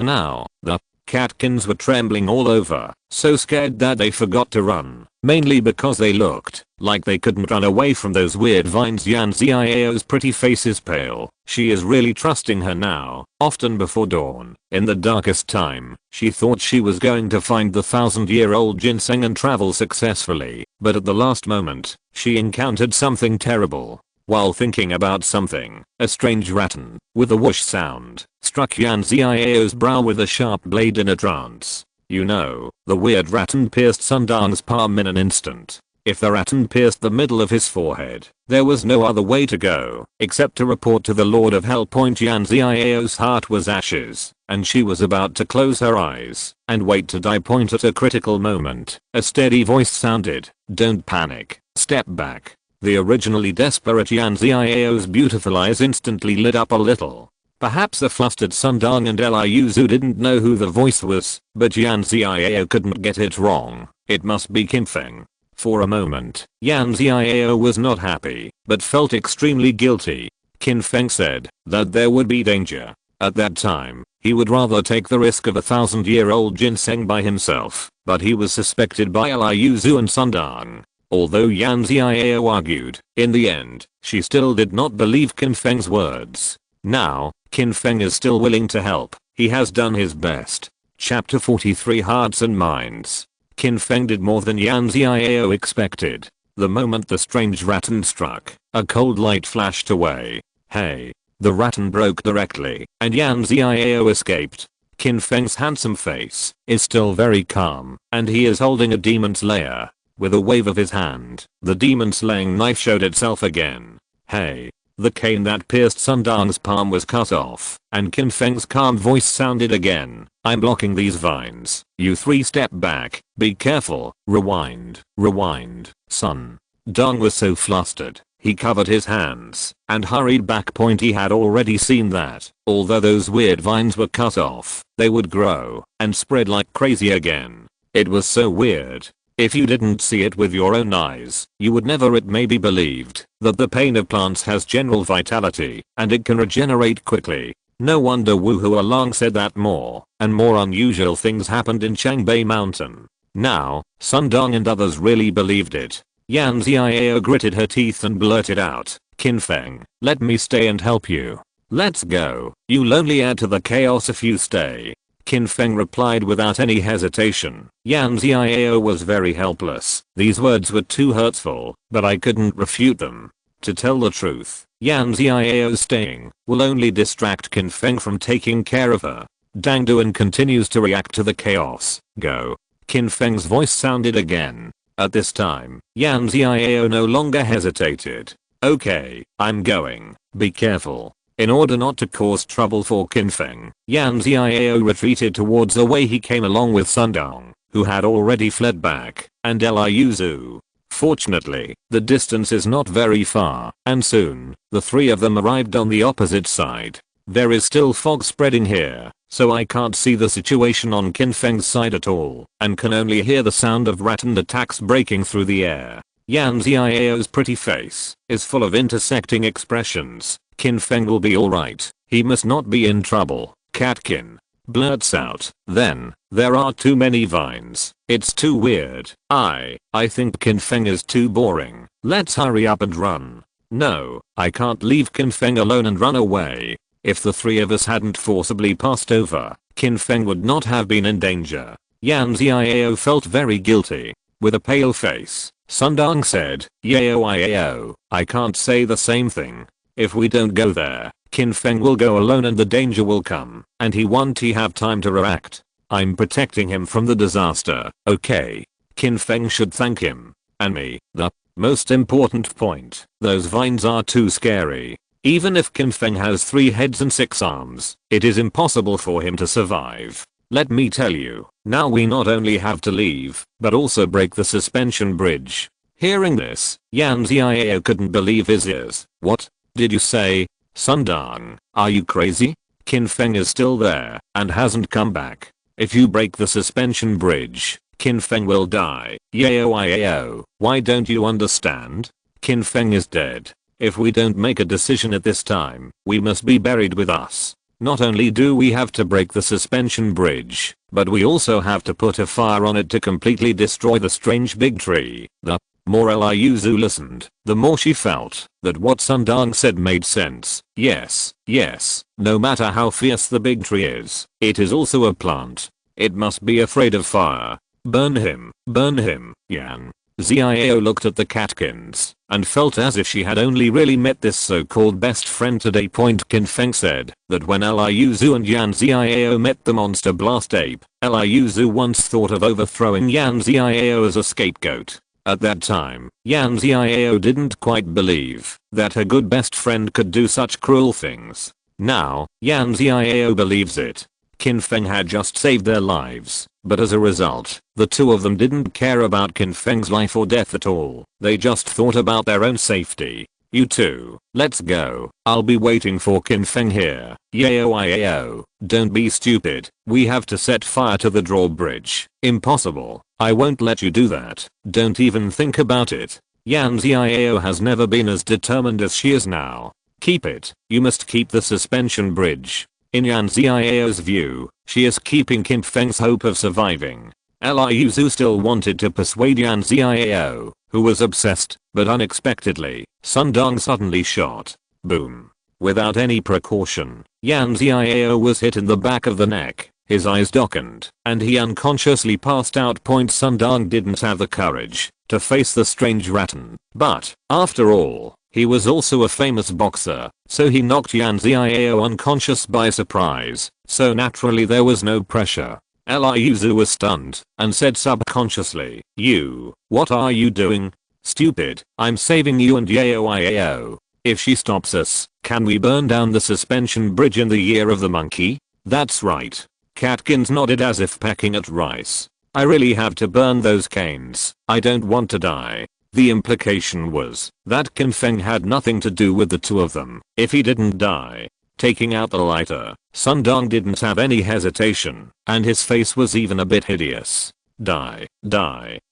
now. The catkins were trembling all over, so scared that they forgot to run, mainly because they looked like they couldn't run away from those weird vines. Yan Xiao's pretty face is pale. She is really trusting her now. Often before dawn, in the darkest time, she thought she was going to find the 1,000-year-old ginseng and travel successfully, but at the last moment, she encountered something terrible. While thinking about something, a strange rattan, with a whoosh sound, struck Yan Xiao's brow with a sharp blade in a trance. You know, the weird rattan pierced Sundong's palm in an instant. If the rattan pierced the middle of his forehead, there was no other way to go, except to report to the Lord of Hell. Yan Xiao's heart was ashes, and she was about to close her eyes and wait to die. At a critical moment, a steady voice sounded, don't panic, step back. The originally desperate Yan Xiao's beautiful eyes instantly lit up a little. Perhaps the flustered Sundong and Liuzu didn't know who the voice was, but Yan Xiao couldn't get it wrong. It must be Qin Feng. For a moment, Yan Xiao was not happy, but felt extremely guilty. Qin Feng said that there would be danger. At that time, he would rather take the risk of a 1,000-year-old ginseng by himself, but he was suspected by Liuzu and Sundong. Although Yan Xiao argued, in the end, she still did not believe Qin Feng's words. Now, Qin Feng is still willing to help. He has done his best. Chapter 43 Hearts and Minds. Qin Feng did more than Yan Xiao expected. The moment the strange rattan struck, a cold light flashed away. Hey! The rattan broke directly, and Yan Xiao escaped. Qin Feng's handsome face is still very calm, and he is holding a demon slayer. With a wave of his hand, the demon slaying knife showed itself again. Hey! The cane that pierced Sundong's palm was cut off, and Qin Feng's calm voice sounded again. I'm blocking these vines. You three step back. Be careful. Rewind, son. Dong was so flustered, he covered his hands and hurried back. He had already seen that, although those weird vines were cut off, they would grow and spread like crazy again. It was so weird. If you didn't see it with your own eyes, you would never. It may be believed that the pain of plants has general vitality, and it can regenerate quickly. No wonder Wu Hualong said that more and more unusual things happened in Changbei Mountain. Now, Sundong and others really believed it. Yan Xiao gritted her teeth and blurted out, Qin Feng, let me stay and help you. Let's go. You'll only add to the chaos if you stay. Qin Feng replied without any hesitation. Yan Xiao was very helpless. These words were too hurtful, but I couldn't refute them. To tell the truth, Yan Xiao staying will only distract Qin Feng from taking care of her. Dang Duan continues to react to the chaos. Go. Qin Feng's voice sounded again. At this time, Yan Xiao no longer hesitated. Okay, I'm going. Be careful. In order not to cause trouble for Qin Feng, Yan Xiao retreated towards the way he came along with Sundong, who had already fled back, and Liuzu. Fortunately, the distance is not very far, and soon, the three of them arrived on the opposite side. There is still fog spreading here, so I can't see the situation on Qin Feng's side at all, and can only hear the sound of rattan attacks breaking through the air. Yan Xiao's pretty face is full of intersecting expressions. Qin Feng will be alright. He must not be in trouble. Qin blurts out. Then, there are too many vines. It's too weird. I think Qin Feng is too boring. Let's hurry up and run. No, I can't leave Qin Feng alone and run away. If the three of us hadn't forcibly passed over, Qin Feng would not have been in danger. Yan Xiao felt very guilty. With a pale face, Sundong said, Yao, I can't say the same thing. If we don't go there, Qin Feng will go alone and the danger will come, and he won't have time to react. I'm protecting him from the disaster, okay? Qin Feng should thank him. And me. The most important point, those vines are too scary. Even if Qin Feng has 3 heads and 6 arms, it is impossible for him to survive. Let me tell you, now we not only have to leave, but also break the suspension bridge. Hearing this, Yan Xiao couldn't believe his ears. What did you say? Sundong, are you crazy? Qin Feng is still there and hasn't come back. If you break the suspension bridge, Qin Feng will die. Yao, why don't you understand? Qin Feng is dead. If we don't make a decision at this time, we must be buried with us. Not only do we have to break the suspension bridge, but we also have to put a fire on it to completely destroy the strange big tree. The more Eliuzu listened, the more she felt that what Sundong said made sense. Yes, no matter how fierce the big tree is, it is also a plant. It must be afraid of fire. Burn him, Yan Xiao looked at the catkins and felt as if she had only really met this so-called best friend today. Qin Feng said that when Eliuzu and Yan Xiao met the monster blast ape, Eliuzu once thought of overthrowing Yan Xiao as a scapegoat. At that time, Yan Xiao didn't quite believe that her good best friend could do such cruel things. Now, Yan Xiao believes it. Qin Feng had just saved their lives, but as a result, the two of them didn't care about Qin Feng's life or death at all. They just thought about their own safety. You two, let's go. I'll be waiting for Qin Feng here. Yao, don't be stupid. We have to set fire to the drawbridge. Impossible. I won't let you do that. Don't even think about it. Yan Xiao has never been as determined as she is now. Keep it. You must keep the suspension bridge. In Yan Xiao's view, she is keeping Qin Feng's hope of surviving. Eliuzu still wanted to persuade Yan Xiao, who was obsessed, but unexpectedly, Sundong suddenly shot. Boom. Without any precaution, Yan Xiao was hit in the back of the neck, his eyes darkened, and he unconsciously passed out. Sundong didn't have the courage to face the strange rattan, but, after all, he was also a famous boxer, so he knocked Yan Xiao unconscious by surprise, so naturally there was no pressure. Eliuzu was stunned and said subconsciously, "You, what are you doing? Stupid, I'm saving you and Yao. If she stops us, can we burn down the suspension bridge in the year of the monkey?" "That's right." Catkins nodded as if pecking at rice. "I really have to burn those canes. I don't want to die." The implication was that Qin Feng had nothing to do with the two of them if he didn't die. Taking out the lighter, Sundong didn't have any hesitation, and his face was even a bit hideous. Die,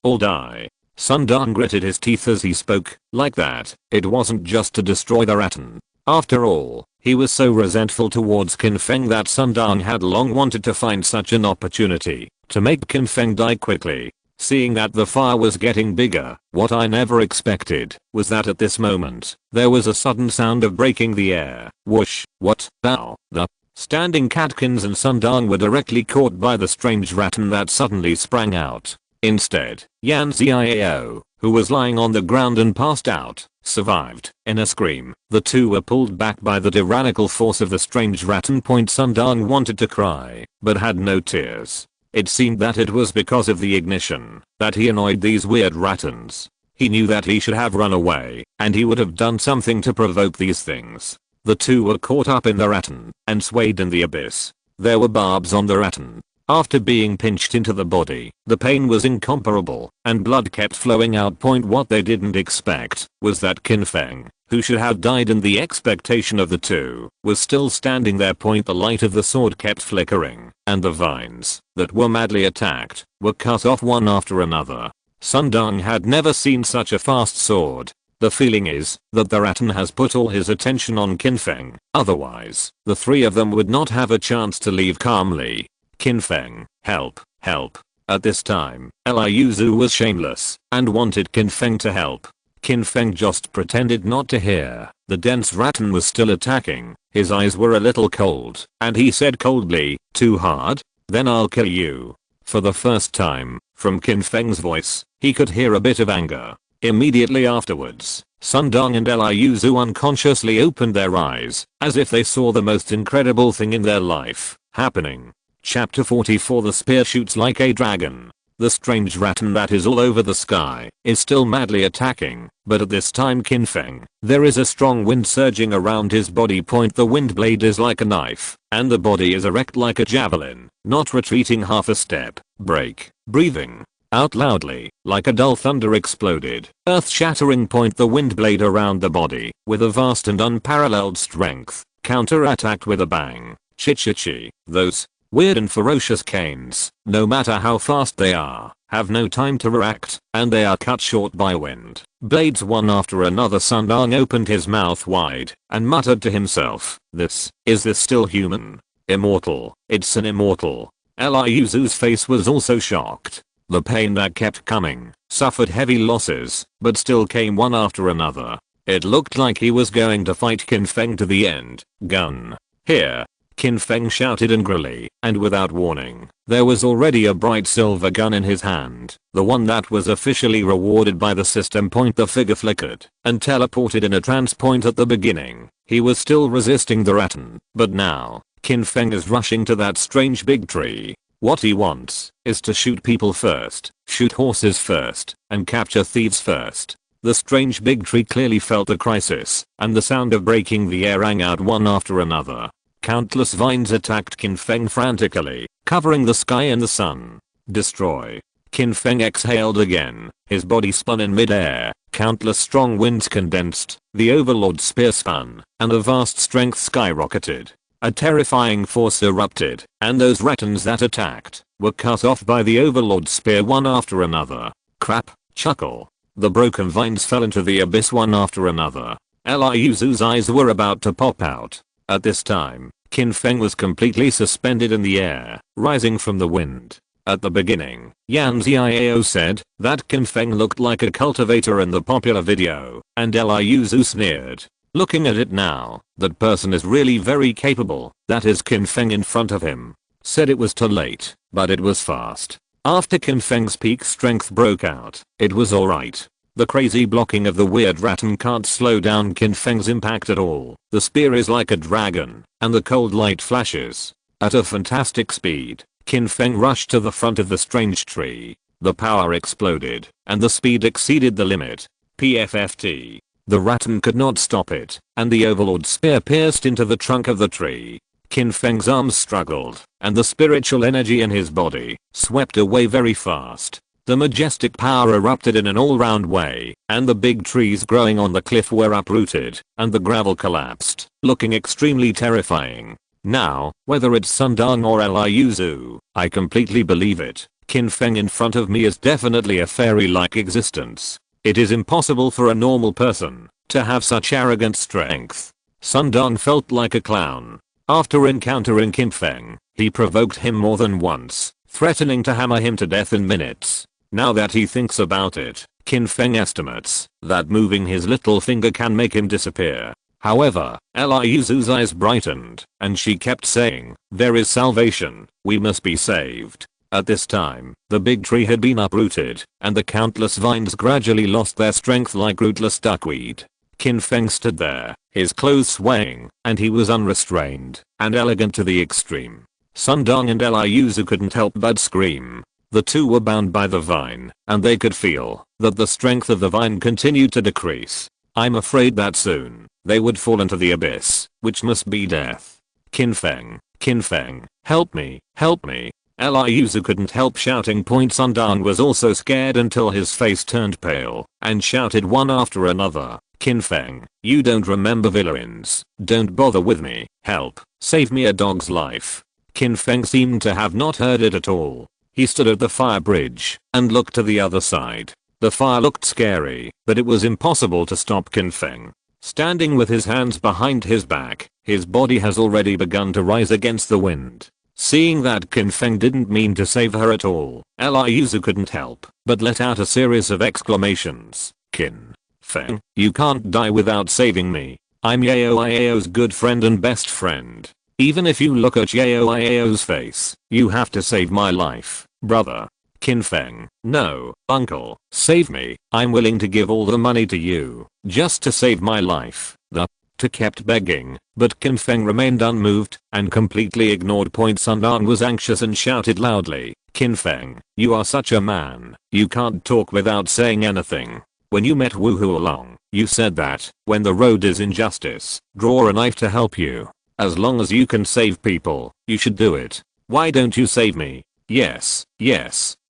all die. Sundong gritted his teeth as he spoke, like that. It wasn't just to destroy the rattan. After all, he was so resentful towards Qin Feng that Sundong had long wanted to find such an opportunity to make Qin Feng die quickly. Seeing that the fire was getting bigger, what I never expected was that at this moment, there was a sudden sound of breaking the air. Whoosh, what, thou, the standing catkins and Sundong were directly caught by the strange rattan that suddenly sprang out. Instead, Yan Xiao, who was lying on the ground and passed out, survived. In a scream, the two were pulled back by the tyrannical force of the strange rattan. Sundong wanted to cry, but had no tears. It seemed that it was because of the ignition that he annoyed these weird rattans. He knew that he should have run away, and he would have done something to provoke these things. The two were caught up in the rattan and swayed in the abyss. There were barbs on the rattan. After being pinched into the body, the pain was incomparable, and blood kept flowing out. What they didn't expect was that Qin Feng, who should have died in the expectation of the two, was still standing there. The light of the sword kept flickering, and the vines that were madly attacked were cut off one after another. Sundong had never seen such a fast sword. The feeling is that the Rattan has put all his attention on Qin Feng, otherwise, the three of them would not have a chance to leave calmly. Qin Feng, help, help. At this time, Eliuzu was shameless and wanted Qin Feng to help. Qin Feng just pretended not to hear. The dense Rattan was still attacking. His eyes were a little cold, and he said coldly, "Too hard? Then I'll kill you." For the first time, from Qin Feng's voice, he could hear a bit of anger. Immediately afterwards, Sundong and Eliuzu unconsciously opened their eyes, as if they saw the most incredible thing in their life happening. Chapter 44. The spear shoots like a dragon. The strange Rattan that is all over the sky is still madly attacking, but at this time Qin Feng, there is a strong wind surging around his body. The wind blade is like a knife, and the body is erect like a javelin, not retreating half a step. Break, breathing out loudly, like a dull thunder exploded, earth-shattering. The wind blade around the body, with a vast and unparalleled strength, counter-attacked with a bang. Chi. Those weird and ferocious canes, no matter how fast they are, have no time to react, and they are cut short by wind blades one after another. Sundong opened his mouth wide and muttered to himself, is this still human? Immortal, it's an immortal. Eliuzu's face was also shocked. The pain that kept coming, suffered heavy losses, but still came one after another. It looked like he was going to fight Qin Feng to the end. Gun. Here. Qin Feng shouted angrily, and without warning, there was already a bright silver gun in his hand, the one that was officially rewarded by the system. The figure flickered and teleported in a trance. At the beginning, he was still resisting the Rattan, but now, Qin Feng is rushing to that strange big tree. What he wants is to shoot people first, shoot horses first, and capture thieves first. The strange big tree clearly felt the crisis, and the sound of breaking the air rang out one after another. Countless vines attacked Qin Feng frantically, covering the sky and the sun. Destroy. Qin Feng exhaled again, his body spun in mid-air, countless strong winds condensed, the Overlord spear spun, and the vast strength skyrocketed. A terrifying force erupted, and those Rattans that attacked were cut off by the Overlord spear one after another. Crap, chuckle. The broken vines fell into the abyss one after another. Eliuzu's eyes were about to pop out. At this time, Qin Feng was completely suspended in the air, rising from the wind. At the beginning, Yan Xiao said that Qin Feng looked like a cultivator in the popular video, and Eliuzu sneered. Looking at it now, that person is really very capable. That is Qin Feng in front of him. Said it was too late, but it was fast. After Qin Feng's peak strength broke out, it was alright. The crazy blocking of the weird Rattan can't slow down Qin Feng's impact at all. The spear is like a dragon, and the cold light flashes. At a fantastic speed, Qin Feng rushed to the front of the strange tree. The power exploded, and the speed exceeded the limit. PFFT. The Rattan could not stop it, and the Overlord spear pierced into the trunk of the tree. Qin Feng's arms struggled, and the spiritual energy in his body swept away very fast. The majestic power erupted in an all-round way, and the big trees growing on the cliff were uprooted, and the gravel collapsed, looking extremely terrifying. Now, whether it's Sundong or Eliuzu, I completely believe it. Qin Feng in front of me is definitely a fairy-like existence. It is impossible for a normal person to have such arrogant strength. Sundong felt like a clown. After encountering Qin Feng, he provoked him more than once, threatening to hammer him to death in minutes. Now that he thinks about it, Qin Feng estimates that moving his little finger can make him disappear. However, Eliuzu's eyes brightened, and she kept saying, "There is salvation, we must be saved." At this time, the big tree had been uprooted, and the countless vines gradually lost their strength like rootless duckweed. Qin Feng stood there, his clothes swaying, and he was unrestrained and elegant to the extreme. Sundong and Eliuzu couldn't help but scream. The two were bound by the vine, and they could feel that the strength of the vine continued to decrease. I'm afraid that soon, they would fall into the abyss, which must be death. Qin Feng, help me, help me. Eliuzu couldn't help shouting. Sundong was also scared until his face turned pale, and shouted one after another, "Qin Feng, you don't remember villains. Don't bother with me, help, save me a dog's life." Qin Feng seemed to have not heard it at all. He stood at the fire bridge, and looked to the other side. The fire looked scary, but it was impossible to stop Qin Feng. Standing with his hands behind his back, his body has already begun to rise against the wind. Seeing that Qin Feng didn't mean to save her at all, Eliuzu couldn't help but let out a series of exclamations. Qin Feng, you can't die without saving me. I'm Yaoyao's good friend and best friend. Even if you look at Yaoyao's face, you have to save my life, brother. Qin Feng, no, uncle, save me. I'm willing to give all the money to you, just to save my life. The kept begging, but Qin Feng remained unmoved and completely ignored. Sundan was anxious and shouted loudly, Qin Feng, you are such a man, you can't talk without saying anything. When you met Wu Huolong, you said that, when the road is injustice, draw a knife to help you. As long as you can save people, you should do it. Why don't you save me? Yes,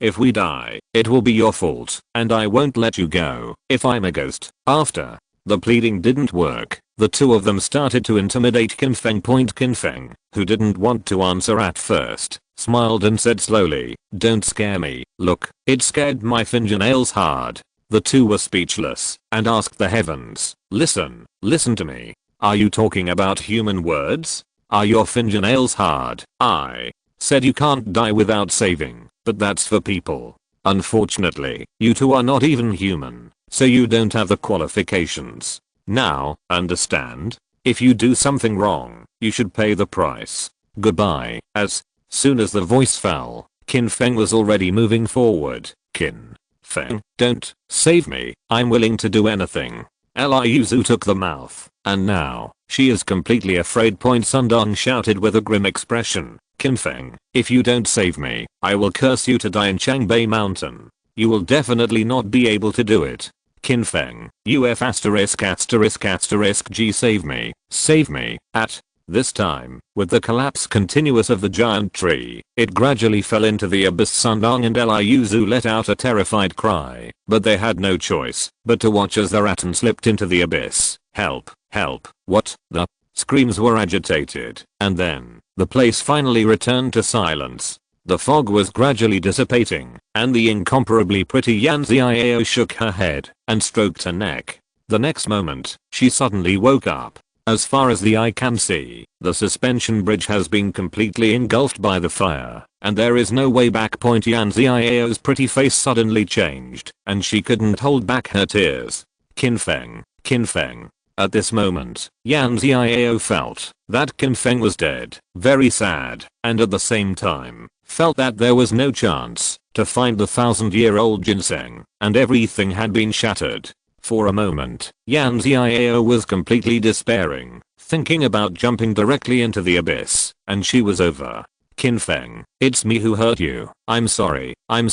if we die, it will be your fault, and I won't let you go, if I'm a ghost. After the pleading didn't work, the two of them started to intimidate Qin Feng. Qin Feng, who didn't want to answer at first, smiled and said slowly, don't scare me. Look, it scared my fingernails hard. The two were speechless and asked the heavens, listen to me. Are you talking about human words? Are your fingernails hard? I said you can't die without saving, but that's for people. Unfortunately, you two are not even human, so you don't have the qualifications. Now, understand? If you do something wrong, you should pay the price. Goodbye. As soon as the voice fell, Qin Feng was already moving forward. Qin Feng, don't save me. I'm willing to do anything. Eliuzu took the mouth, and now, she is completely afraid. Sundong shouted with a grim expression. Qin Feng, if you don't save me, I will curse you to die in Changbei Mountain. You will definitely not be able to do it. Qin Feng, UF G save me. At this time, with the collapse continuous of the giant tree, it gradually fell into the abyss. Sundong and Eliuzu let out a terrified cry, but they had no choice but to watch as the rattan slipped into the abyss. Help, what the? Screams were agitated, and then, the place finally returned to silence. The fog was gradually dissipating, and the incomparably pretty Yan Xiao shook her head and stroked her neck. The next moment, she suddenly woke up. As far as the eye can see, the suspension bridge has been completely engulfed by the fire, and there is no way back. Yan Xiao's pretty face suddenly changed, and she couldn't hold back her tears. Qin Feng. At this moment, Yan Xiao felt that Qin Feng was dead, very sad, and at the same time, felt that there was no chance to find the 1,000-year-old ginseng, and everything had been shattered. For a moment, Yan Xiao was completely despairing, thinking about jumping directly into the abyss, and she was over. Qin Feng, it's me who hurt you. I'm sorry, Yan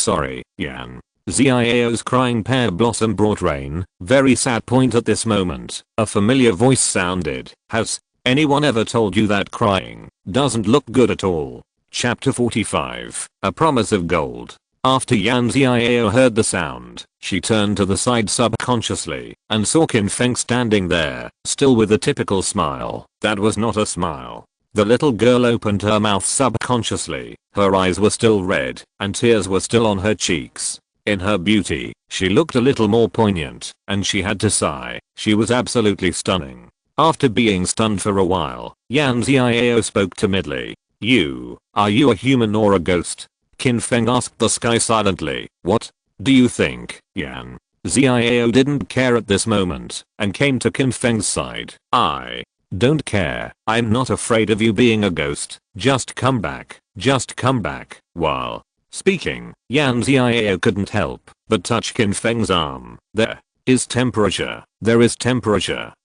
Xiao's crying pear blossom brought rain. Very sad. At this moment, a familiar voice sounded. Has anyone ever told you that crying doesn't look good at all? Chapter 45, A Promise of Gold. After Yan Xiao heard the sound, she turned to the side subconsciously and saw Qin Feng standing there, still with a typical smile. That was not a smile. The little girl opened her mouth subconsciously. Her eyes were still red, and tears were still on her cheeks. In her beauty, she looked a little more poignant, and she had to sigh. She was absolutely stunning. After being stunned for a while, Yan Xiao spoke timidly. Are you a human or a ghost? Qin Feng asked the sky silently. What do you think, Yan Xiao didn't care at this moment, and came to Qin Feng's side. I don't care. I'm not afraid of you being a ghost. Just come back. While speaking, Yan Xiao couldn't help but touch Qin Feng's arm. There is temperature.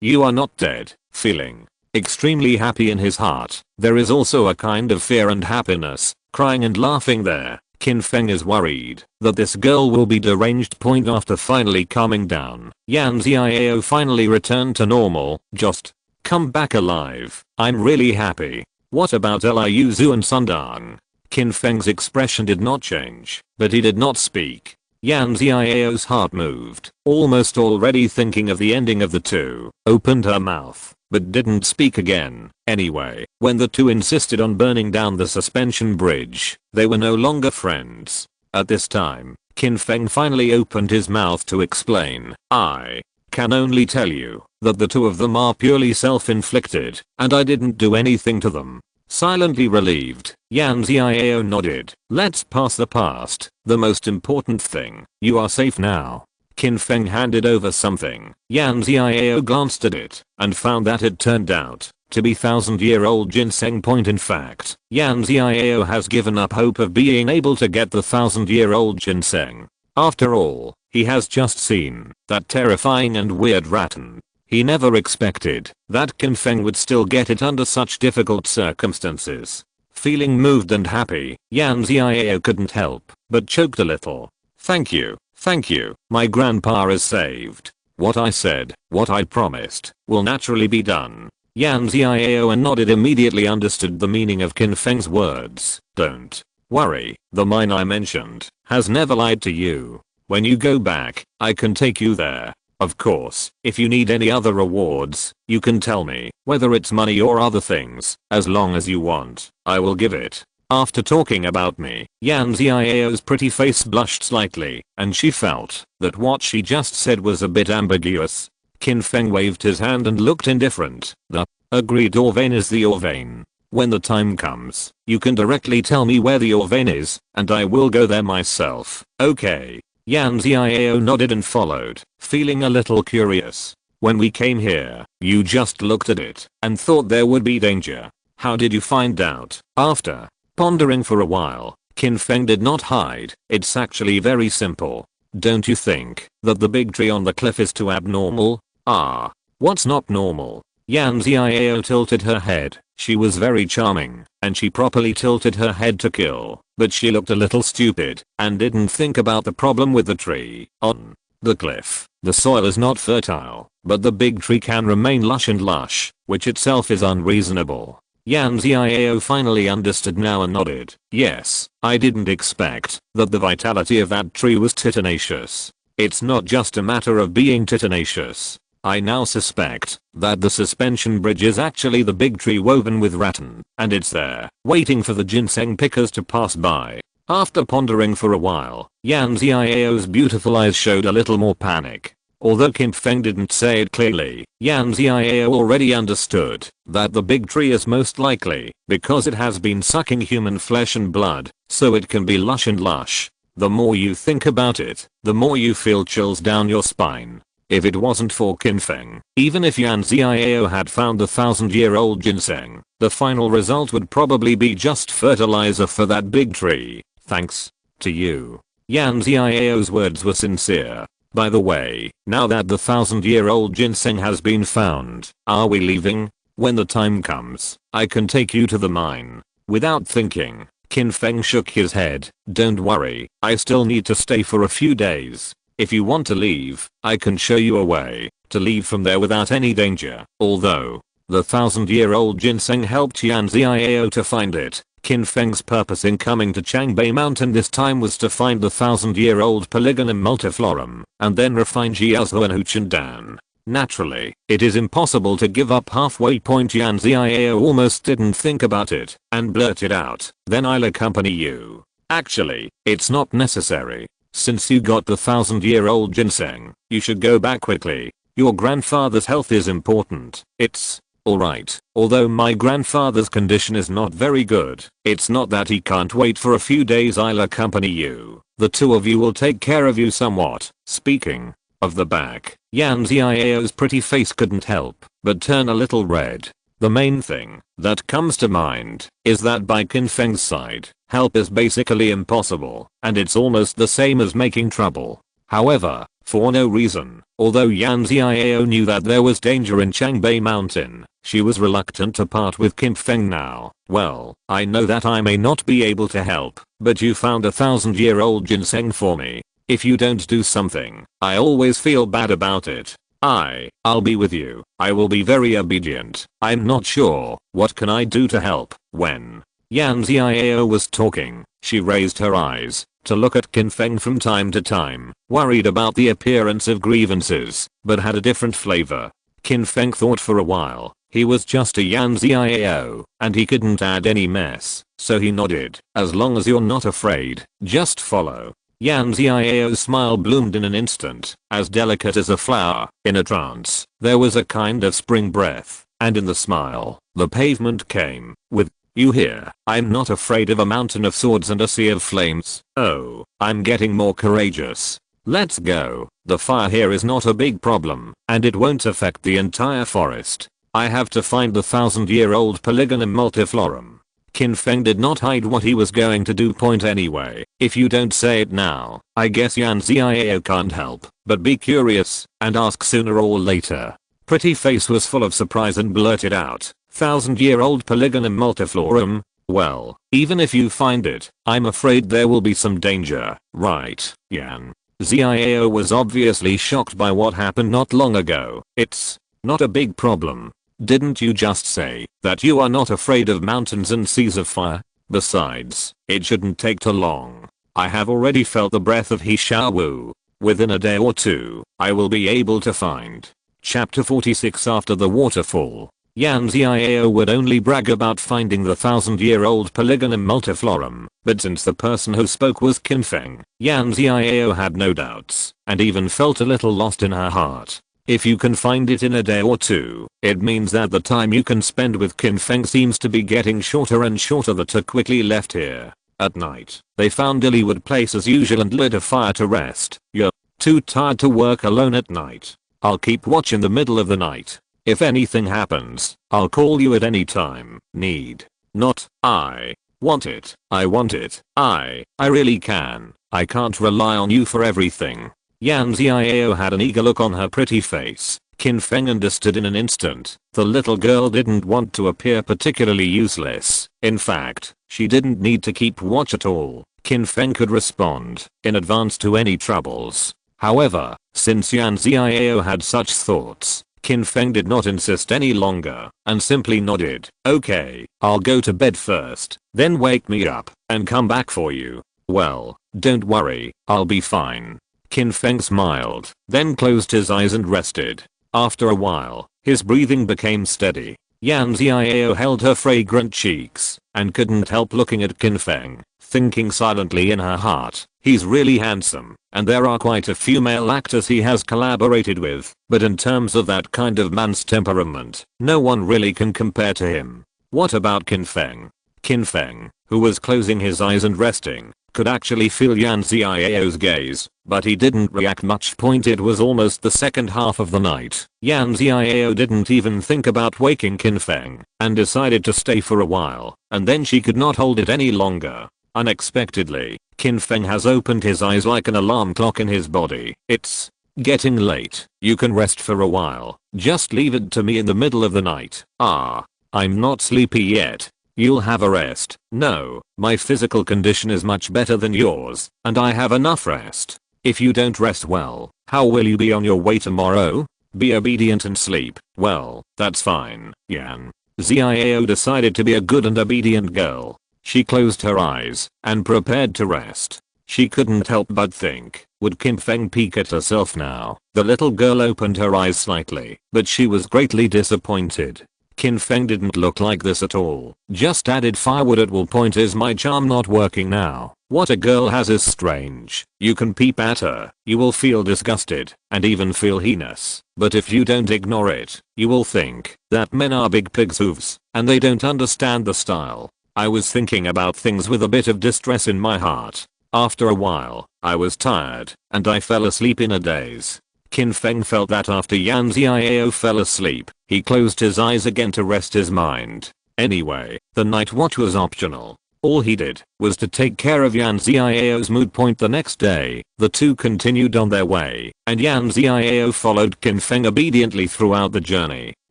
You are not dead. Feeling extremely happy in his heart, there is also a kind of fear and happiness, crying and laughing there. Qin Feng is worried that this girl will be deranged. After finally calming down, Yan Xiao finally returned to normal. Just come back alive. I'm really happy. What about Eliuzu and Sundong? Qin Feng's expression did not change, but he did not speak. Yan Xiao's heart moved, almost already thinking of the ending of the two, opened her mouth, but didn't speak again. Anyway, when the two insisted on burning down the suspension bridge, they were no longer friends. At this time, Qin Feng finally opened his mouth to explain. I can only tell you that the two of them are purely self-inflicted, and I didn't do anything to them. Silently relieved, Yan Xiao nodded. Let's pass the past. The most important thing, you are safe now. Qin Feng handed over something. Yan Xiao glanced at it and found that it turned out to be 1,000-year-old ginseng point. In fact, Yan Xiao has given up hope of being able to get the 1,000-year-old ginseng. After all, he has just seen that terrifying and weird rattan. He never expected that Qin Feng would still get it under such difficult circumstances. Feeling moved and happy, Yan Xiao couldn't help but choked a little. Thank you, my grandpa is saved. What I said, what I promised, will naturally be done. Yan Xiao nodded, immediately understood the meaning of Qin Feng's words. Don't worry, the mine I mentioned has never lied to you. When you go back, I can take you there. Of course, if you need any other rewards, you can tell me, whether it's money or other things, as long as you want, I will give it. After talking about me, Yan Xiao's pretty face blushed slightly, and she felt that what she just said was a bit ambiguous. Qin Feng waved his hand and looked indifferent. The agreed Orvane is the Orvane. When the time comes, you can directly tell me where the Orvane is, and I will go there myself. Okay. Yan Xiao nodded and followed, feeling a little curious. When we came here, you just looked at it and thought there would be danger. How did you find out? After pondering for a while, Qin Feng did not hide. It's actually very simple. Don't you think that the big tree on the cliff is too abnormal? Ah, what's not normal? Yan Xiao tilted her head. She was very charming, and she properly tilted her head to kill, but she looked a little stupid and didn't think about the problem with the tree. On the cliff, the soil is not fertile, but the big tree can remain lush and lush, which itself is unreasonable. Yan Xiao finally understood now and nodded. Yes, I didn't expect that the vitality of that tree was titanacious. It's not just a matter of being titanacious. I now suspect that the suspension bridge is actually the big tree woven with rattan, and it's there, waiting for the ginseng pickers to pass by. After pondering for a while, Yan Xiao's beautiful eyes showed a little more panic. Although Qin Feng didn't say it clearly, Yan Xiao already understood that the big tree is most likely because it has been sucking human flesh and blood, so it can be lush and lush. The more you think about it, the more you feel chills down your spine. If it wasn't for Qin Feng, even if Yan Xiao had found the 1,000-year-old ginseng, the final result would probably be just fertilizer for that big tree. Thanks to you. Yan Xiao's words were sincere. By the way, now that the 1,000-year-old ginseng has been found, are we leaving? When the time comes, I can take you to the mine. Without thinking, Qin Feng shook his head. Don't worry, I still need to stay for a few days. If you want to leave, I can show you a way to leave from there without any danger. Although the 1,000-year-old ginseng helped Yan Xiao to find it, Qin Feng's purpose in coming to Changbei Mountain this time was to find the 1,000-year-old Polygonum multiflorum and then refine Jiaozuo and Huchendan. Naturally, it is impossible to give up halfway point. Yan Xiao almost didn't think about it and blurted out, then I'll accompany you. Actually, it's not necessary. Since you got the 1,000-year-old ginseng, you should go back quickly. Your grandfather's health is important. It's alright. Although my grandfather's condition is not very good, it's not that he can't wait for a few days. I'll accompany you. The two of you will take care of you somewhat. Speaking of the back, Yan Xiao's pretty face couldn't help but turn a little red. The main thing that comes to mind is that by Qin Feng's side, help is basically impossible, and it's almost the same as making trouble. However, for no reason, although Yan Xiao knew that there was danger in Changbei Mountain, she was reluctant to part with Qin Feng now. Well, I know that I may not be able to help, but you found a 1,000-year-old ginseng for me. If you don't do something, I always feel bad about it. I'll be with you. I will be very obedient. I'm not sure, what can I do to help? When Yan Xiao was talking, she raised her eyes to look at Qin Feng from time to time, worried about the appearance of grievances, but had a different flavor. Qin Feng thought for a while. He was just a Yan Xiao, and he couldn't add any mess, so he nodded. As long as you're not afraid, just follow. Yan Xiao's smile bloomed in an instant, as delicate as a flower. In a trance, there was a kind of spring breath, and in the smile, the pavement came, with, "You hear, I'm not afraid of a mountain of swords and a sea of flames. Oh, I'm getting more courageous. Let's go. The fire here is not a big problem, and it won't affect the entire forest. I have to find the 1,000-year-old Polygonum multiflorum." Qin Feng did not hide what he was going to do. Point anyway. If you don't say it now, I guess Yan Xiao can't help but be curious and ask sooner or later. Pretty Face was full of surprise and blurted out, "1,000-year-old Polygonum multiflorum? Well, even if you find it, I'm afraid there will be some danger, right, Yan?" Xiao was obviously shocked by what happened not long ago. "It's not a big problem. Didn't you just say that you are not afraid of mountains and seas of fire? Besides, it shouldn't take too long. I have already felt the breath of He Xiao Wu. Within a day or two, I will be able to find." Chapter 46. After the waterfall. Yan Xiao would only brag about finding the 1,000-year-old Polygonum multiflorum, but since the person who spoke was Qin Feng, Yan Xiao had no doubts, and even felt a little lost in her heart. If you can find it in a day or two, it means that the time you can spend with Qin Feng seems to be getting shorter and shorter. The two quickly left here. At night, they found Lilywood Place as usual and lit a fire to rest. "You're too tired to work alone at night. I'll keep watch in the middle of the night. If anything happens, I'll call you at any time. Need. Not, I want it. I want it. I really can. I can't rely on you for everything." Yan Xiao had an eager look on her pretty face. Qin Feng understood in an instant. The little girl didn't want to appear particularly useless. In fact, she didn't need to keep watch at all. Qin Feng could respond in advance to any troubles. However, since Yan Xiao had such thoughts, Qin Feng did not insist any longer and simply nodded. "Okay, I'll go to bed first, then wake me up and come back for you." "Well, don't worry, I'll be fine." Qin Feng smiled, then closed his eyes and rested. After a while, his breathing became steady. Yan Xiao held her fragrant cheeks and couldn't help looking at Qin Feng, thinking silently in her heart, "He's really handsome, and there are quite a few male actors he has collaborated with, but in terms of that kind of man's temperament, no one really can compare to him." What about Qin Feng? Qin Feng, who was closing his eyes and resting, could actually feel Yan Xiao's gaze, but he didn't react much. It was almost the second half of the night. Yan Xiao didn't even think about waking Qin Feng, and decided to stay for a while, and then she could not hold it any longer. Unexpectedly, Qin Feng has opened his eyes like an alarm clock in his body. "It's getting late. You can rest for a while. Just leave it to me in the middle of the night." "Ah, I'm not sleepy yet." "You'll have a rest." "No, my physical condition is much better than yours, and I have enough rest. If you don't rest well, how will you be on your way tomorrow?" "Be obedient and sleep." "Well, that's fine." Yan Xiao decided to be a good and obedient girl. She closed her eyes and prepared to rest. She couldn't help but think, would Qin Feng peek at herself now? The little girl opened her eyes slightly, but she was greatly disappointed. Qin Feng didn't look like this at all. "Just added firewood at wall." "Is my charm not working now?" "What a girl has is strange. You can peep at her, you will feel disgusted, and even feel heinous. But if you don't ignore it, you will think that men are big pigs' hooves, and they don't understand the style." I was thinking about things with a bit of distress in my heart. After a while, I was tired, and I fell asleep in a daze. Qin Feng felt that after Yan Xiao fell asleep, he closed his eyes again to rest his mind. Anyway, the night watch was optional. All he did was to take care of Yan Xiao's mood. The next day, the two continued on their way, and Yan Xiao followed Qin Feng obediently throughout the journey.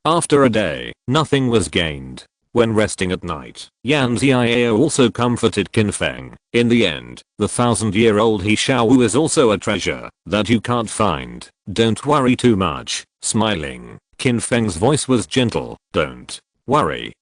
After a day, nothing was gained. When resting at night, Yan Xiao also comforted Qin Feng. "In the end, the 1,000-year-old He Xiao Wu is also a treasure that you can't find. Don't worry too much." Smiling, Qin Feng's voice was gentle. Don't worry.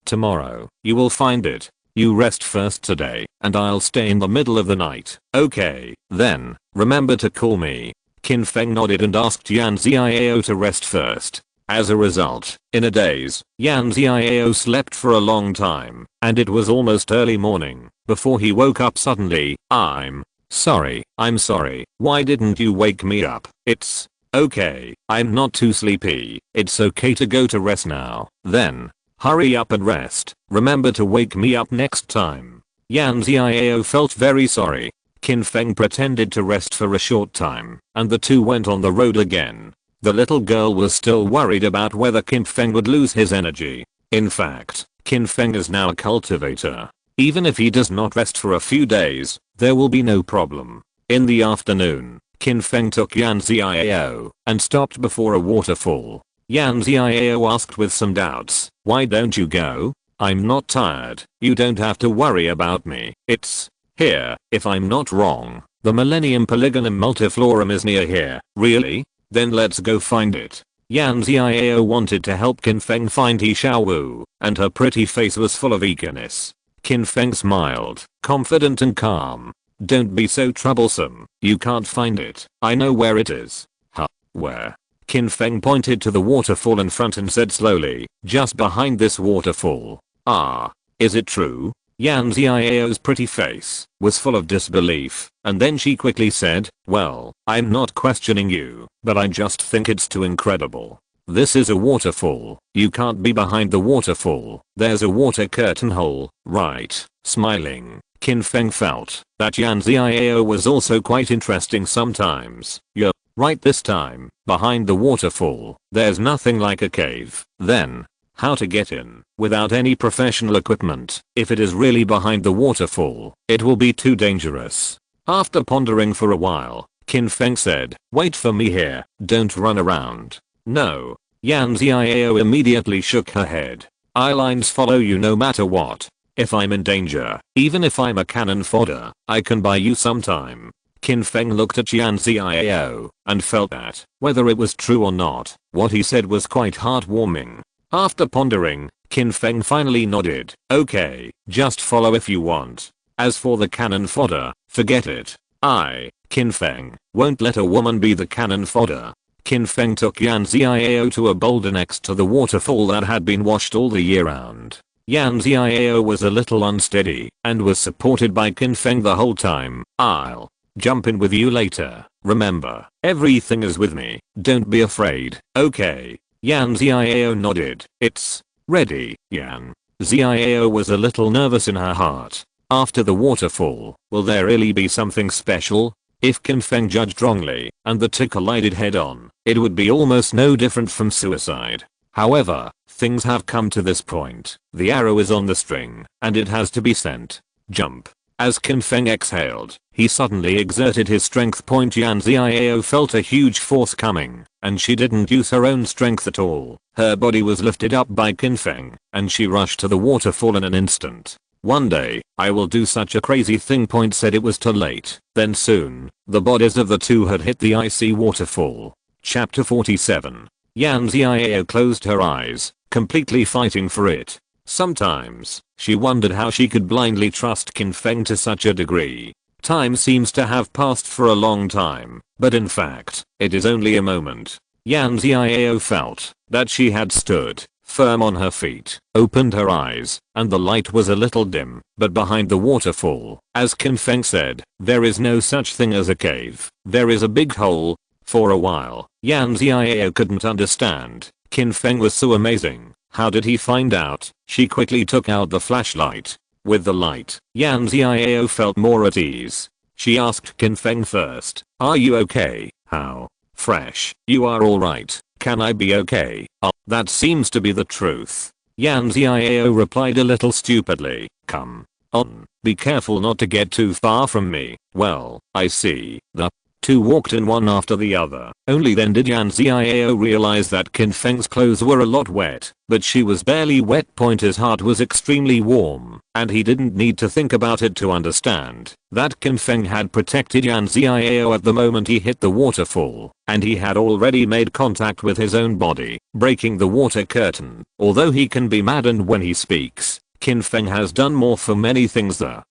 Tomorrow, you will find it. You rest first today, and I'll stay in the middle of the night." "Okay, then, remember to call me." Qin Feng nodded and asked Yan Xiao to rest first. As a result, in a daze, Yan Xiao slept for a long time, and it was almost early morning before he woke up suddenly. "I'm Sorry, I'm sorry. Why didn't you wake me up? It's okay. I'm not too sleepy. It's okay to go to rest now. Then hurry up and rest. Remember to wake me up next time. Yan Xiao felt very sorry. Qin Feng pretended to rest for a short time, and the two went on the road again. The little girl was still worried about whether Qin Feng would lose his energy. In fact, Qin Feng is now a cultivator. Even if he does not rest for a few days, there will be no problem. In the afternoon, Qin Feng took Yan Xiao and stopped before a waterfall. Yan Xiao asked with some doubts, "Why don't you go? I'm not tired. You don't have to worry about me. It's here. If I'm not wrong, the Millennium Polygonum Multiflorum is near here." "Really? Then let's go find it." Yan Xiao wanted to help Qin Feng find He Xiaowu, and her pretty face was full of eagerness. Qin Feng smiled, confident and calm. "Don't be so troublesome. You can't find it. I know where it is." "Huh? Where?" Qin Feng pointed to the waterfall in front and said slowly, "Just behind this waterfall." "Ah, is it true?" Yan Xiao's pretty face was full of disbelief, and then she quickly said, "Well, I'm not questioning you, but I just think it's too incredible. This is a waterfall. You can't be behind the waterfall. There's a water curtain hole, right?" Smiling, Qin Feng felt that Yan Xiao was also quite interesting sometimes. "You're right this time. Behind the waterfall, there's nothing like a cave. Then how to get in without any professional equipment? If it is really behind the waterfall, it will be too dangerous." After pondering for a while, Qin Feng said, "Wait for me here. Don't run around." "No." Yan Xiao immediately shook her head. "I'll follow you no matter what. If I'm in danger, even if I'm a cannon fodder, I can buy you some time." Qin Feng looked at Yan Xiao and felt that, whether it was true or not, what he said was quite heartwarming. After pondering, Qin Feng finally nodded. "Okay, just follow if you want. As for the cannon fodder, forget it. Qin Feng, won't let a woman be the cannon fodder." Qin Feng took Yan Xiao to a boulder next to the waterfall that had been washed all the year round. Yan Xiao was a little unsteady and was supported by Qin Feng the whole time. "I'll jump in with you later. Remember, everything is with me. Don't be afraid, okay?" Yan Xiao nodded. "It's ready." Yan Xiao was a little nervous in her heart. After the waterfall, will there really be something special? If Qin Feng judged wrongly and the two collided head on, it would be almost no different from suicide. However, things have come to this point. The arrow is on the string, and it has to be sent. Jump. As Qin Feng exhaled, he suddenly exerted his strength point. Yan Xiao felt a huge force coming, and she didn't use her own strength at all. Her body was lifted up by Qin Feng, and she rushed to the waterfall in an instant. "One day, I will do such a crazy thing." Point said it was too late. Then soon, the bodies of the two had hit the icy waterfall. Chapter 47. Yan Xiao closed her eyes, completely fighting for it. Sometimes, she wondered how she could blindly trust Qin Feng to such a degree. Time seems to have passed for a long time, but in fact, it is only a moment. Yan Xiao felt that she had stood firm on her feet, opened her eyes, and the light was a little dim, but behind the waterfall, as Qin Feng said, there is no such thing as a cave. There is a big hole. For a while, Yan Xiao couldn't understand. Qin Feng was so amazing. How did he find out? She quickly took out the flashlight. With the light, Yan Xiao felt more at ease. She asked Qin Feng first, "Are you okay? How fresh you are." "Alright, can I be okay?" "Oh, that seems to be the truth." Yan Xiao replied a little stupidly, "Come on, be careful not to get too far from me." "Well, I see." The two walked in one after the other. Only then did Yan Xiao realize that Qin Feng's clothes were a lot wet, but she was barely wet. His heart was extremely warm, and he didn't need to think about it to understand that Qin Feng had protected Yan Xiao at the moment he hit the waterfall, and he had already made contact with his own body, breaking the water curtain. Although he can be maddened when he speaks, Qin Feng has done more for many things. The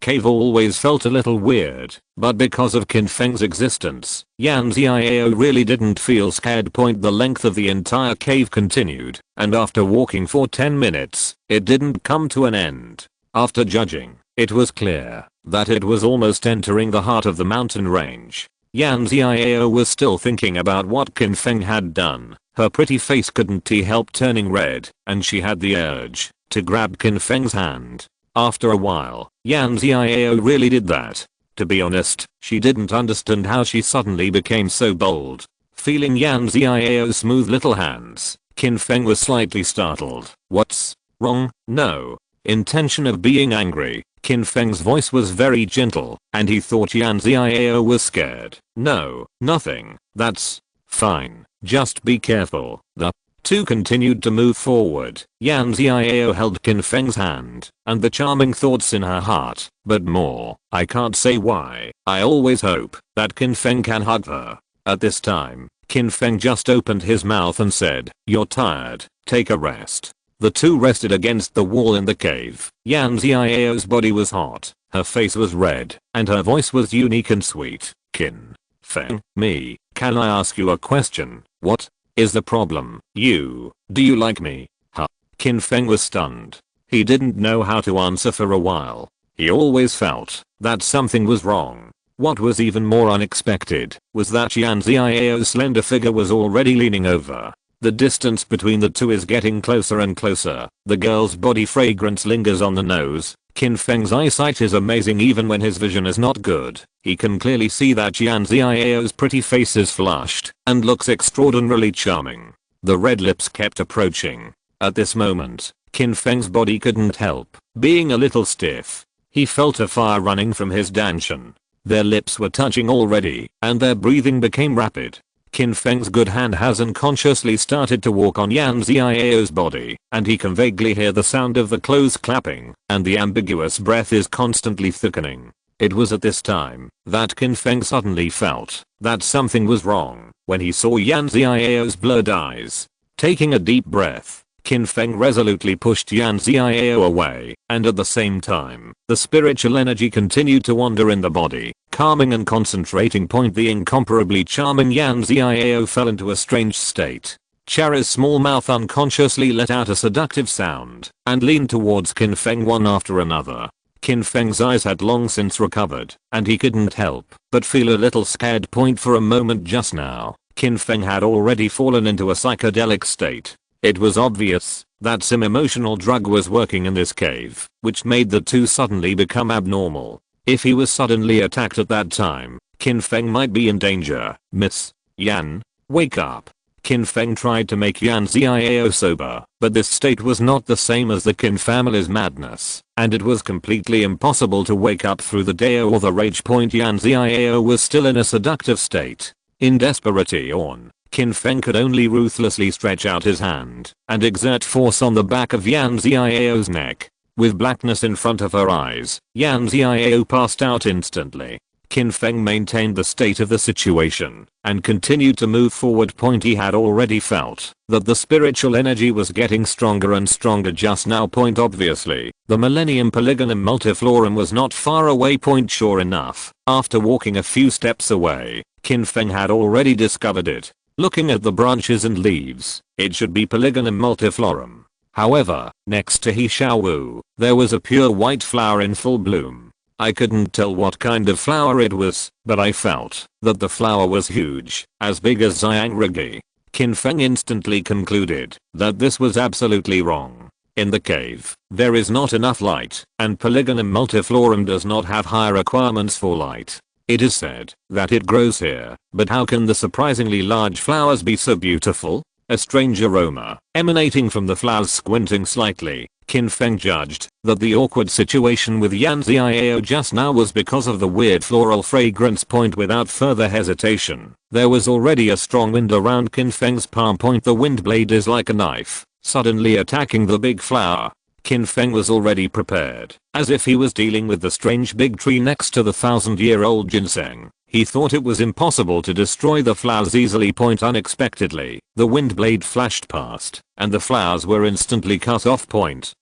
cave always felt a little weird, but because of Qin Feng's existence, Yan Xiao really didn't feel scared. The length of the entire cave continued, and after walking for 10 minutes, it didn't come to an end. After judging It was clear that it was almost entering the heart of the mountain range. Yan Xiao was still thinking about what Qin Feng had done. Her pretty face couldn't help turning red, and she had the urge to grab Qin Feng's hand. After a while, Yan Xiao really did that. To be honest, she didn't understand how she suddenly became so bold. Feeling Yan Xiao's smooth little hands, Qin Feng was slightly startled. What's wrong? No intention of being angry. Qin Feng's voice was very gentle, and he thought Yan Xiao was scared. No, nothing. That's fine. Just be careful. The two continued to move forward. Yan Xiao held Qin Feng's hand, and the charming thoughts in her heart, but more, I can't say why, I always hope that Qin Feng can hug her. At this time, Qin Feng just opened his mouth and said, "You're tired, take a rest." The two rested against the wall in the cave. Yan Xiao's body was hot, her face was red, and her voice was unique and sweet. "Qin Feng, me, can I ask you a question? What is the problem? Do you like me?" Huh? Qin Feng was stunned. He didn't know how to answer for a while. He always felt that something was wrong. What was even more unexpected was that Yan Xiao's slender figure was already leaning over. The distance between the two is getting closer and closer. The girl's body fragrance lingers on the nose. Qin Feng's eyesight is amazing even when his vision is not good. He can clearly see that Yan Xiao's pretty face is flushed and looks extraordinarily charming. The red lips kept approaching. At this moment, Qin Feng's body couldn't help being a little stiff. He felt a fire running from his danshan. Their lips were touching already, and their breathing became rapid. Qin Feng's good hand has unconsciously started to walk on Yan Xiao's body, and he can vaguely hear the sound of the clothes clapping, and the ambiguous breath is constantly thickening. It was at this time that Qin Feng suddenly felt that something was wrong when he saw Yan Xiao's blurred eyes. Taking a deep breath, Qin Feng resolutely pushed Yan Xiao away, and at the same time, the spiritual energy continued to wander in the body, calming and concentrating. The incomparably charming Yan Xiao fell into a strange state. Chara's small mouth unconsciously let out a seductive sound, and leaned towards Qin Feng one after another. Qin Feng's eyes had long since recovered, and he couldn't help but feel a little scared. For a moment just now, Qin Feng had already fallen into a psychedelic state. It was obvious that some emotional drug was working in this cave, which made the two suddenly become abnormal. If he was suddenly attacked at that time, Qin Feng might be in danger. "Miss Yan, wake up." Qin Feng tried to make Yan Xiao sober, but this state was not the same as the Qin family's madness, and it was completely impossible to wake up through the day or the rage. Yan Xiao was still in a seductive state. In desperation, Qin Feng could only ruthlessly stretch out his hand and exert force on the back of Yan Xiao's neck. With blackness in front of her eyes, Yan Xiao passed out instantly. Qin Feng maintained the state of the situation and continued to move forward. He had already felt that the spiritual energy was getting stronger and stronger just now. Obviously, the Millennium Polygonum Multiflorum was not far away. Sure enough, after walking a few steps away, Qin Feng had already discovered it. Looking at the branches and leaves, it should be Polygonum Multiflorum. However, next to He Xiao Wu, there was a pure white flower in full bloom. I couldn't tell what kind of flower it was, but I felt that the flower was huge, as big as Xiangrigi. Qin Feng instantly concluded that this was absolutely wrong. In the cave, there is not enough light, and Polygonum Multiflorum does not have high requirements for light. It is said that it grows here, but how can the surprisingly large flowers be so beautiful? A strange aroma emanating from the flowers. Squinting slightly, Qin Feng judged that the awkward situation with Yan Xiao just now was because of the weird floral fragrance. Without further hesitation, there was already a strong wind around Qin Feng's palm. The wind blade is like a knife, suddenly attacking the big flower. Qin Feng was already prepared, as if he was dealing with the strange big tree next to the 1,000-year-old ginseng. He thought it was impossible to destroy the flowers easily. Unexpectedly, the wind blade flashed past, and the flowers were instantly cut off.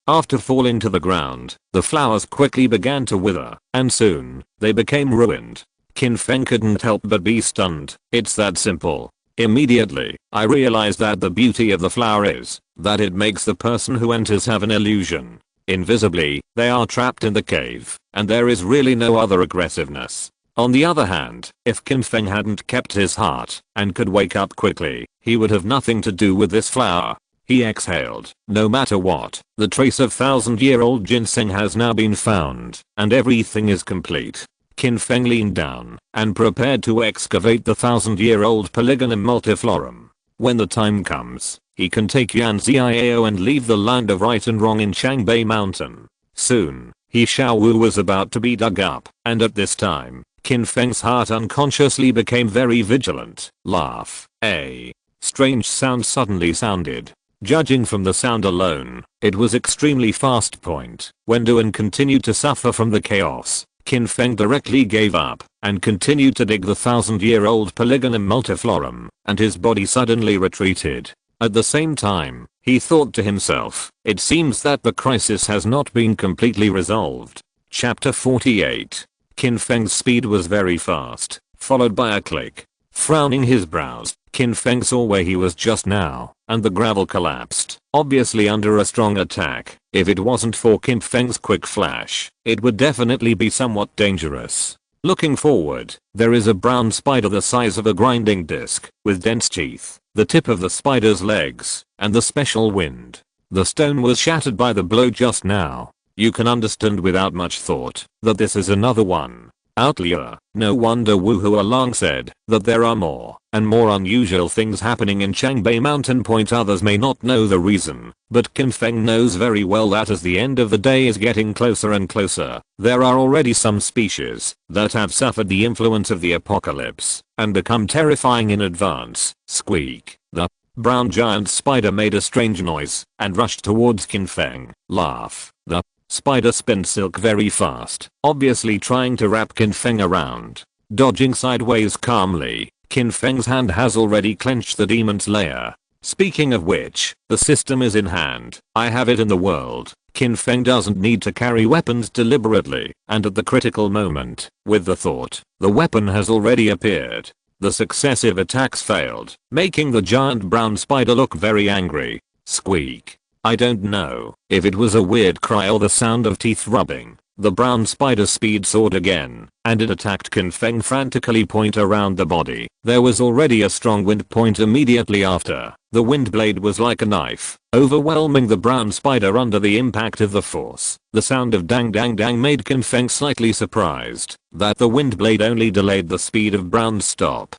After falling to the ground, the flowers quickly began to wither, and soon, they became ruined. Qin Feng couldn't help but be stunned. It's that simple. Immediately, I realized that the beauty of the flower is that it makes the person who enters have an illusion Invisibly, they are trapped in the cave, and there is really no other aggressiveness. On the other hand, if Qin Feng hadn't kept his heart and could wake up quickly, he would have nothing to do with this flower. He exhaled. No matter what, the trace of 1,000-year-old ginseng has now been found, and everything is complete. Qin Feng leaned down and prepared to excavate the 1,000-year-old Polygonum multiflorum. When the time comes, he can take Yan Xiao and leave the land of right and wrong in Changbei Mountain. Soon, He Xiaowu was about to be dug up, and at this time, Qin Feng's heart unconsciously became very vigilant. Laugh. A strange sound suddenly sounded. Judging from the sound alone, it was extremely fast. When Duan continued to suffer from the chaos, Qin Feng directly gave up and continued to dig the 1,000-year-old Polygonum multiflorum, and his body suddenly retreated. At the same time, he thought to himself, it seems that the crisis has not been completely resolved. Chapter 48. Qin Feng's speed was very fast, followed by a click. Frowning his brows, Qin Feng saw where he was just now, and the gravel collapsed, obviously under a strong attack. If it wasn't for Qin Feng's quick flash, it would definitely be somewhat dangerous. Looking forward, there is a brown spider the size of a grinding disc, with dense teeth, the tip of the spider's legs, and the special wind. The stone was shattered by the blow just now. You can understand without much thought that this is another one. Outlier. No wonder Wu Hualong said that there are more and more unusual things happening in Changbei Mountain. Others may not know the reason, but Qin Feng knows very well that as the end of the day is getting closer and closer, there are already some species that have suffered the influence of the apocalypse and become terrifying in advance. Squeak. The brown giant spider made a strange noise and rushed towards Qin Feng. Laugh. The spider spun silk very fast, obviously trying to wrap Qin Feng around. Dodging sideways calmly, Qin Feng's hand has already clenched the demon's lair. Speaking of which, the system is in hand. I have it in the world. Qin Feng doesn't need to carry weapons deliberately, and at the critical moment, with the thought, the weapon has already appeared. The successive attacks failed, making the giant brown spider look very angry. Squeak. I don't know if it was a weird cry or the sound of teeth rubbing. The brown spider's speed soared again, and it attacked Qin Feng frantically. Around the body, there was already a strong wind. Immediately after, the wind blade was like a knife, overwhelming the brown spider under the impact of the force. The sound of dang dang dang made Qin Feng slightly surprised that the wind blade only delayed the speed of brown's stop,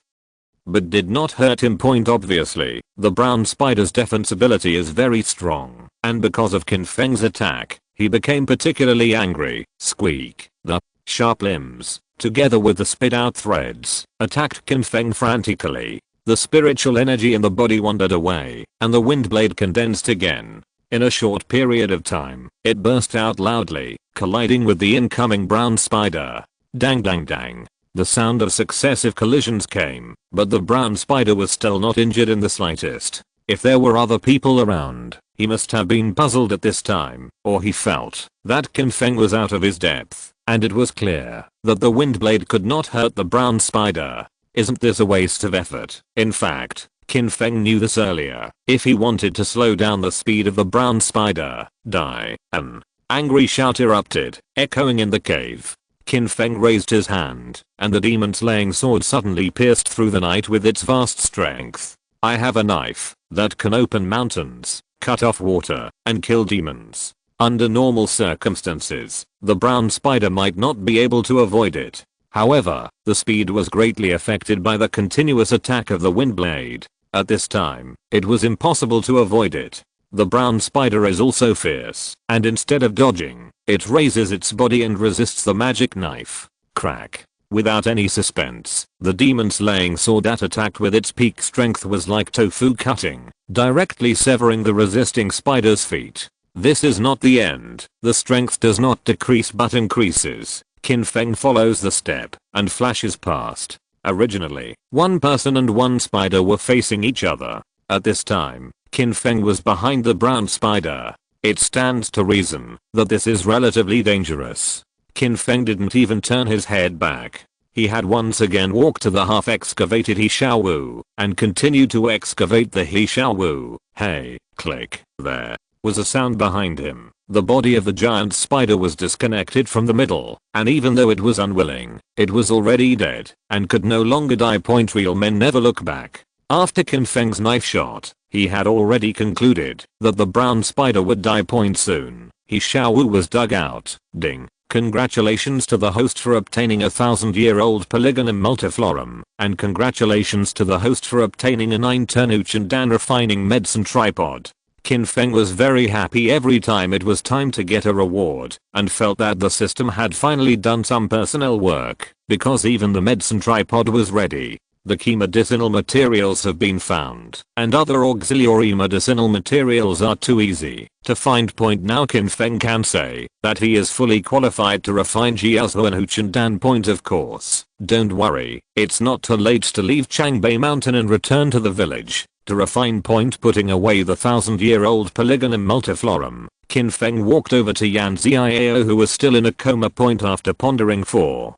but did not hurt him. Obviously, the brown spider's defensibility is very strong, and because of Qin Feng's attack, he became particularly angry. Squeak. The sharp limbs, together with the spit out threads, attacked Qin Feng frantically. The spiritual energy in the body wandered away, and the wind blade condensed again. In a short period of time, it burst out loudly, colliding with the incoming brown spider. Dang dang dang. The sound of successive collisions came, but the brown spider was still not injured in the slightest. If there were other people around, he must have been puzzled at this time, or he felt that Qin Feng was out of his depth, and it was clear that the wind blade could not hurt the brown spider. Isn't this a waste of effort? In fact, Qin Feng knew this earlier. If he wanted to slow down the speed of the brown spider, die. An angry shout erupted, echoing in the cave. Qin Feng raised his hand, and the demon-slaying sword suddenly pierced through the night with its vast strength. I have a knife that can open mountains, cut off water, and kill demons. Under normal circumstances, the brown spider might not be able to avoid it. However, the speed was greatly affected by the continuous attack of the wind blade. At this time, it was impossible to avoid it. The brown spider is also fierce, and instead of dodging, it raises its body and resists the magic knife. Crack. Without any suspense, the demon-slaying sword that attacked with its peak strength was like tofu cutting, directly severing the resisting spider's feet. This is not the end. The strength does not decrease but increases. Qin Feng follows the step and flashes past. Originally, one person and one spider were facing each other. At this time, Qin Feng was behind the brown spider. It stands to reason that this is relatively dangerous. Qin Feng didn't even turn his head back. He had once again walked to the half-excavated He Xiaowu and continued to excavate the He Xiaowu. Hey, click, there. was a sound behind him. The body of the giant spider was disconnected from the middle, and even though it was unwilling, it was already dead, and could no longer die. Real men never look back. After Qin Feng's knife shot, he had already concluded that the brown spider would die soon. His Xiaowu was dug out. Ding. Congratulations to the host for obtaining a 1000-year-old Polygonum multiflorum, and congratulations to the host for obtaining a 9-turn Uchendan refining medicine tripod. Qin Feng was very happy every time it was time to get a reward, and felt that the system had finally done some personnel work, because even the medicine tripod was ready. The key medicinal materials have been found, and other auxiliary medicinal materials are too easy to find. Now Qin Feng can say that he is fully qualified to refine Jiaozu and Uchendan. Of course, don't worry, it's not too late to leave Changbei Mountain and return to the village to refine. Putting away the 1000-year-old Polygonum multiflorum, Qin Feng walked over to Yan Xiao, who was still in a coma. After pondering for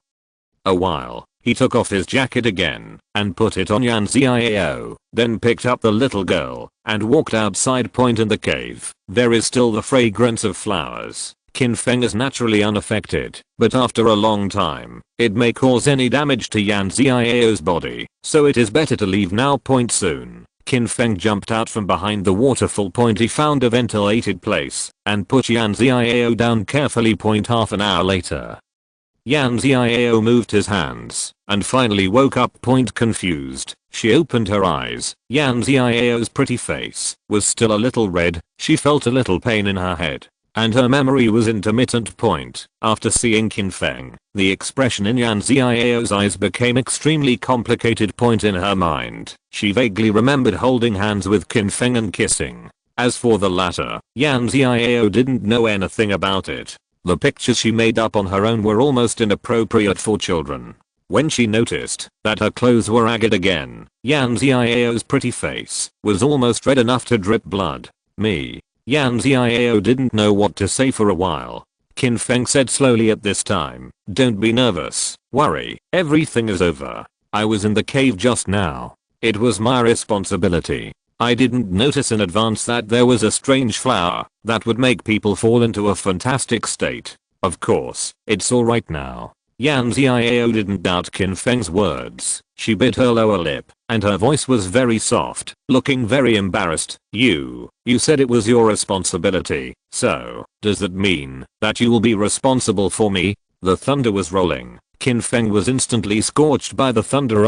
a while, he took off his jacket again and put it on Yan Xiao, then picked up the little girl and walked outside. In the cave, there is still the fragrance of flowers. Qin Feng is naturally unaffected, but after a long time, it may cause any damage to Yan Xiao's body, so it is better to leave now. Soon, Qin Feng jumped out from behind the waterfall. He found a ventilated place and put Yan Xiao down carefully. Half an hour later, Yan Xiao moved his hands and finally woke up. Confused, she opened her eyes. Yan Xiao's pretty face was still a little red. She felt a little pain in her head, and her memory was intermittent. After seeing Qin Feng, the expression in Yan Xiao's eyes became extremely complicated. In her mind, she vaguely remembered holding hands with Qin Feng and kissing. As for the latter, Yan Xiao didn't know anything about it. The pictures she made up on her own were almost inappropriate for children. When she noticed that her clothes were ragged again, Yan Xiao's pretty face was almost red enough to drip blood. Yan Xiao didn't know what to say for a while. Qin Feng said slowly at this time, "Don't be nervous, worry, everything is over. I was in the cave just now. It was my responsibility. I didn't notice in advance that there was a strange flower that would make people fall into a fantastic state. Of course, it's alright now." Yan Xiao didn't doubt Qin Feng's words. She bit her lower lip, and her voice was very soft, looking very embarrassed. You said it was your responsibility, so does that mean that you will be responsible for me?" The thunder was rolling. Qin Feng was instantly scorched by the thunder.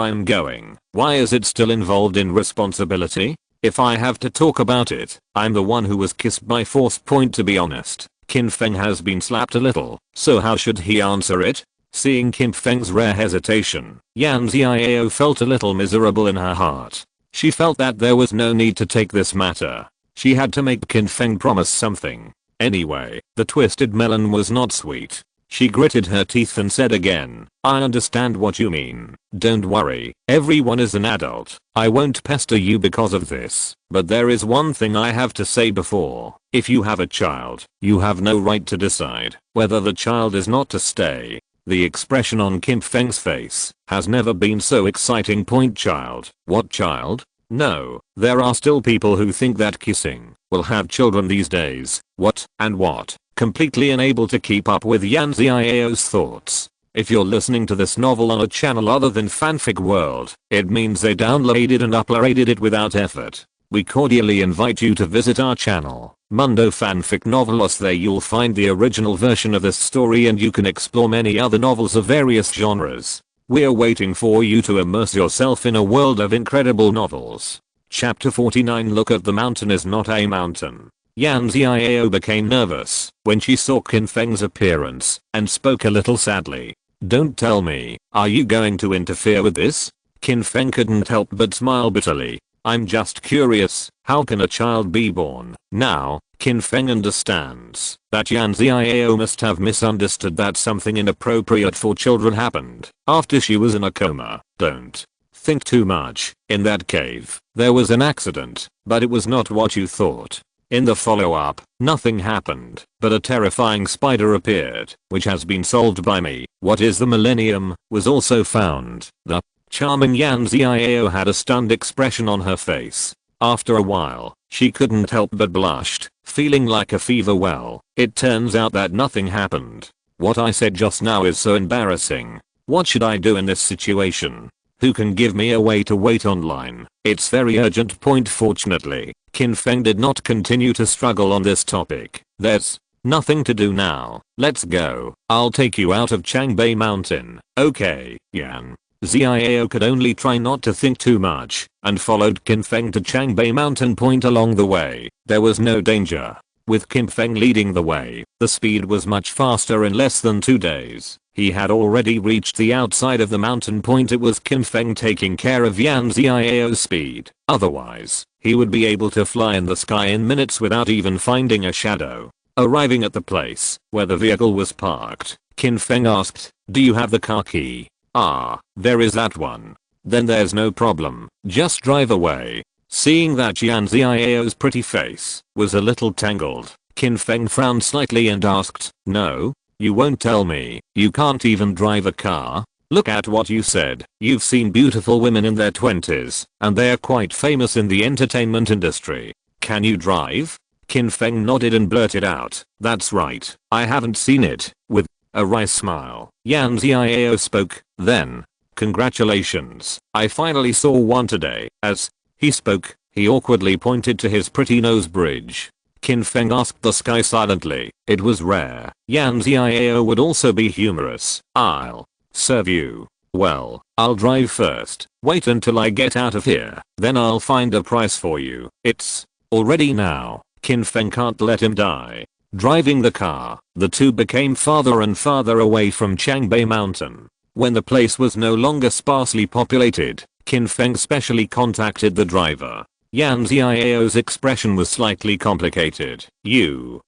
Why is it still involved in responsibility? If I have to talk about it, I'm the one who was kissed by force. To be honest, Qin Feng has been slapped a little, so how should he answer it? Seeing Qin Feng's rare hesitation, Yan Xiao felt a little miserable in her heart. She felt that there was no need to take this matter. She had to make Qin Feng promise something. Anyway, the twisted melon was not sweet. She gritted her teeth and said again, "I understand what you mean. Don't worry, everyone is an adult. I won't pester you because of this, but there is one thing I have to say before. If you have a child, you have no right to decide whether the child is not to stay." The expression on Qin Feng's face has never been so exciting. Child? What child? No, there are still people who think that kissing will have children these days. What and what? Completely unable to keep up with Yan Xiao's thoughts. If you're listening to this novel on a channel other than Fanfic World, it means they downloaded and uploaded it without effort. We cordially invite you to visit our channel, Mundo Fanfic Novelos. There you'll find the original version of this story and you can explore many other novels of various genres. We're waiting for you to immerse yourself in a world of incredible novels. Chapter 49. Look at the mountain is not a mountain. Yan Xiao became nervous when she saw Qin Feng's appearance and spoke a little sadly. "Don't tell me, are you going to interfere with this?" Qin Feng couldn't help but smile bitterly. "I'm just curious, how can a child be born?" Now, Qin Feng understands that Yan Xiao must have misunderstood that something inappropriate for children happened after she was in a coma. Don't think too much. In that cave, there was an accident, but it was not what you thought. In the follow-up, nothing happened, but a terrifying spider appeared, which has been solved by me. What is the millennium was also found. The charming Yan Xiao had a stunned expression on her face. After a while, she couldn't help but blushed, feeling like a fever. Well, it turns out that nothing happened. What I said just now is so embarrassing. What should I do in this situation? Who can give me a way to wait online? It's very urgent. Fortunately, Qin Feng did not continue to struggle on this topic. There's nothing to do now. Let's go. I'll take you out of Changbei Mountain. Okay, Yan. Xiao could only try not to think too much and followed Qin Feng to Changbei Mountain Point. Along the way, there was no danger. With Qin Feng leading the way, the speed was much faster. In less than 2 days, he had already reached the outside of the mountain point. It was Qin Feng taking care of Yan Xiao's speed. Otherwise, he would be able to fly in the sky in minutes without even finding a shadow. Arriving at the place where the vehicle was parked, Qin Feng asked, "Do you have the car key?" "Ah, there is that one." "Then there's no problem, just drive away." Seeing that Yan Xiao's pretty face was a little tangled, Qin Feng frowned slightly and asked, "No? You won't tell me you can't even drive a car? Look at what you said. You've seen beautiful women in their 20s, and they're quite famous in the entertainment industry. Can you drive?" Qin Feng nodded and blurted out, "That's right, I haven't seen it." With a wry smile, Yan Xiao spoke, "Then, congratulations, I finally saw one today." As he spoke, he awkwardly pointed to his pretty nose bridge. Qin Feng asked the sky silently. It was rare. Yan Xiao would also be humorous. "I'll serve you." "Well, I'll drive first. Wait until I get out of here, then I'll find a price for you." It's already now. Qin Feng can't let him die. Driving the car, the two became farther and farther away from Changbei Mountain. When the place was no longer sparsely populated, Qin Feng specially contacted the driver. Yan Xiao's expression was slightly complicated.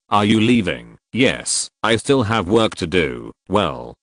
Are you leaving?" "Yes, I still have work to do." "Well,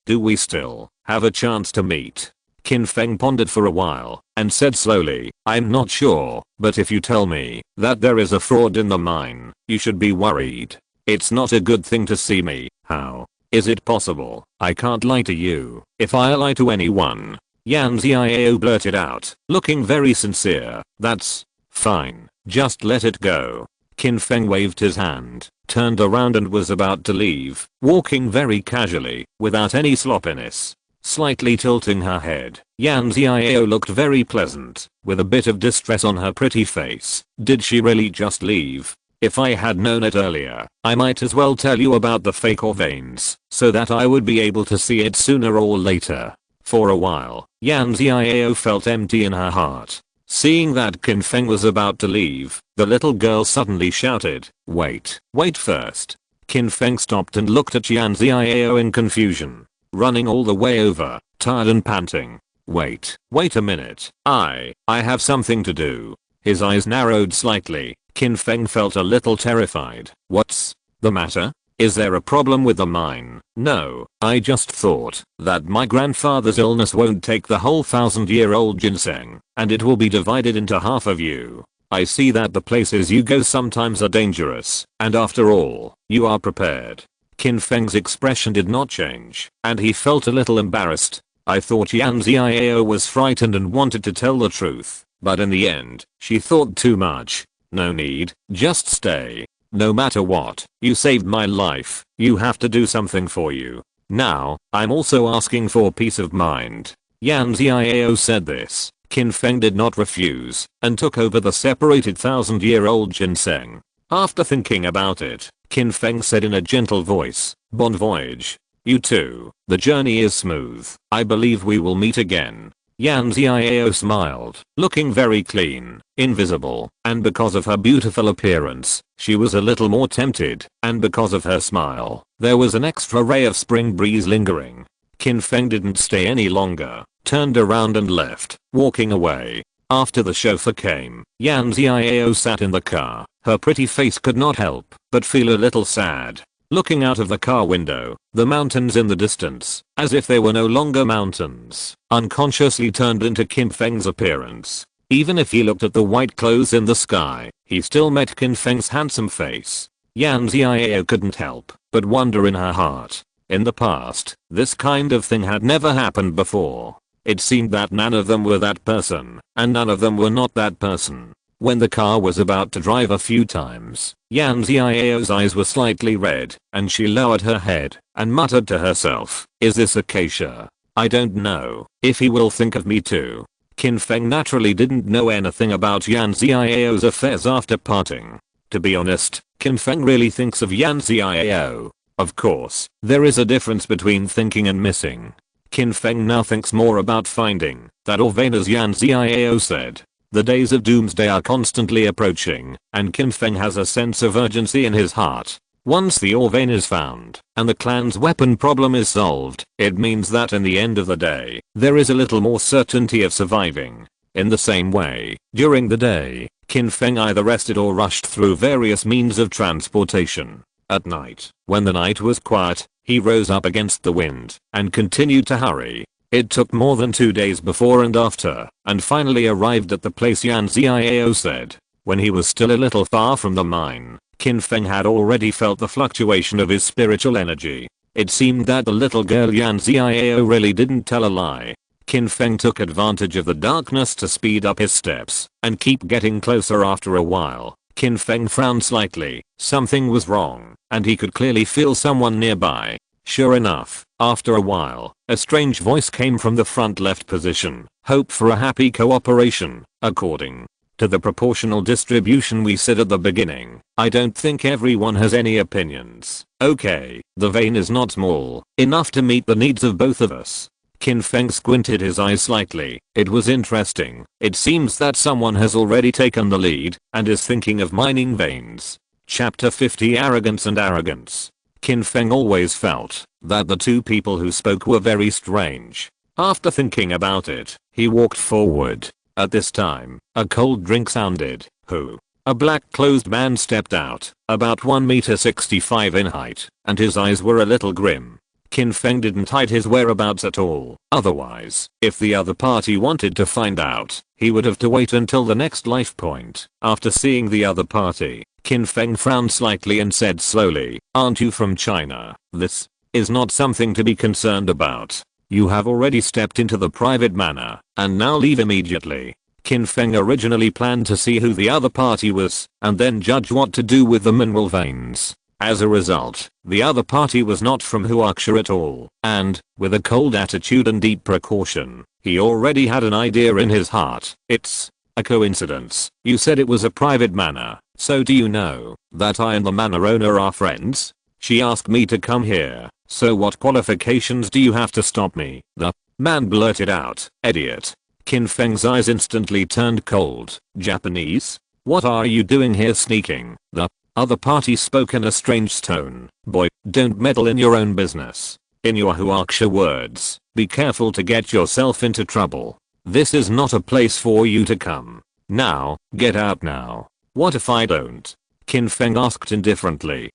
do we still have a chance to meet?" Qin Feng pondered for a while and said slowly, "I'm not sure, but if you tell me that there is a fraud in the mine, you should be worried. It's not a good thing to see me." "How is it possible?" "I can't lie to you. If I lie to anyone," Yan Xiao blurted out, looking very sincere, "that's fine. Just let it go." Qin Feng waved his hand, turned around and was about to leave, walking very casually, without any sloppiness. Slightly tilting her head, Yan Xiao looked very pleasant, with a bit of distress on her pretty face. Did she really just leave? If I had known it earlier, I might as well tell you about the fake or veins, so that I would be able to see it sooner or later. For a while, Yan Xiao felt empty in her heart. Seeing that Qin Feng was about to leave, the little girl suddenly shouted, wait first." Qin Feng stopped and looked at Yan Xiao in confusion. Running all the way over, tired and panting. Wait a minute. I have something to do." His eyes narrowed slightly. Qin Feng felt a little terrified. "What's the matter? Is there a problem with the mine?" "No, I just thought that my grandfather's illness won't take the whole 1,000-year-old ginseng, and it will be divided into half of you. I see that the places you go sometimes are dangerous, and after all, you are prepared." Qin Feng's expression did not change, and he felt a little embarrassed. I thought Yan Xiao was frightened and wanted to tell the truth, but in the end, she thought too much. "No need, just stay. No matter what, you saved my life. You have to do something for you. Now, I'm also asking for peace of mind." Yan Xiao said this. Qin Feng did not refuse, and took over the separated 1,000-year-old ginseng. After thinking about it, Qin Feng said in a gentle voice, "Bon voyage. You too. The journey is smooth. I believe we will meet again." Yan Xiao smiled, looking very clean, invisible, and because of her beautiful appearance, she was a little more tempted, and because of her smile, there was an extra ray of spring breeze lingering. Qin Feng didn't stay any longer, turned around and left, walking away. After the chauffeur came, Yan Xiao sat in the car. Her pretty face could not help but feel a little sad. Looking out of the car window, the mountains in the distance, as if they were no longer mountains, unconsciously turned into Qin Feng's appearance. Even if he looked at the white clothes in the sky, he still met Qin Feng's handsome face. Yan Xiao couldn't help but wonder in her heart. In the past, this kind of thing had never happened before. It seemed that none of them were that person, and none of them were not that person. When the car was about to drive a few times, Yan Xiao's eyes were slightly red, and she lowered her head and muttered to herself, "Is this Acacia? I don't know if he will think of me too." Qin Feng naturally didn't know anything about Yan Xiao's affairs after parting. To be honest, Qin Feng really thinks of Yan Xiao. Of course, there is a difference between thinking and missing. Qin Feng now thinks more about finding that Orvain, as Yan Xiao said. The days of doomsday are constantly approaching, and Qin Feng has a sense of urgency in his heart. Once the Orvain is found, and the clan's weapon problem is solved, it means that in the end of the day, there is a little more certainty of surviving. In the same way, during the day, Qin Feng either rested or rushed through various means of transportation. At night, when the night was quiet, he rose up against the wind, and continued to hurry. It took more than 2 days before and after, and finally arrived at the place Yan Xiao said. When he was still a little far from the mine, Qin Feng had already felt the fluctuation of his spiritual energy. It seemed that the little girl Yan Xiao really didn't tell a lie. Qin Feng took advantage of the darkness to speed up his steps and keep getting closer. After a while, Qin Feng frowned slightly. Something was wrong, and he could clearly feel someone nearby. Sure enough, after a while, a strange voice came from the front left position. "Hope for a happy cooperation, according to the proportional distribution we said at the beginning. I don't think everyone has any opinions. Okay, the vein is not small enough to meet the needs of both of us." Qin Feng squinted his eyes slightly. It was interesting. It seems that someone has already taken the lead and is thinking of mining veins. Chapter 50, Arrogance and Arrogance. Qin Feng always felt that the two people who spoke were very strange. After thinking about it, he walked forward. At this time, a cold drink sounded. Who? A black-clothed man stepped out, about 1.65 meters in height, and his eyes were a little grim. Qin Feng didn't hide his whereabouts at all. Otherwise, if the other party wanted to find out, he would have to wait until the next life point. After seeing the other party, Qin Feng frowned slightly and said slowly, "Aren't you from China? This is not something to be concerned about. You have already stepped into the private manor, and now leave immediately." Qin Feng originally planned to see who the other party was, and then judge what to do with the mineral veins. As a result, the other party was not from Huaxia at all, and, with a cold attitude and deep precaution, he already had an idea in his heart. "It's a coincidence. You said it was a private manor, so do you know that I and the manor owner are friends? She asked me to come here, so what qualifications do you have to stop me?" The man blurted out. "Idiot." Qin Feng's eyes instantly turned cold. "Japanese? What are you doing here sneaking?" The other party spoke in a strange tone. "Boy, don't meddle in your own business. In your Huaxia words, be careful to get yourself into trouble. This is not a place for you to come. Now, get out now." "What if I don't?" Qin Feng asked indifferently.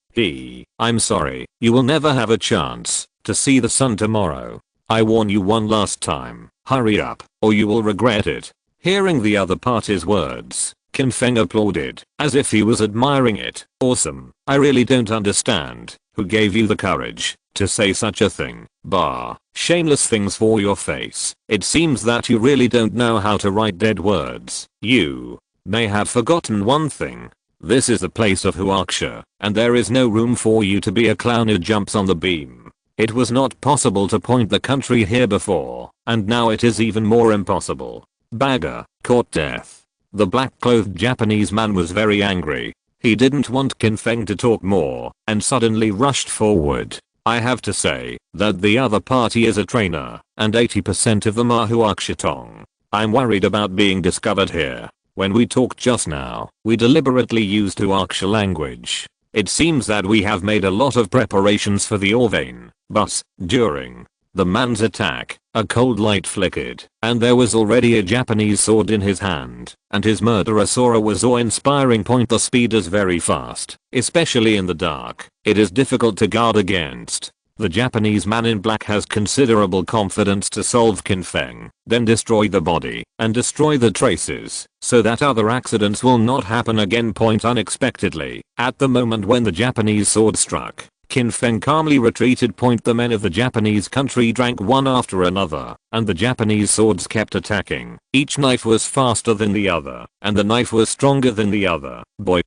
"I'm sorry, you will never have a chance to see the sun tomorrow. I warn you one last time, hurry up, or you will regret it." Hearing the other party's words, Qin Feng applauded, as if he was admiring it. "Awesome. I really don't understand who gave you the courage to say such a thing. Bah, shameless things for your face. It seems that you really don't know how to write dead words. You may have forgotten one thing. This is the place of Huaxia, and there is no room for you to be a clown who jumps on the beam. It was not possible to point the country here before, and now it is even more impossible. Bagger, court death." The black-clothed Japanese man was very angry. He didn't want Qin Feng to talk more, and suddenly rushed forward. "I have to say that the other party is a trainer, and 80% of them are Huaxia Tong. I'm worried about being discovered here. When we talked just now, we deliberately used Huaxia language. It seems that we have made a lot of preparations for the Orvain, but during the man's attack, a cold light flickered, and there was already a Japanese sword in his hand, and his murderer saw a was awe-inspiring point. The speed is very fast, especially in the dark. It is difficult to guard against. The Japanese man in black has considerable confidence to solve Qin Feng, then destroy the body, and destroy the traces, so that other accidents will not happen again. Unexpectedly, at the moment when the Japanese sword struck, Qin Feng calmly retreated. The men of the Japanese country drank one after another, and the Japanese swords kept attacking. Each knife was faster than the other, and the knife was stronger than the other. Boy,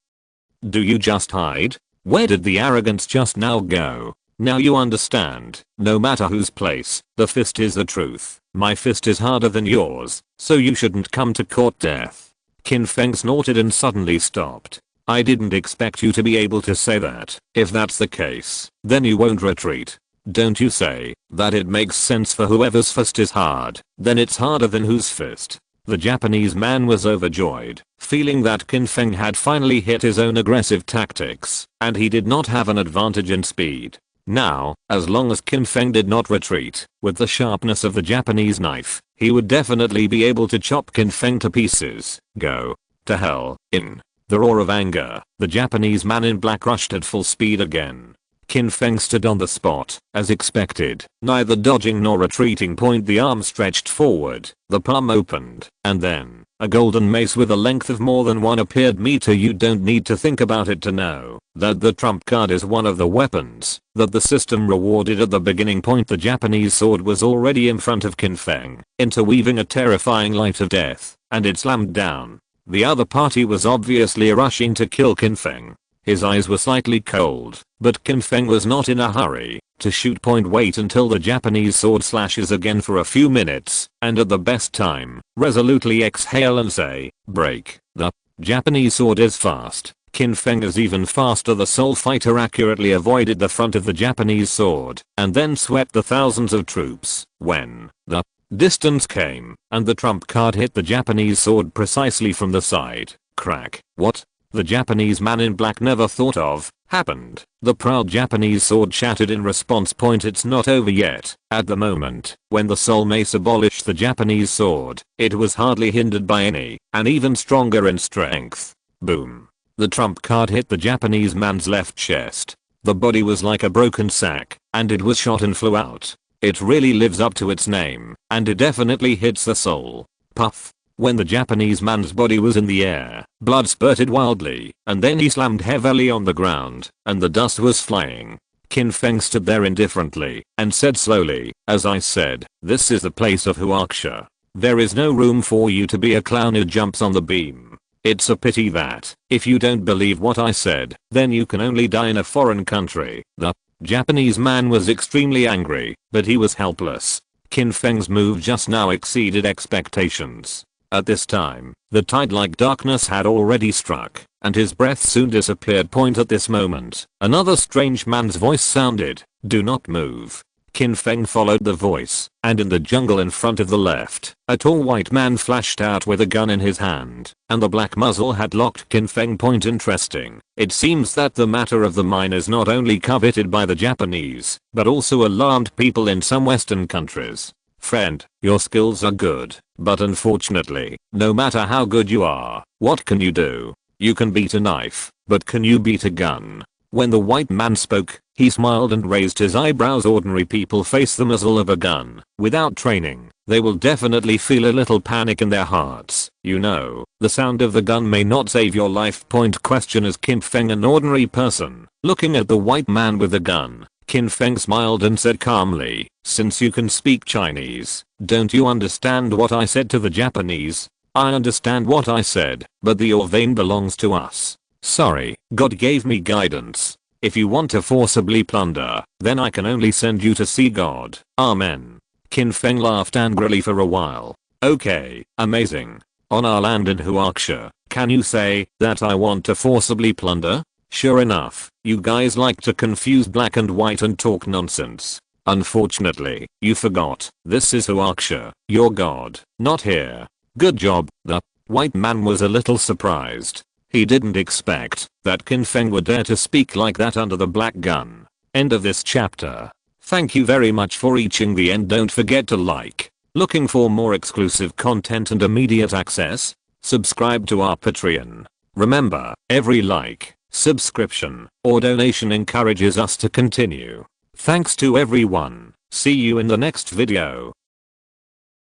do you just hide? Where did the arrogance just now go? Now you understand. No matter whose place, the fist is the truth. My fist is harder than yours, so you shouldn't come to court death. Qin Feng snorted and suddenly stopped. I didn't expect you to be able to say that. If that's the case, then you won't retreat. Don't you say that it makes sense for whoever's fist is hard, then it's harder than whose fist. The Japanese man was overjoyed, feeling that Qin Feng had finally hit his own aggressive tactics, and he did not have an advantage in speed. Now, as long as Qin Feng did not retreat, with the sharpness of the Japanese knife, he would definitely be able to chop Qin Feng to pieces. Go to hell. In the roar of anger, the Japanese man in black rushed at full speed again. Qin Feng stood on the spot, as expected, neither dodging nor retreating. The arm stretched forward, the palm opened, and then, a golden mace with a length of more than 1 appeared. You don't need to think about it to know that the trump card is one of the weapons that the system rewarded at the beginning. The Japanese sword was already in front of Qin Feng, interweaving a terrifying light of death, and it slammed down. The other party was obviously rushing to kill Qin Feng. His eyes were slightly cold, but Qin Feng was not in a hurry to shoot. Wait until the Japanese sword slashes again for a few minutes, and at the best time, resolutely exhale and say, break. The Japanese sword is fast. Qin Feng is even faster. The soul fighter accurately avoided the front of the Japanese sword, and then swept the thousands of troops. When the distance came, and the trump card hit the Japanese sword precisely from the side, crack. What the Japanese man in black never thought of happened. The proud Japanese sword shattered in response. It's not over yet. At the moment when the soul mace abolished the Japanese sword, it was hardly hindered by any, and even stronger in strength. Boom. The trump card hit the Japanese man's left chest. The body was like a broken sack, and it was shot and flew out. It really lives up to its name, and it definitely hits the soul. Puff. When the Japanese man's body was in the air, blood spurted wildly, and then he slammed heavily on the ground, and the dust was flying. Qin Feng stood there indifferently, and said slowly, as I said, this is the place of Huaxia. There is no room for you to be a clown who jumps on the beam. It's a pity that, if you don't believe what I said, then you can only die in a foreign country. The Japanese man was extremely angry, but he was helpless. Qin Feng's move just now exceeded expectations. At this time, the tide-like darkness had already struck, and his breath soon disappeared. At this moment, another strange man's voice sounded, do not move. Qin Feng followed the voice, and in the jungle in front of the left, a tall white man flashed out with a gun in his hand, and the black muzzle had locked Qin Feng. Interesting. It seems that the matter of the mine is not only coveted by the Japanese, but also alarmed people in some Western countries. Friend, your skills are good, but unfortunately, no matter how good you are, what can you do? You can beat a knife, but can you beat a gun? When the white man spoke, he smiled and raised his eyebrows. Ordinary people face the muzzle of a gun. Without training, they will definitely feel a little panic in their hearts. You know, the sound of the gun may not save your life. Question, is Qin Feng an ordinary person? Looking at the white man with the gun, Qin Feng smiled and said calmly, since you can speak Chinese, don't you understand what I said to the Japanese? I understand what I said, but the ore vein belongs to us. Sorry, God gave me guidance. If you want to forcibly plunder, then I can only send you to see God. Amen. Qin Feng laughed angrily for a while. Okay, amazing. On our land in Huaxia, can you say that I want to forcibly plunder? Sure enough, you guys like to confuse black and white and talk nonsense. Unfortunately, you forgot, this is Huaxia, your god, not here. Good job. The white man was a little surprised. He didn't expect that Qin Feng would dare to speak like that under the black gun. End of this chapter. Thank you very much for reaching the end. Don't forget to like. Looking for more exclusive content and immediate access? Subscribe to our Patreon. Remember, every like, subscription, or donation encourages us to continue. Thanks to everyone. See you in the next video.